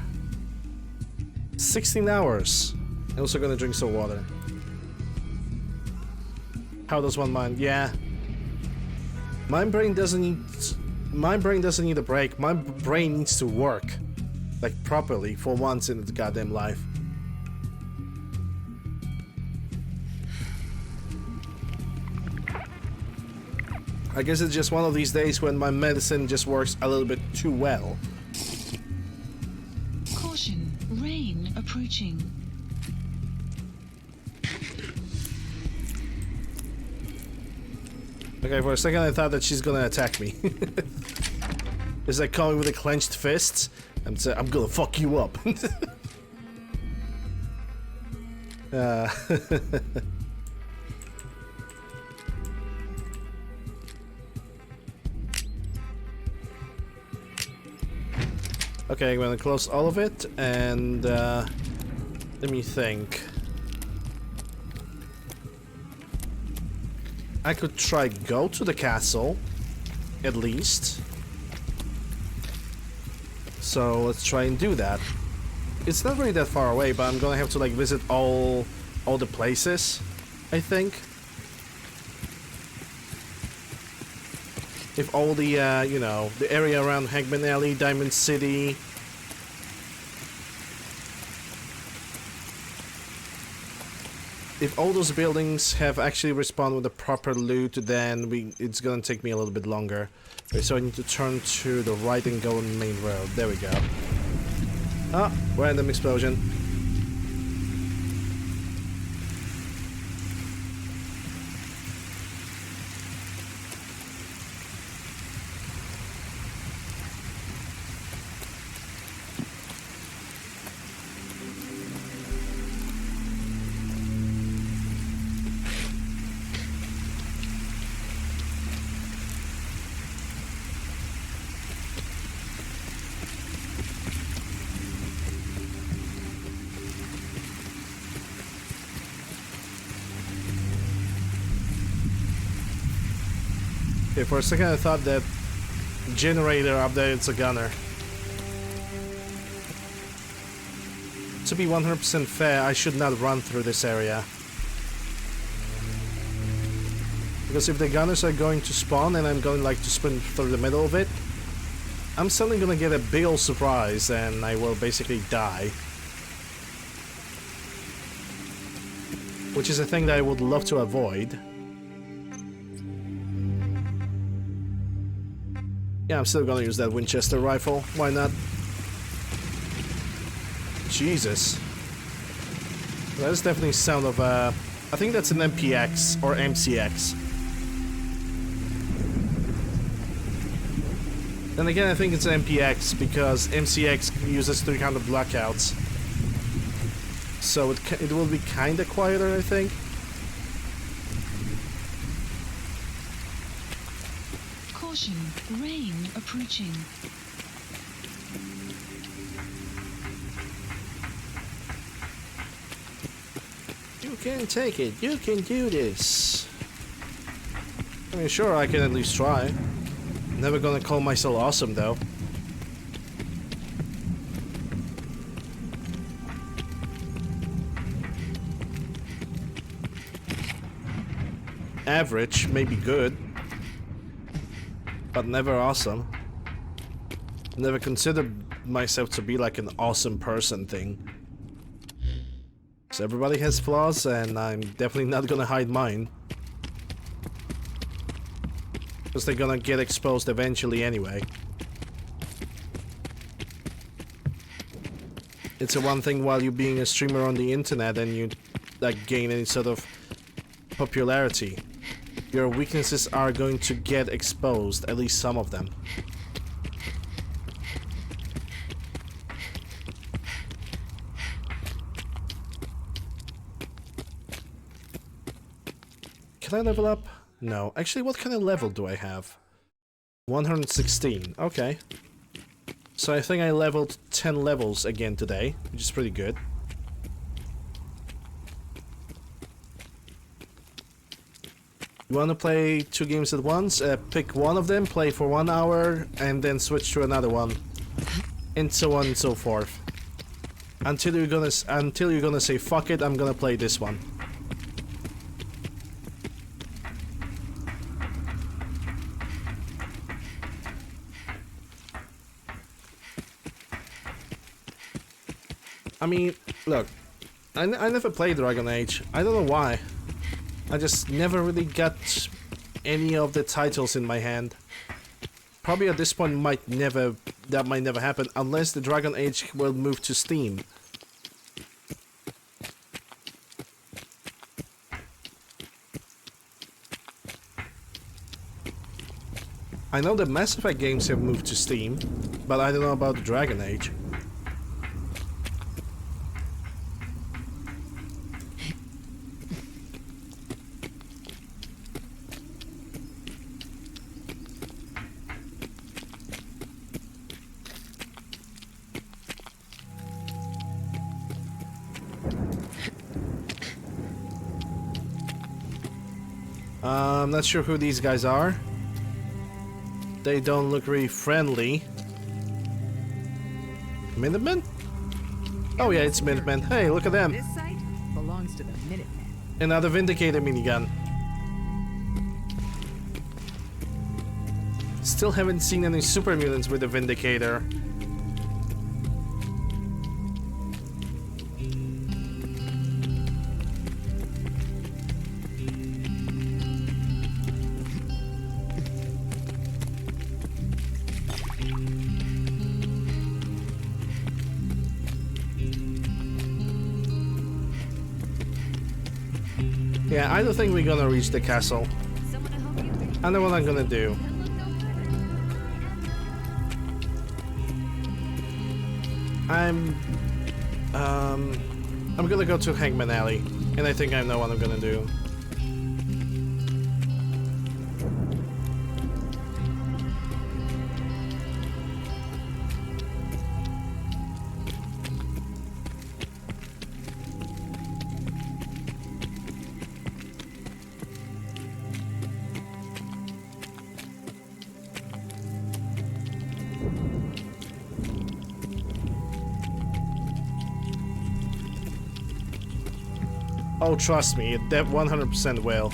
16 hours. I'm also gonna drink some water. How does one mind? Yeah. My brain doesn't need a break. My brain needs to work. Like properly for once in its goddamn life. I guess it's just one of these days when my medicine just works a little bit too well. Caution, rain approaching. Okay, for a second I thought that she's gonna attack me. It's like coming with a clenched fist. I'm gonna fuck you up. Okay, I'm gonna close all of it, and let me think. I could try go to the castle, at least. So let's try and do that. It's not really that far away, but I'm gonna have to like visit all the places, I think. If all the, you know, the area around Hagman Alley, Diamond City... If all those buildings have actually respawned with the proper loot, then it's gonna take me a little bit longer. Okay, so I need to turn to the right and go on the main road. There we go. Ah, random explosion. Okay, for a second I thought that generator up there, it's a gunner. To be 100% fair, I should not run through this area. Because if the gunners are going to spawn and I'm going like to sprint through the middle of it, I'm suddenly gonna get a big ol' surprise and I will basically die. Which is a thing that I would love to avoid. Yeah, I'm still gonna use that Winchester rifle. Why not? Jesus. That is definitely sound of I think that's an MPX or MCX. Then again, I think it's MPX because MCX uses 300 blackouts. So it will be kinda quieter, I think. Caution, rain approaching. You can take it. You can do this. I mean, sure, I can at least try. Never gonna call myself awesome, though. Average, maybe good. But never awesome. Never considered myself to be like an awesome person thing. So everybody has flaws, and I'm definitely not gonna hide mine. Because they're gonna get exposed eventually anyway. It's a one thing while you being a streamer on the internet and you like gain any sort of popularity. Your weaknesses are going to get exposed, at least some of them. Can I level up? No. Actually, what kind of level do I have? 116. Okay. So I think I leveled 10 levels again today, which is pretty good. You want to play 2 games at once? Pick one of them, play for 1 hour, and then switch to another one, and so on and so forth. Until you're gonna say fuck it, I'm gonna play this one. I mean, look, I never played Dragon Age. I don't know why. I just never really got any of the titles in my hand. Probably at this point that might never happen unless the Dragon Age will move to Steam. I know the Mass Effect games have moved to Steam, but I don't know about the Dragon Age. I'm not sure who these guys are. They don't look really friendly. Minutemen? Oh yeah, it's Minutemen. Hey, look at them. This site belongs to the Minutemen. Another Vindicator minigun. Still haven't seen any super mutants with a Vindicator. Yeah, I don't think we're gonna reach the castle. I know what I'm gonna do. I'm gonna go to Hangman Alley, and I think I know what I'm gonna do. Oh, trust me, that 100% will.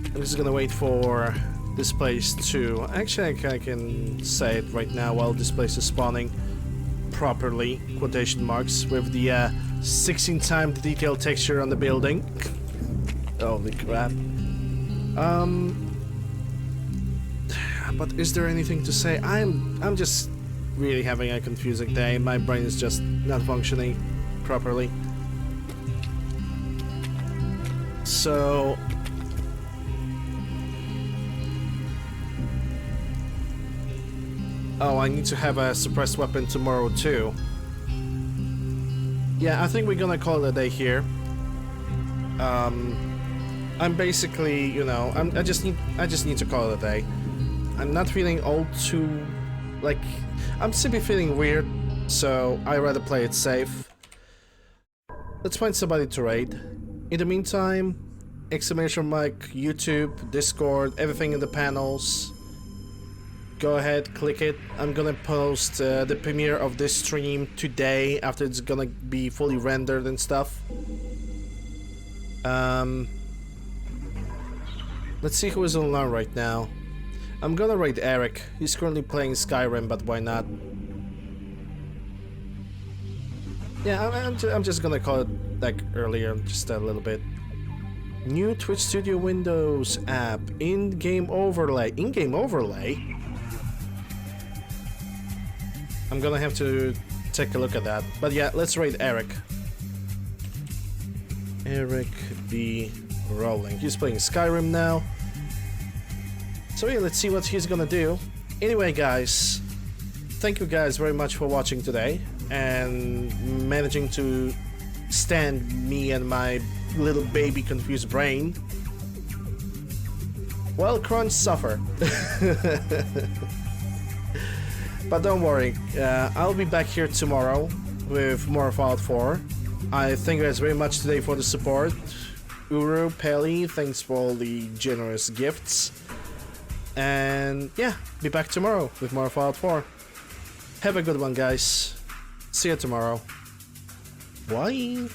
I'm just gonna wait for this place to... Actually, I can say it right now while this place is spawning properly, quotation marks, with the 16 times the detailed texture on the building. Holy crap. I'm But is there anything to say? I'm just really having a confusing day. My brain is just not functioning properly. So oh, I need to have a suppressed weapon tomorrow too. Yeah, I think we're gonna call it a day here. I'm basically, you know, I just need to call it a day. I'm not feeling all too, like, I'm simply feeling weird, so I rather play it safe. Let's find somebody to raid. In the meantime, exclamation mark, YouTube, Discord, everything in the panels. Go ahead, click it. I'm gonna post the premiere of this stream today after it's gonna be fully rendered and stuff. Let's see who is online right now. I'm gonna raid Eric. He's currently playing Skyrim, but why not? Yeah, I'm just gonna call it like earlier, just a little bit. New Twitch Studio Windows app, in-game overlay. In-game overlay? I'm gonna have to take a look at that. But yeah, let's raid Eric. Eric B. Rowling. He's playing Skyrim now. So yeah, let's see what he's gonna do. Anyway, guys, thank you guys very much for watching today and managing to stand me and my little baby confused brain. Well, crunch suffer. But don't worry, I'll be back here tomorrow with more Fallout 4. I thank you guys very much today for the support. Uru, Pelly, thanks for all the generous gifts. And yeah, be back tomorrow with more Fallout 4. Have a good one, guys. See you tomorrow. Bye.